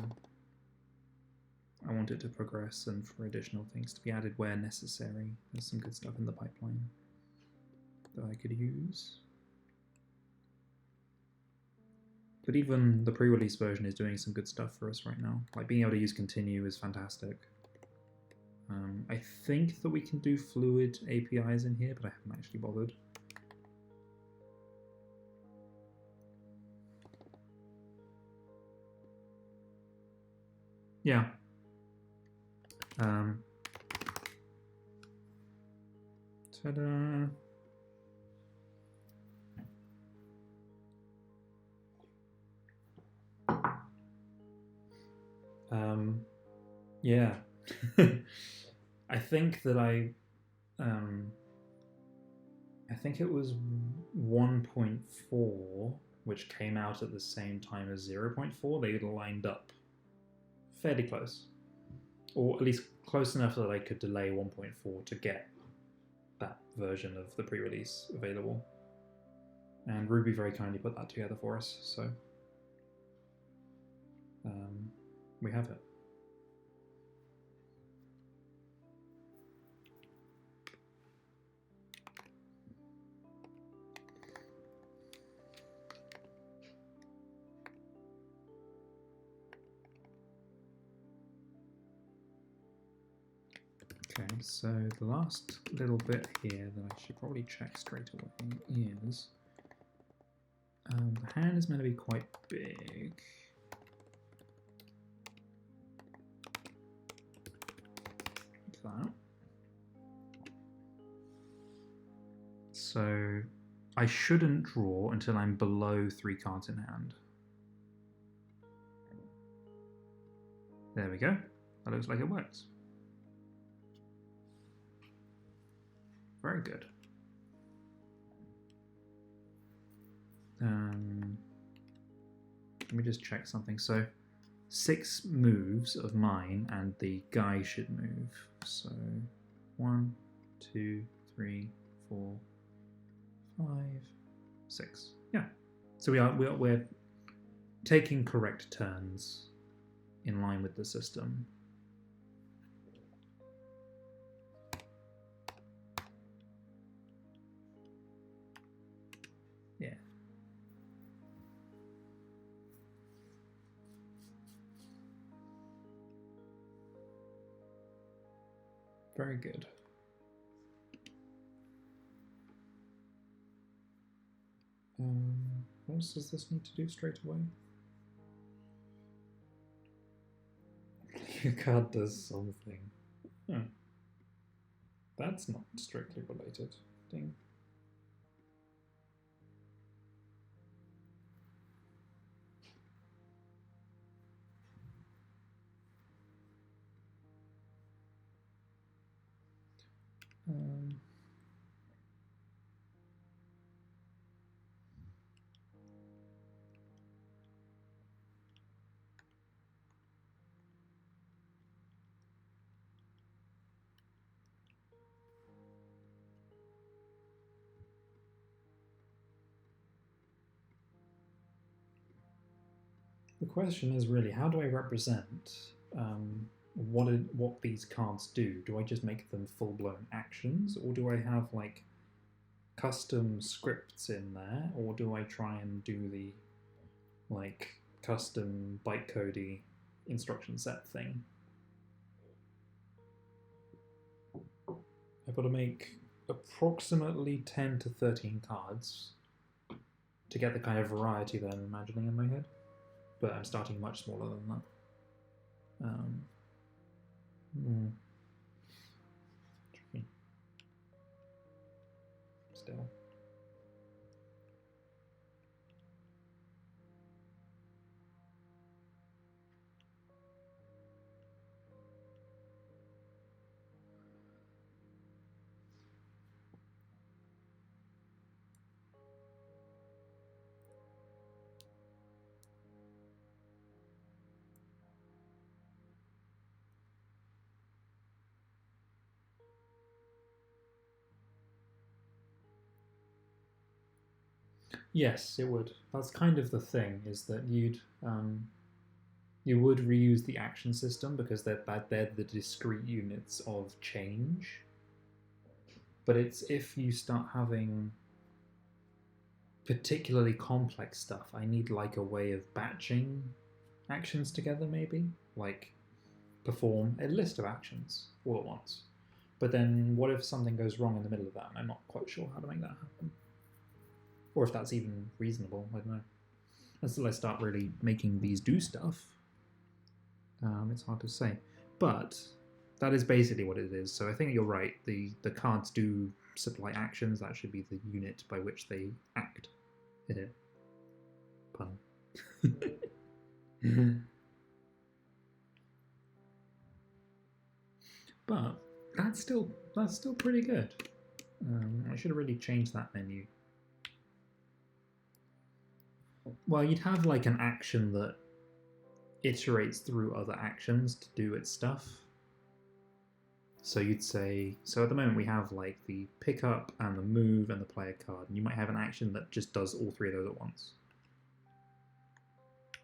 I want it to progress and for additional things to be added where necessary. There's some good stuff in the pipeline that I could use. But even the pre-release version is doing some good stuff for us right now. Like being able to use continue is fantastic. I think that we can do fluid APIs in here, but I haven't actually bothered. Yeah. Ta-da. Yeah. I think that I think it was 1.4, which came out at the same time as 0.4. They lined up fairly close, or at least close enough that I could delay 1.4 to get that version of the pre-release available. And Ruby very kindly put that together for us, so we have it. Okay, so the last little bit here that I should probably check straight away is the hand is meant to be quite big. Like that. So I shouldn't draw until I'm below 3 cards in hand. There we go. That looks like it works. Very good. Let me just check something. So 6 moves of mine and the guy should move. So 1, 2, 3, 4, 5, 6. Yeah. So we're taking correct turns in line with the system. Yeah. Very good. What else does this need to do straight away? Your card does something. Hmm. That's not strictly related. Ding. The question is really, how do I represent what these cards do? Do I just make them full-blown actions, or do I have like custom scripts in there, or do I try and do the like custom bytecode instruction set thing? I've got to make approximately 10 to 13 cards to get the kind of variety that I'm imagining in my head. But I'm starting much smaller than that. Tricky. Still. Yes, it would. That's kind of the thing, is that you would reuse the action system because they're the discrete units of change. But it's if you start having particularly complex stuff, I need like a way of batching actions together, maybe? Like perform a list of actions all at once. But then what if something goes wrong in the middle of that and I'm not quite sure how to make that happen? Or if that's even reasonable, I don't know. Until I start really making these do stuff, it's hard to say. But that is basically what it is. So I think you're right. The cards do supply actions. That should be the unit by which they act. Pun. But that's still pretty good. I should have really changed that menu. Well, you'd have like an action that iterates through other actions to do its stuff. So you'd say, so at the moment we have like the pickup and the move and the player card, and you might have an action that just does all three of those at once.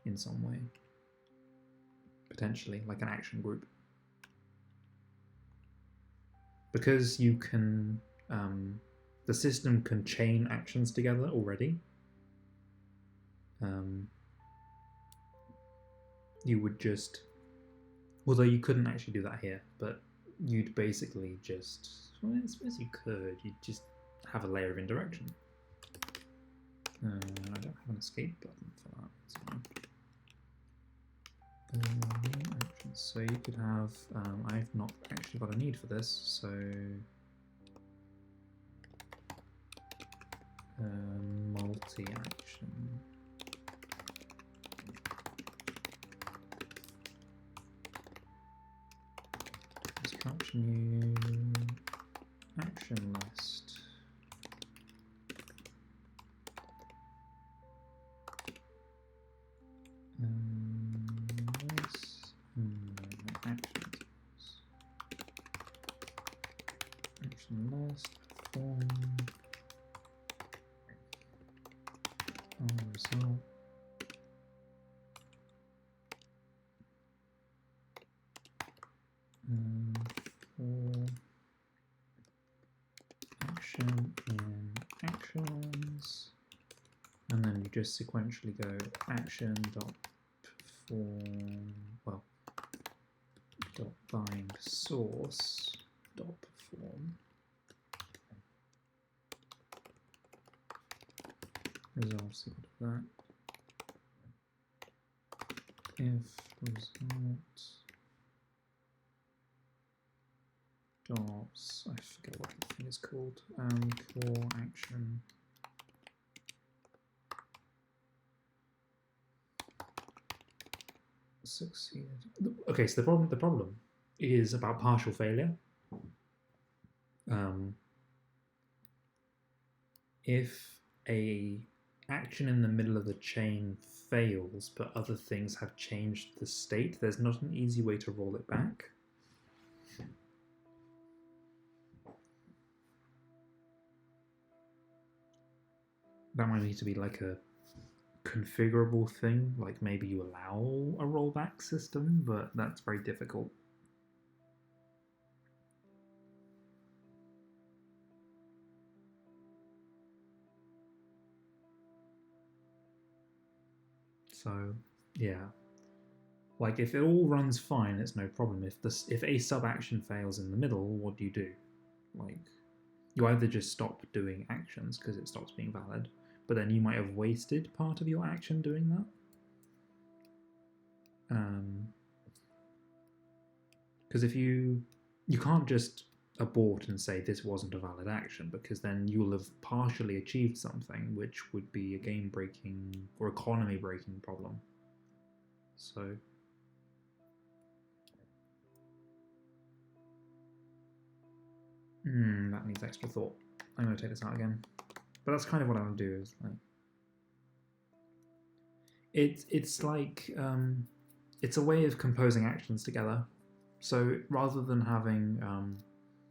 In some way. Potentially, like an action group. Because you can, the system can chain actions together already. You would just, although you couldn't actually do that here, but you'd basically just, well, I suppose you could, you'd just have a layer of indirection. I don't have an escape button for that, it's fine. Actions. So you could have, I've not actually got a need for this, so multi-action. New action list. Action first form result. For action in actions, and then you just sequentially go action dot perform, well, dot bind source dot perform results equal to that if result dots, I forget what the thing is called, for action succeeded. Okay, so the problem is about partial failure. If a action in the middle of the chain fails, but other things have changed the state, there's not an easy way to roll it back. That might need to be like a configurable thing, like maybe you allow a rollback system, but that's very difficult. So yeah, like if it all runs fine, it's no problem. If a sub action fails in the middle, what do? Like, you either just stop doing actions because it stops being valid, but then you might have wasted part of your action doing that. Because if you can't just abort and say this wasn't a valid action, because then you'll have partially achieved something, which would be a game breaking or economy breaking problem. So that needs extra thought. I'm going to take this out again, but that's kind of what I want to do. Is like it's like it's a way of composing actions together. So rather than having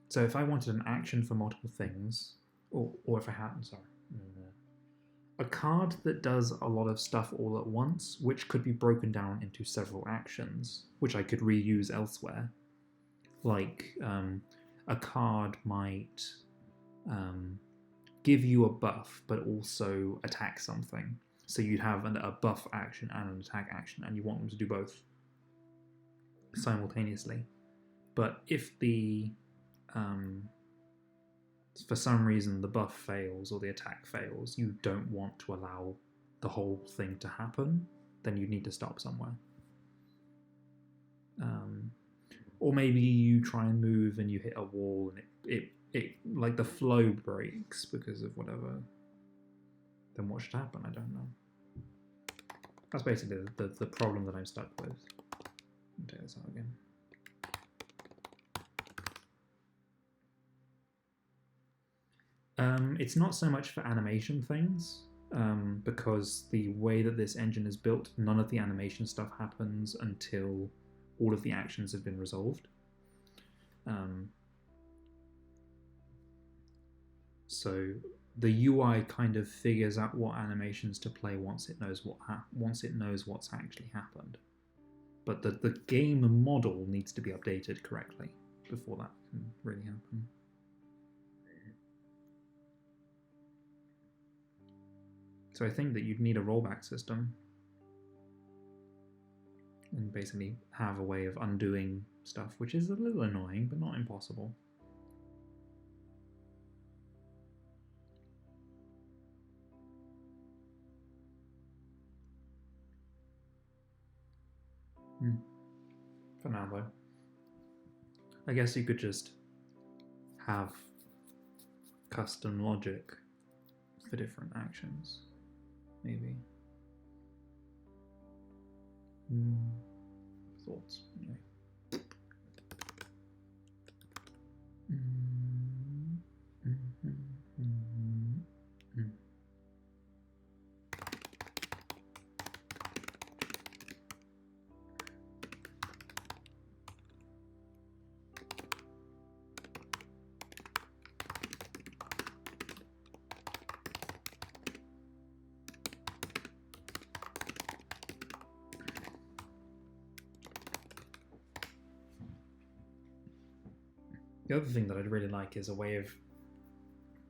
so if I wanted an action for multiple things, or if I had, a card that does a lot of stuff all at once, which could be broken down into several actions, which I could reuse elsewhere. Like a card might give you a buff, but also attack something. So you'd have a buff action and an attack action, and you want them to do both simultaneously. But if the for some reason the buff fails or the attack fails, you don't want to allow the whole thing to happen, then you need to stop somewhere. Or maybe you try and move and you hit a wall and it like the flow breaks because of whatever. Then what should happen? I don't know. That's basically the problem that I'm stuck with. I'll take this out again. It's not so much for animation things, because the way that this engine is built, none of the animation stuff happens until all of the actions have been resolved. So the UI kind of figures out what animations to play once it knows what's actually happened. But the game model needs to be updated correctly before that can really happen. So I think that you'd need a rollback system and basically have a way of undoing stuff, which is a little annoying, but not impossible. For now, though. I guess you could just have custom logic for different actions, maybe. Thoughts, anyway. The other thing that I'd really like is a way of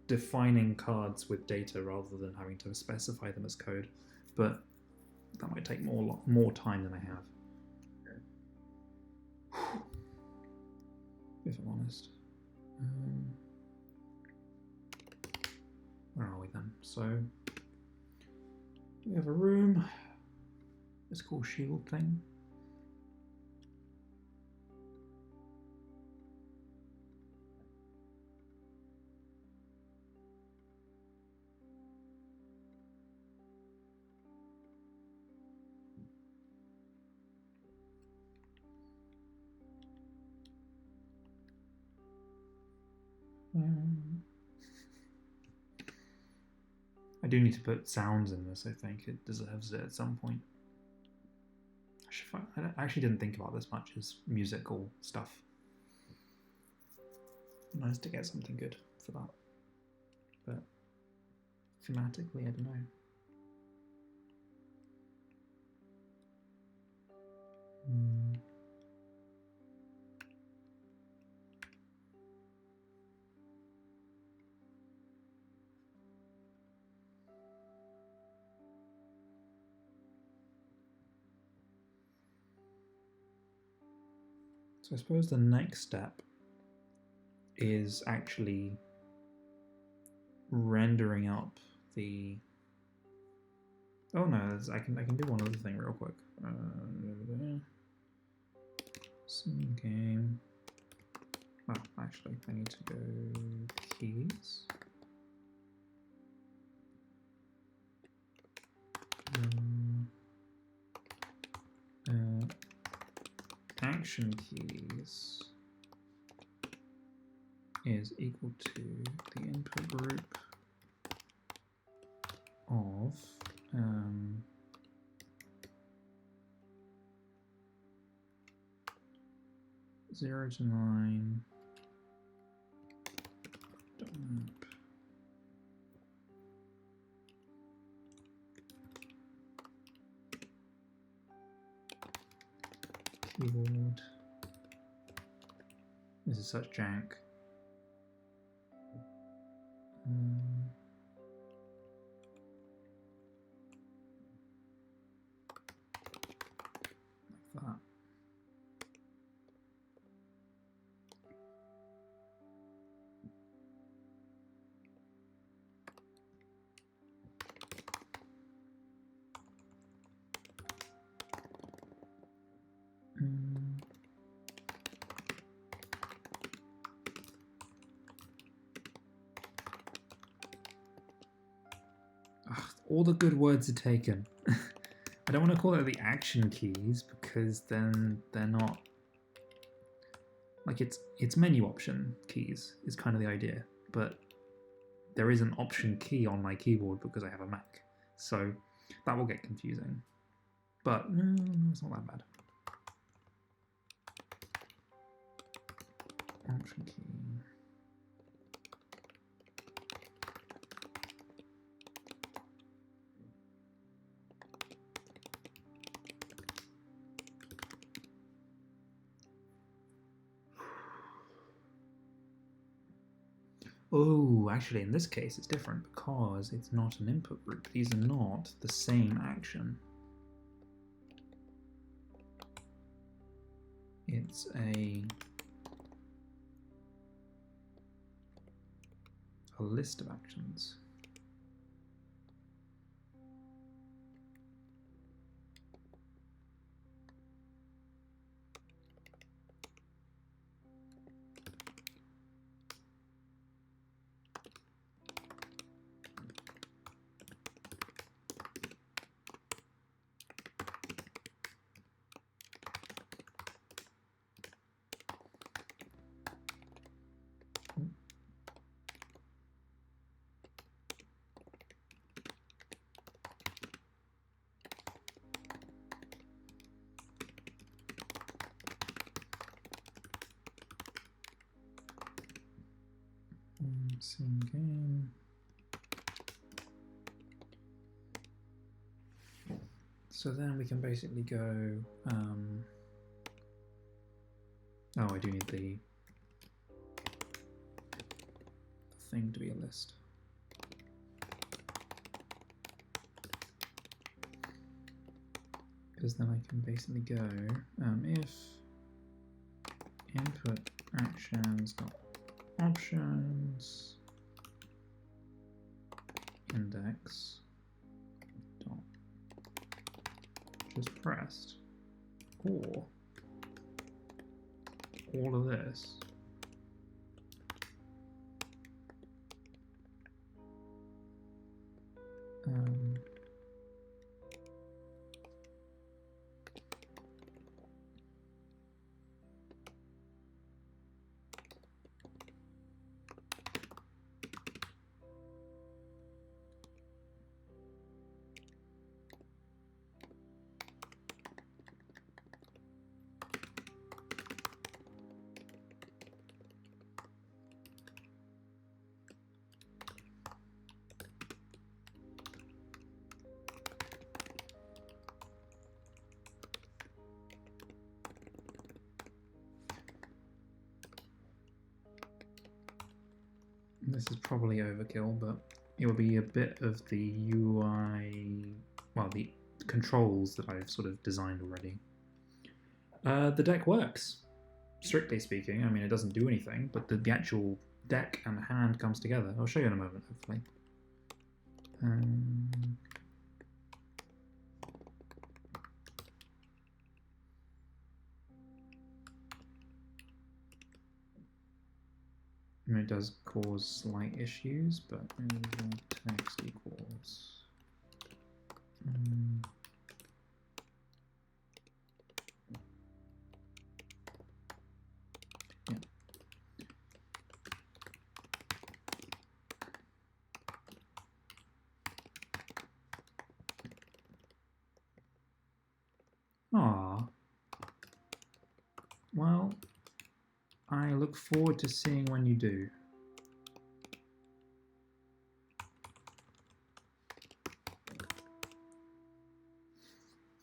defining cards with data rather than having to specify them as code, but that might take more time than I have. If I'm honest. Where are we then? So we have a room. It's called shield thing. I do need to put sounds in this, I think. It deserves it at some point. I actually didn't think about this much as musical stuff. Nice to get something good for that. But thematically, I don't know. So I suppose the next step is actually rendering up the. Oh no, I can do one other thing real quick. Some game. Oh, actually, I need to go keys. Action keys is equal to the input group of 0 to 9 map keyboard. This is such jank. Like that. All the good words are taken. I don't want to call it the action keys because then they're not like it's menu option keys is kind of the idea, but there is an option key on my keyboard because I have a Mac, so that will get confusing. But it's not that bad. Option key. Oh, actually, in this case, it's different because it's not an input group. These are not the same action. It's a list of actions. Same game. So then we can basically go. Oh, I do need the thing to be a list. Because then I can basically go if input actions dot options index dot just pressed, or all of this this is probably overkill, but it will be a bit of the UI, well, the controls that I've sort of designed already. The deck works, strictly speaking. I mean, it doesn't do anything, but the actual deck and hand comes together. I'll show you in a moment, hopefully. And it does cause slight issues, but text equals. Yeah. Ah. Well, I look forward to seeing when you do.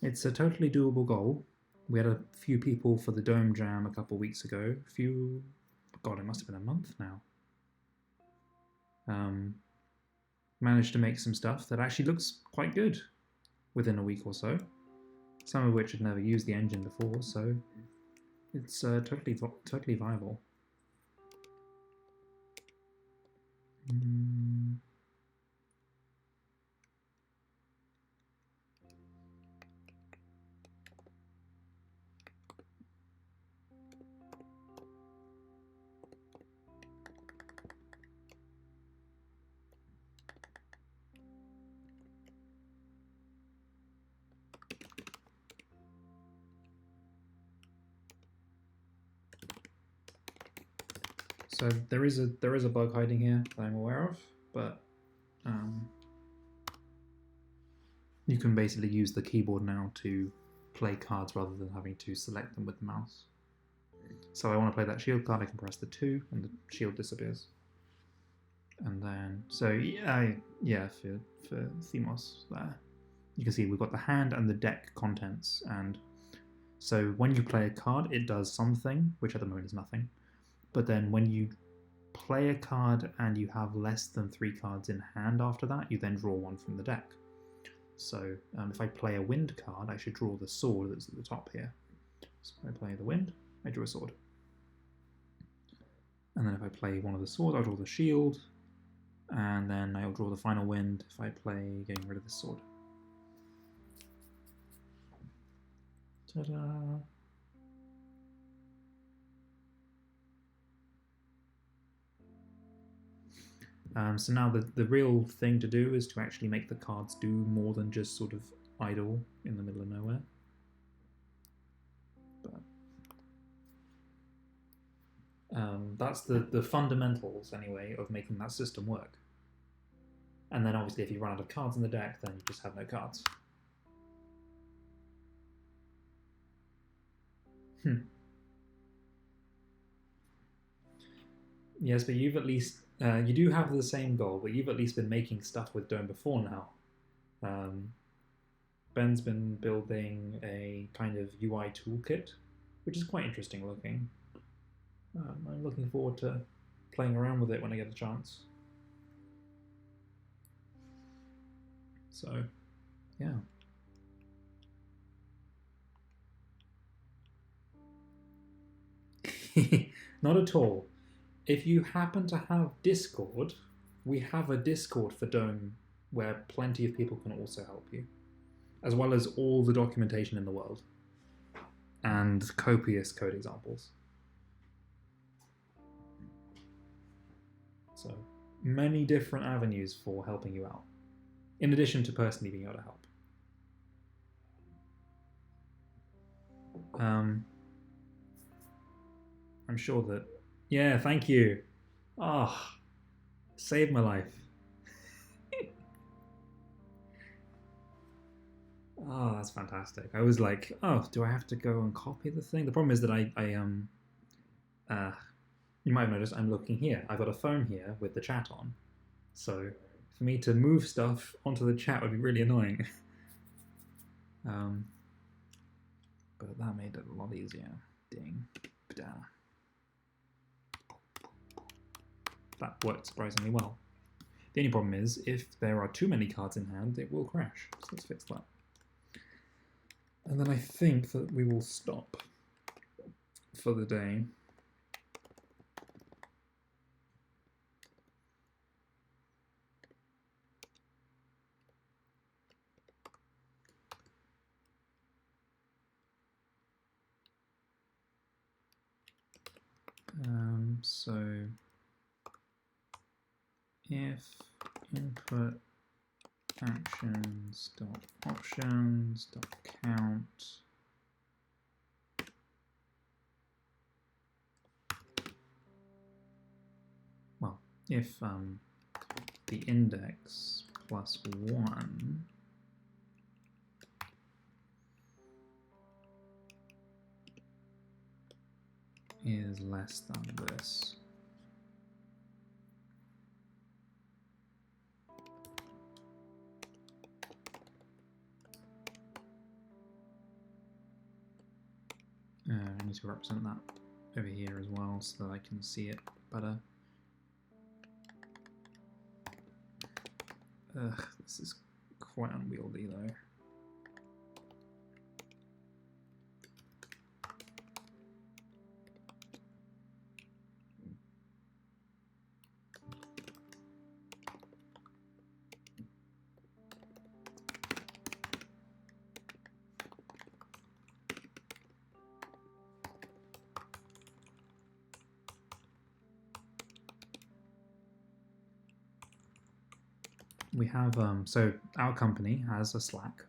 It's a totally doable goal. We had a few people for the Dome Jam a couple weeks ago. God, it must have been a month now. Managed to make some stuff that actually looks quite good within a week or so. Some of which had never used the engine before, so it's totally viable. So there is a bug hiding here that I'm aware of, but you can basically use the keyboard now to play cards rather than having to select them with the mouse. So I want to play that shield card, I can press the 2 and the shield disappears. And then, so yeah, for Themos there, you can see we've got the hand and the deck contents, and so when you play a card, it does something, which at the moment is nothing. But then when you play a card and you have less than 3 cards in hand after that, you then draw one from the deck. So if I play a wind card, I should draw the sword that's at the top here. So if I play the wind, I draw a sword. And then if I play one of the swords, I'll draw the shield. And then I'll draw the final wind if I play getting rid of the sword. Ta-da! So now the real thing to do is to actually make the cards do more than just sort of idle in the middle of nowhere. But that's the fundamentals, anyway, of making that system work. And then obviously if you run out of cards in the deck, then you just have no cards. Yes, but you've at least... you do have the same goal, but you've at least been making stuff with Dome before now. Ben's been building a kind of UI toolkit, which is quite interesting looking. I'm looking forward to playing around with it when I get a chance. So, yeah. Not at all. If you happen to have Discord, we have a Discord for Dome where plenty of people can also help you, as well as all the documentation in the world and copious code examples. So many different avenues for helping you out, in addition to personally being able to help. I'm sure that, yeah, thank you. Oh, saved my life. Oh, that's fantastic. I was like, oh, do I have to go and copy the thing? The problem is that you might have noticed I'm looking here. I've got a phone here with the chat on. So for me to move stuff onto the chat would be really annoying. But that made it a lot easier. Ding. Da. That worked surprisingly well. The only problem is, if there are too many cards in hand, it will crash. So let's fix that. And then I think that we will stop for the day. So if input actions dot options dot count if the index plus 1 is less than this. I need to represent that over here as well so that I can see it better. Ugh, this is quite unwieldy though. We have, so our company has a Slack,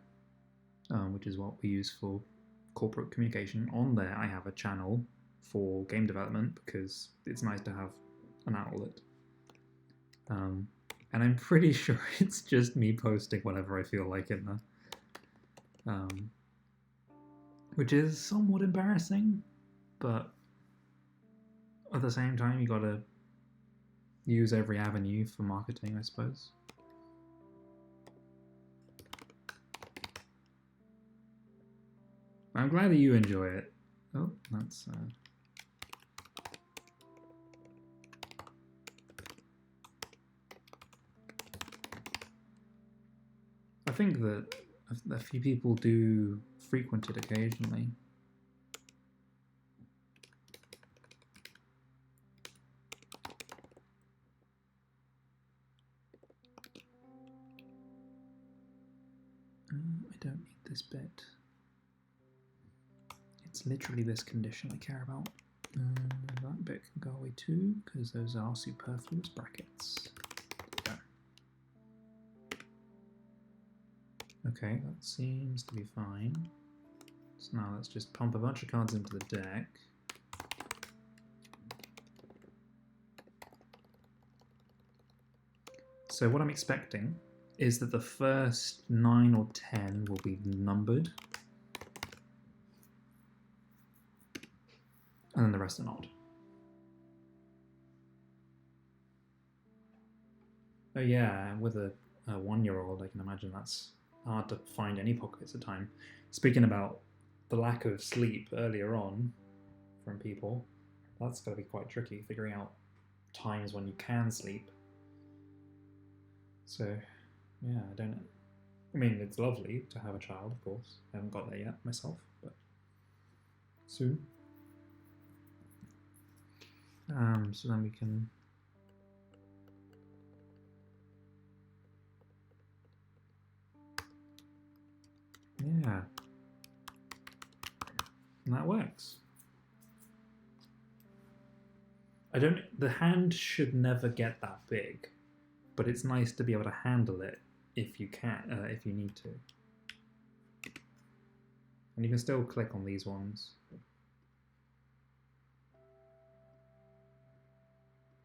which is what we use for corporate communication. On there, I have a channel for game development because it's nice to have an outlet. And I'm pretty sure it's just me posting whatever I feel like in there. Which is somewhat embarrassing, but at the same time, you gotta use every avenue for marketing, I suppose. I'm glad that you enjoy it. Oh, that's... I think that a few people do frequent it occasionally. I don't need this bit. It's literally this condition I care about. That bit can go away too, because those are superfluous brackets. Okay, that seems to be fine. So now let's just pump a bunch of cards into the deck. So what I'm expecting is that the first 9 or 10 will be numbered. And then the rest are not. Oh yeah, with a 1-year-old, I can imagine that's hard to find any pockets of time. Speaking about the lack of sleep earlier on from people, that's got to be quite tricky, figuring out times when you can sleep. So, yeah, I don't know. I mean, it's lovely to have a child, of course. I haven't got there yet myself, but soon. So then we can... Yeah. And that works. The hand should never get that big, but it's nice to be able to handle it if you can, if you need to. And you can still click on these ones.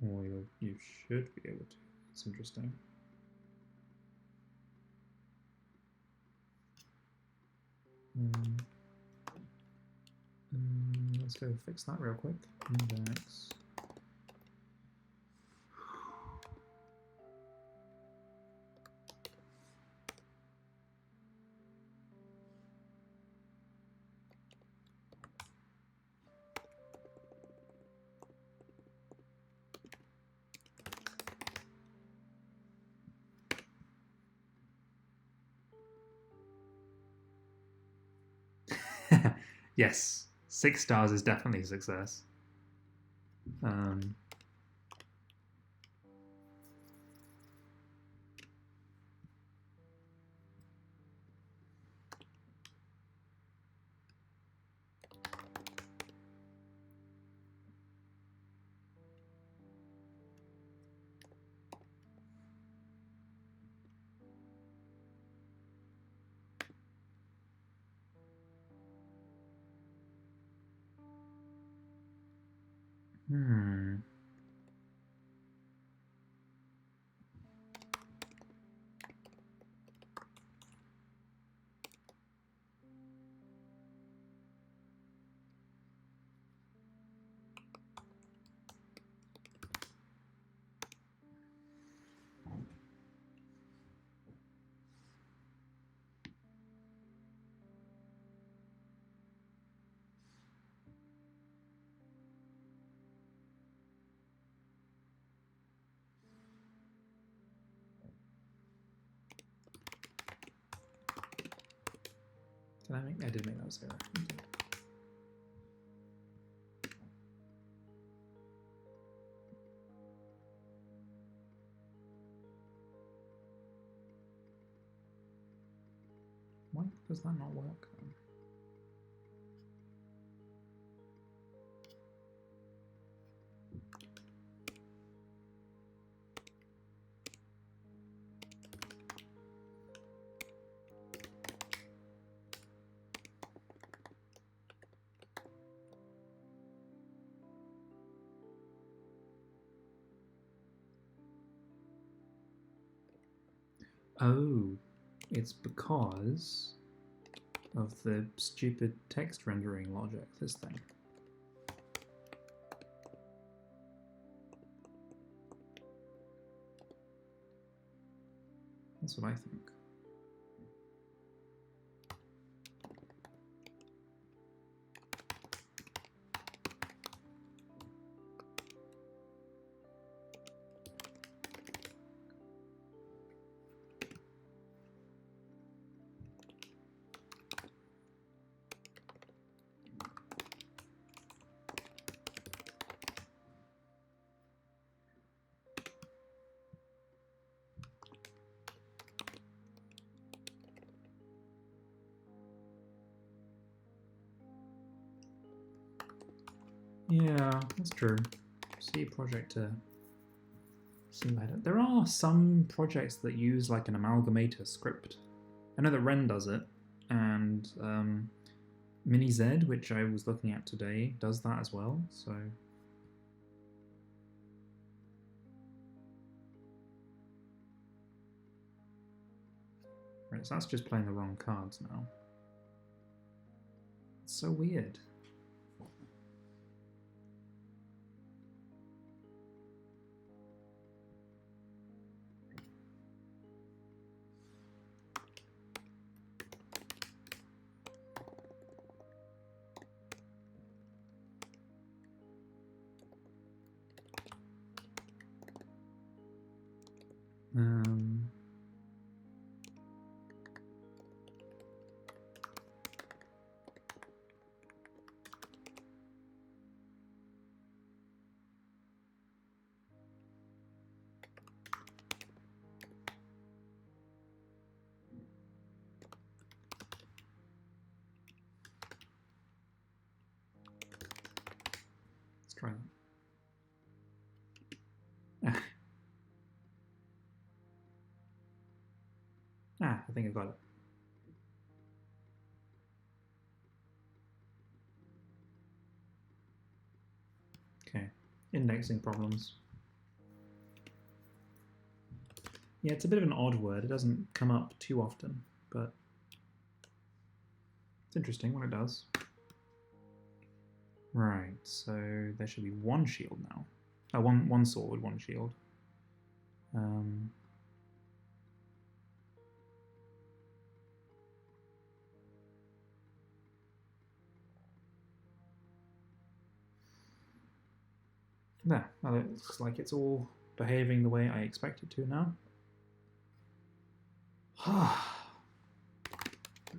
Or you should be able to. It's interesting. Let's go fix that real quick. Index. Yes, 6 stars is definitely a success. I did make that 0. Why does that not work then? Oh, it's because of the stupid text rendering logic, this thing. That's what I think. Yeah, that's true. C project to simulator. There are some projects that use like an amalgamator script. I know that Ren does it, and MiniZ, which I was looking at today, does that as well. So right, so that's just playing the wrong cards now. It's so weird. think I got it. Okay, indexing problems. Yeah, it's a bit of an odd word. It doesn't come up too often, but it's interesting when it does. Right, so there should be one shield now. One sword, one shield. There, well, it looks like it's all behaving the way I expect it to now.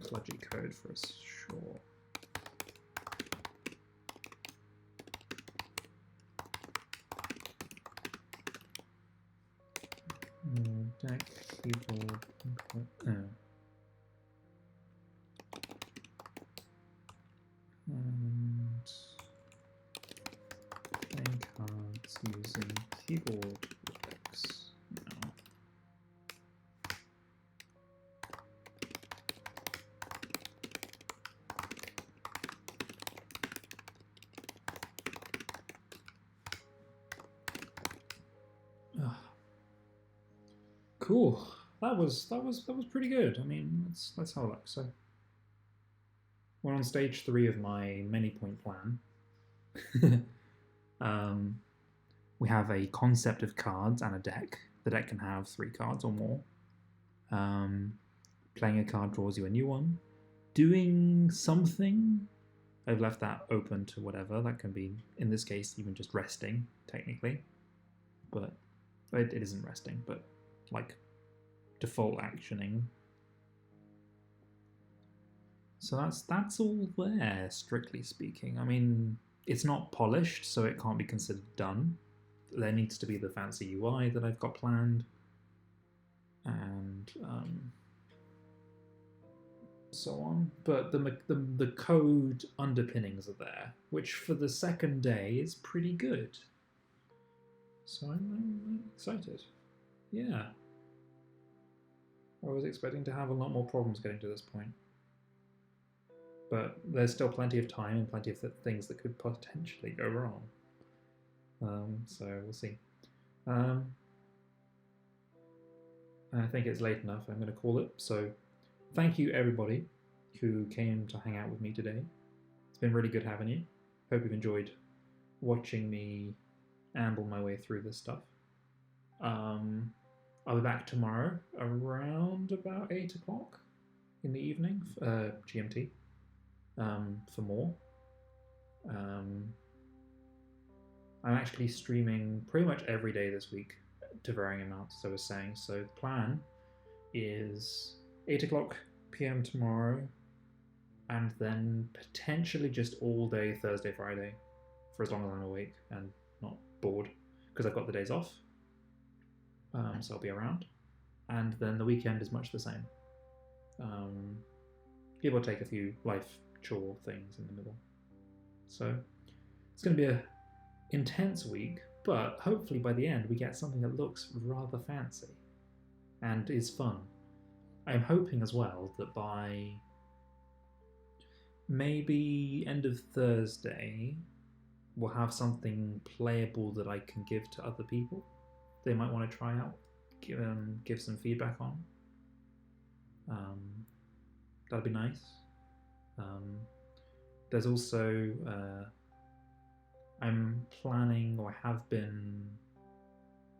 Sludgy code for us, sure. Deck, keyboard, input, and playing cards using keyboard decks. No. Cool. That was pretty good. I mean, let's have a look. So we're on stage 3 of my many point plan. We have a concept of cards and a deck. The deck can have 3 cards or more. Playing a card draws you a new one. Doing something. I've left that open to whatever. That can be, in this case, even just resting, technically. But it isn't resting, but like default actioning. So that's all there, strictly speaking. I mean, it's not polished, so it can't be considered done. There needs to be the fancy UI that I've got planned, and so on. But the code underpinnings are there, which for the second day is pretty good. So I'm excited. Yeah. I was expecting to have a lot more problems getting to this point. But there's still plenty of time and plenty of things that could potentially go wrong. So we'll see. I think it's late enough. I'm going to call it. So thank you, everybody, who came to hang out with me today. It's been really good having you. Hope you've enjoyed watching me amble my way through this stuff. I'll be back tomorrow around about 8 o'clock in the evening, GMT, for more. I'm actually streaming pretty much every day this week to varying amounts, as I was saying. So the plan is 8 o'clock PM tomorrow, and then potentially just all day Thursday, Friday, for as long as I'm awake and not bored, because I've got the days off. So I'll be around. And then the weekend is much the same. Give or take a few life chore things in the middle. So it's going to be an intense week, but hopefully by the end we get something that looks rather fancy and is fun. I'm hoping as well that by maybe end of Thursday we'll have something playable that I can give to other people. They might want to try out, give some feedback on. That'd be nice. There's also, I'm planning, or I have been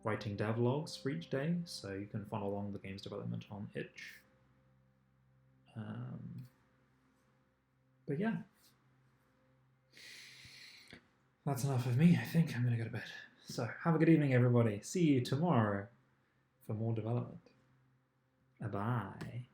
writing devlogs for each day, so you can follow along the game's development on itch. But yeah, that's enough of me. I think I'm going to go to bed. So have a good evening, everybody. See you tomorrow for more development. Bye.